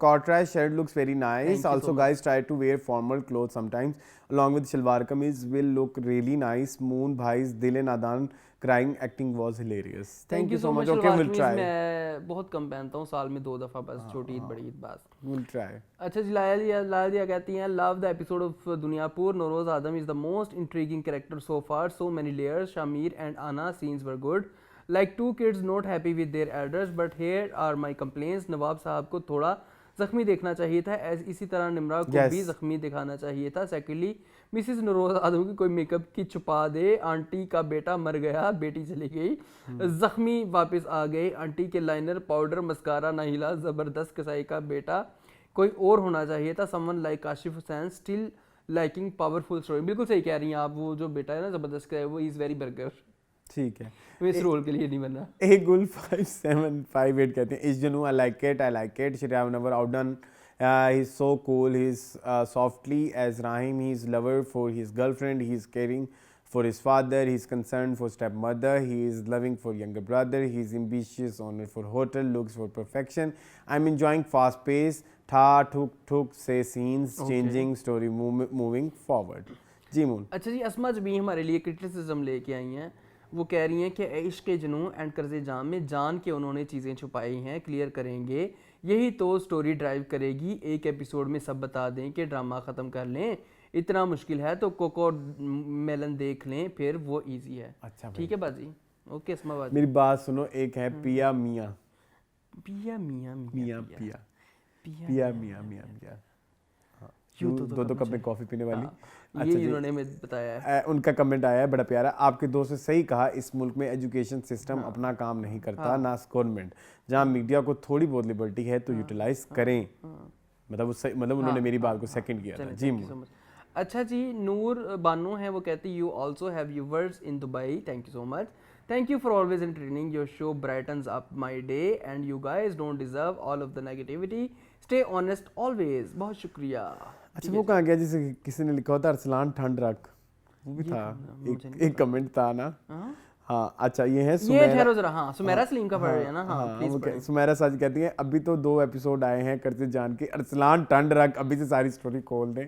कॉर्ट्राइज shirt looks very nice, also guys try to wear formal cloth sometimes along with salwar kameez will look really nice. Moon भाईज Dil Nadaan crying acting was hilarious. Thank you so much. Okay, will try. मैं बहुत कम पहनता हूँ, साल में 2 दफ़ा बस, छोटी ईद बड़ी ईद बस। Will try. अच्छा जी, लालिया कहती हैं love the episode of Duniyapur, Nauroz Adam is the most intriguing character so far, so many layers, Shamir and Ana scenes were good, like 2 kids not happy with their elders, but here are my complaints, Nawab Sahab को थोड़ा जख्मी देखना चाहिए था, इसी तरह निमरा को भी जख्मी दिखाना चाहिए था। सेकेंडली मिसिस नौरोज आदम की कोई मेकअप की छुपा दे, आंटी का बेटा मर गया, बेटी चली गई, जख्मी वापस आ गए, आंटी के लाइनर पाउडर मस्कारा ना हिला, जबरदस्त कसाई का बेटा कोई और होना चाहिए था, someone like Kashif Hussain still liking powerful story. बिल्कुल सही कह रही हैं आप, वो जो बेटा है ना जबरदस्त का है, वो इज वेरी बर्गर, ठीक है, इस रोल के लिए नहीं बना। गुल 5758 कहते हैं इस जनू I like it should have never outdone, he's so cool, he's softly as Rahim, he's lover for his girlfriend, he's caring for his father, he's concerned for stepmother, he is loving for younger brother, he's ambitious owner for hotel, looks for perfection, I'm enjoying fast pace, tha thuk say scenes changing, story moving forward। Ji moon. अच्छा जी, असमा जबी हमारे लिए criticism लेके आई हैं, वो कह रही हैं कि इश्क के जुनून एंड कर्जे जाम में जान के उन्होंने चीज़ें छुपाई हैं, क्लियर करेंगे, यही तो स्टोरी ड्राइव करेगी, एक एपिसोड में सब बता दें कि ड्रामा ख़त्म कर लें, इतना मुश्किल है तो कोको मेलन देख लें, फिर वो इजी है। अच्छा, ठीक है बाजी। ओके अस्मा बाजी, मेरी बात सुनो, एक है पिया मियाँ, पिया मियाँ दो कप में कॉफी पीने वाली। अच्छा, ये इन्होंने हमें बताया है। उनका कमेंट आया है बड़ा प्यारा, आपके दोस्त ने सही कहा, इस मुल्क में एजुकेशन सिस्टम अपना काम नहीं करता, ना गवर्नमेंट, जहाँ मीडिया को थोड़ी बहुत लिबर्टी है तो यूटिलाइज करें। मतलब उन्होंने मेरी बात को सेकंड किया था। जी अच्छा जी, नूर बानो है, वो कहती you also have viewers in Dubai, thank you so much, thank you for always entertaining, your show brightens up my day and you guys don't deserve all of the negativity, stay honest always, बहुत शुक्रिया। अच्छा, वो कहाँ गया जिसे किसी ने लिखा होता अरसलान ठंड रख, वो भी था, एक कमेंट था ना। हाँ, अच्छा, ये है सुमेरा सलीम का पढ़ रहे हैं ना। हाँ, सुमेरा साज कहती है अभी तो 2 एपिसोड आए हैं करते जान के, अरसलान ठंड रख, अभी से सारी स्टोरी खोल दें।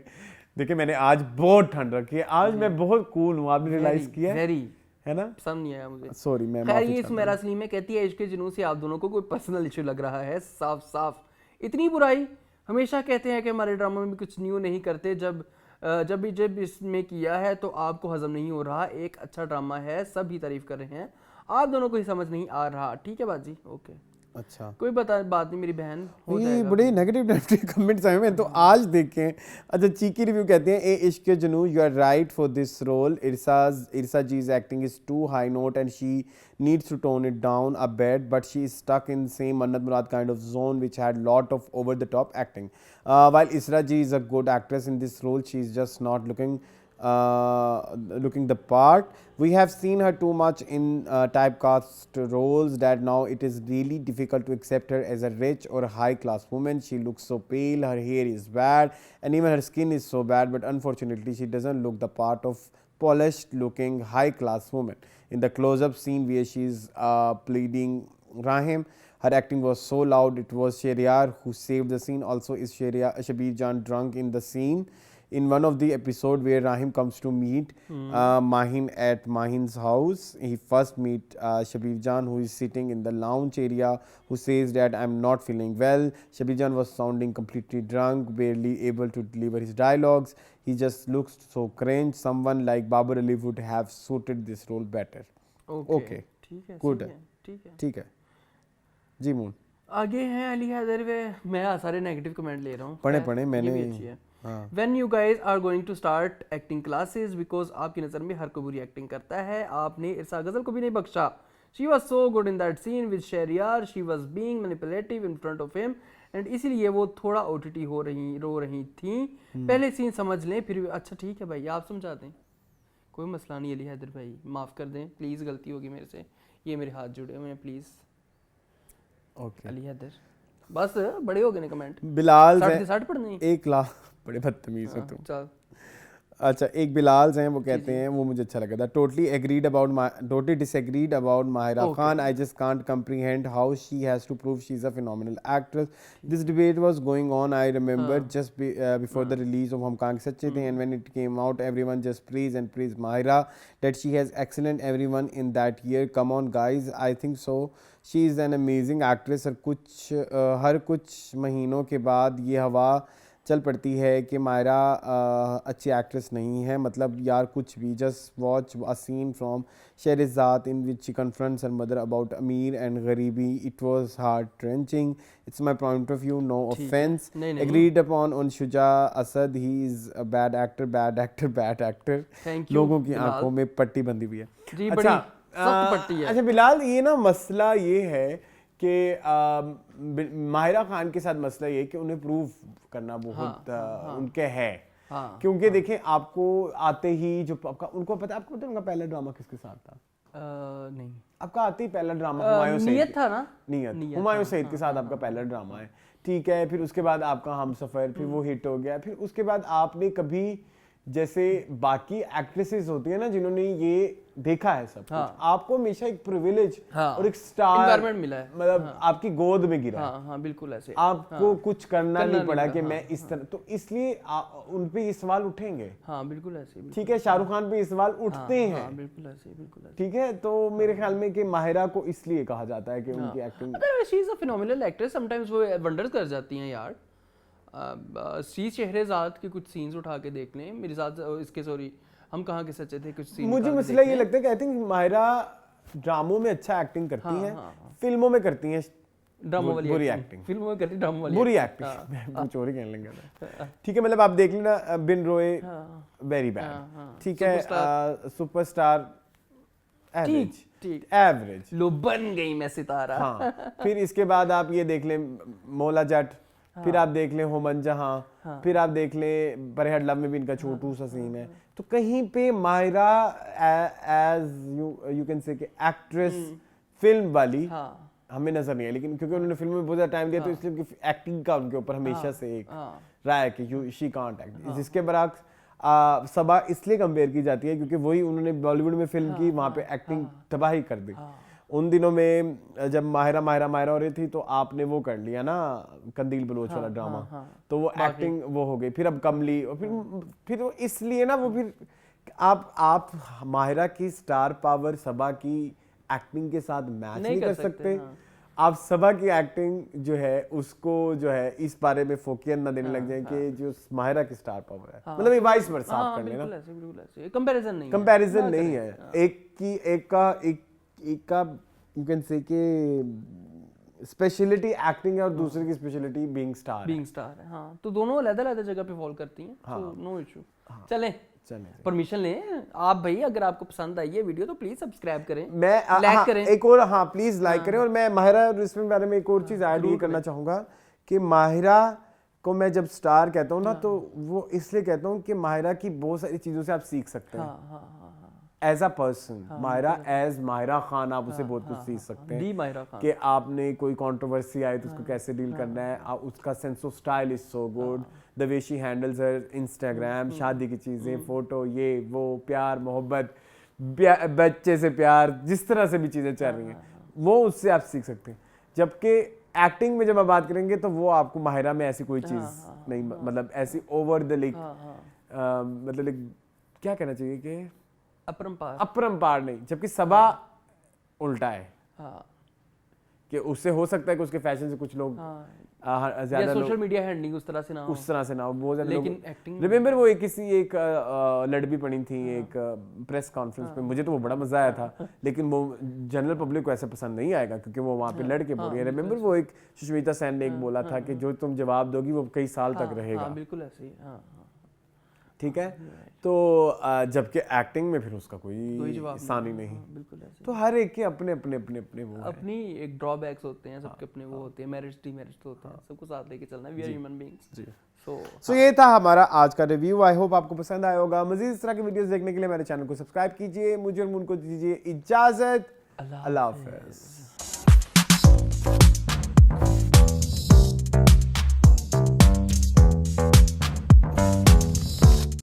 देखिए मैंने आज बहुत ठंड रखी है, आज मैं बहुत कूल हूँ, आपने रियलाइज किया? है ना? पसंद नहीं आया मुझे। सॉरी मैं खैर माफी ये चाहता हूं। सुमेरा सलीम में कहती है इश्क के जुनून से आप दोनों को कोई पर्सनल इशू लग रहा है। साफ साफ इतनी बुराई। हमेशा कहते हैं कि हमारे ड्रामा में भी कुछ न्यू नहीं करते, जब इसमें किया है तो आपको हजम नहीं हो रहा। एक अच्छा ड्रामा है, सब ही तारीफ कर रहे हैं, आप दोनों को ही समझ नहीं आ रहा। ठीक है बाजी, ओके अच्छा कोई बात नहीं मेरी बहन, हो ये जाएगा। बड़े नेगेटिव कमेंट्स आए हैं तो आज देखें। अच्छा चीकी रिव्यू कहते हैं ए Ishq Ke Junoon you are right for this role, Irsa जी's acting is too high note and she needs to tone it down a bit, but she is stuck in same Mannat Murad kind of zone which had lot of over the top acting. While Isra Ji is a good actress in this role, she is just not looking the part. We have seen her too much in typecast roles that now it is really difficult to accept her as a rich or high class woman. She looks so pale, her hair is bad and even her skin is so bad, but unfortunately she doesn't look the part of polished looking high class woman. In the close up scene where she is pleading Rahim, her acting was so loud. It was Shehryar who saved the scene. Also is Shabir Jan drunk in the scene. In one of the episode where Rahim comes to meet Mahin at Mahin's house, he first meet Shabir Jan, who is sitting in the lounge area, who says that I'm not feeling well. Shabir Jan was sounding completely drunk, barely able to deliver his dialogues. He just looks so cringe. Someone like Babar Ali would have suited this role better. Okay. ठीक है, Good सही है, ठीक है। ठीक है जी moon. आगे हैं अली हैदर वे, मैं सारे नेगेटिव कमेंट ले रहा हूँ। पढ़े मैंने ये भी अच्छी है। When you guys are going to start acting classes, because आपकी नज़र में हर कोई बुरी एक्टिंग करता है। आपने इरसा गजल को भी नहीं बख्शा। She was so good in that scene with Shehryar. She was being manipulative in front of him, and इसीलिए वो थोड़ा OTT रो रही थी। पहले सीन समझ लें फिर। अच्छा ठीक है भाई, आप समझा दें, कोई मसला नहीं। अली हैदर भाई माफ़ कर दें प्लीज़, गलती होगी मेरे से, ये मेरे हाथ जुड़े हुए हैं प्लीज़। ओके अली हैदर बस बड़े हो गए ने कमेंट। बिलाल 60 पढ़ने 1 लाख बड़े बदतमीज हो तुम। चल अच्छा एक बिलाल हैं, वो कहते हैं, वो मुझे अच्छा लगा था, totally disagreed about Mahira Khan. I just can't comprehend how she has to prove she's a phenomenal actress. This debate was going on, I remember, just before the release of Hum Kahan Ke Sache The, and when it came out, everyone just praised Mahira, that she has excellent everyone in that year. Come on guys, I think so. She is an amazing actress. हर कुछ महीनों के बाद ये हवा चल पड़ती है कि मायरा अच्छी एक्ट्रेस नहीं है। मतलब यार कुछ भी, just watch a scene from Shehrzad in which she confronts her mother about अमीर एंड गरीबी. It was heart trenching. It's my point of view, no offence. Agreed upon on Shuja Asad, he is a bad actor. लोगों की आंखों में पट्टी बंधी हुई है। अच्छा बिलाल, ये ना मसला ये है कि माहिरा खान के साथ मसला ये कि उन्हें प्रूव करना बहुत उनके है। क्योंकि देखें, आपको आते ही जो आपको पता है उनका पहला ड्रामा किसके साथ था? नहीं, आपका आते ही पहला ड्रामा हुमायूं सईद नियत था ना? नियत हुमायूं सईद के साथ आपका पहला ड्रामा है, ठीक है। फिर उसके बाद आपका हमसफर, फिर वो हिट हो गया। फिर उसके बाद आपने कभी, जैसे बाकी एक्ट्रेसेस होती है ना जिन्होंने ये देखा है सब कुछ, आपको हमेशा एक प्रिविलेज और एक स्टार एनवायरनमेंट मिला है, मतलब आपकी गोद में गिरा। हाँ, बिल्कुल ऐसे आपको कुछ करना नहीं पड़ा कि मैं इस तरह, तो इसलिए उन पे ये सवाल उठेंगे। हाँ बिल्कुल ऐसे, ठीक है। शाहरुख खान पे ये सवाल उठते हैं, बिल्कुल ऐसे, बिल्कुल ऐसे। ठीक है। तो मेरे ख्याल में कि माहिरा को इसलिए कहा जाता है कि उनकी acting, she is a phenomenal actress. Sometimes वो वंडर्स कर जाती हैं यार। शहरज़ाद के कुछ सीन्स उठा के देख लें मेरे साथ, इसके सॉरी हम कहाँ के सच्चे थे, कुछ सीन मुझे मसला ये लगता है कि आई थिंक माहिरा ड्रामों में अच्छा एक्टिंग करती हैं, फिल्मों में करती हैं ड्रामा वाली बुरी एक्टिंग, फिल्मों में करती ड्रामा वाली बुरी एक्टिंग। मैं चोरी कहने लगा, ठीक है। मतलब आप देख लेना, बिन रोए वेरी बैड, ठीक है। सुपरस्टार एवरेज, लो बन गई मैं सितारा। हाँ। फिर इसके बाद आप ये देख लें मौला जट, फिर आप देख लें होमन जहां, फिर आप देख लें बरहट लव में भी इनका छोटू सा सीन है। तो कहीं पे Mahira as you can say actress film वाली हमें नजर नहीं है, लेकिन क्योंकि उन्होंने फिल्म में बहुत ज़्यादा टाइम दिया तो इसलिए उनकी एक्टिंग का उनके ऊपर हमेशा से एक राय कि शी कांट एक्ट। जिसके बरक्स सबा इसलिए कंपेयर की जाती है क्योंकि वही उन्होंने बॉलीवुड में फिल्म की, वहाँ पे एक्टिंग तबाही कर दी। उन दिनों में जब माहिरा हो रही थी तो आपने वो कर लिया ना कंदील बलोच वाला ड्रामा, तो वो एक्टिंग वो हो गई। फिर अब कमली, और फिर इसलिए ना वो फिर आप माहिरा की स्टार पावर सबा की एक्टिंग के साथ मैच नहीं कर सकते। हाँ। आप सबा की एक्टिंग जो है उसको जो है इस बारे में फोकियन ना देने लग जाए कि जो माहिरा की स्टार पावर है, मतलब ये वाइस वर्सा आप कर लेना, बिल्कुल ऐसे कंपैरिजन नहीं कंपैरिजन नहीं है। एक का यू कैन से कि स्पेशलिटी एक्टिंग है और दूसरे की स्पेशलिटी बीइंग स्टार है। हाँ, तो दोनों अलग-अलग जगह पे फॉल करती हैं, तो नो इशू। चलें परमिशन लें आप भाई, अगर आपको पसंद आई है वीडियो तो प्लीज सब्सक्राइब करें, लाइक करें, एक और हाँ प्लीज लाइक करें। और मैं माहिरा इसमें बारे में एक और चीज ऐड ये करना चाहूंगा कि माहिरा को मैं जब स्टार कहता हूँ ना तो वो इसलिए कहता हूँ कि माहिरा की बहुत सारी चीजों से आप सीख सकते हैं as a person. Mahira as Mahira Khan आप उसे बहुत कुछ सीख सकते हैं कि आपने कोई कंट्रोवर्सी आई तो उसको कैसे डील करना है। उसका sense of style is so good, the way she handles her Instagram, शादी की चीजें, फोटो, ये वो, प्यार मोहब्बत, बच्चे से प्यार, जिस तरह से भी चीजें चल रही हैं वो उससे आप सीख सकते हैं। जबकि एक्टिंग में जब आप बात करेंगे तो वो आपको माहिरा में ऐसी कोई चीज नहीं, मतलब ऐसी ओवर द लिक, मतलब क्या कहना चाहिए कि अपरंपार नहीं, जबकि सबा उल्टा है कि उससे हो सकता है कि उसके फैशन से कुछ लोग ज्यादा सोशल मीडिया हैंडलिंग उस तरह से ना हो बहुत ज्यादा। लेकिन एक्टिंग रिमेंबर वो एक लड़की पड़ी थी एक प्रेस कॉन्फ्रेंस पे, मुझे तो वो बड़ा मजा आया था, लेकिन वो जनरल पब्लिक को ऐसा पसंद नहीं आएगा क्योंकि वो वहाँ पे लड़के बोल रही है। रिमेंबर वो एक सुष्मिता सेन ने एक बोला था कि जो तुम जवाब दोगी वो कई साल तक रहेगा, बिल्कुल ऐसे ही, ठीक है। तो जबकि एक्टिंग में फिर उसका कोई जवाब नहीं, बिल्कुल ऐसे। तो हर एक के अपने वो अपनी एक ड्रॉबैक्स होते हैं, सबके अपने वो होते हैं, मैरिज डीमैरिज तो होते हैं, सबको साथ लेके चलना है, वी आर ह्यूमन बीइंग्स। सो ये था हमारा आज का रिव्यू। आई होप आपको पसंद आया होगा। मजीद इस तरह की वीडियोस देखने के लिए मेरे चैनल को सब्सक्राइब कीजिए। मुझे और उनको दीजिए इजाजत। अल्लाह हाफिज़।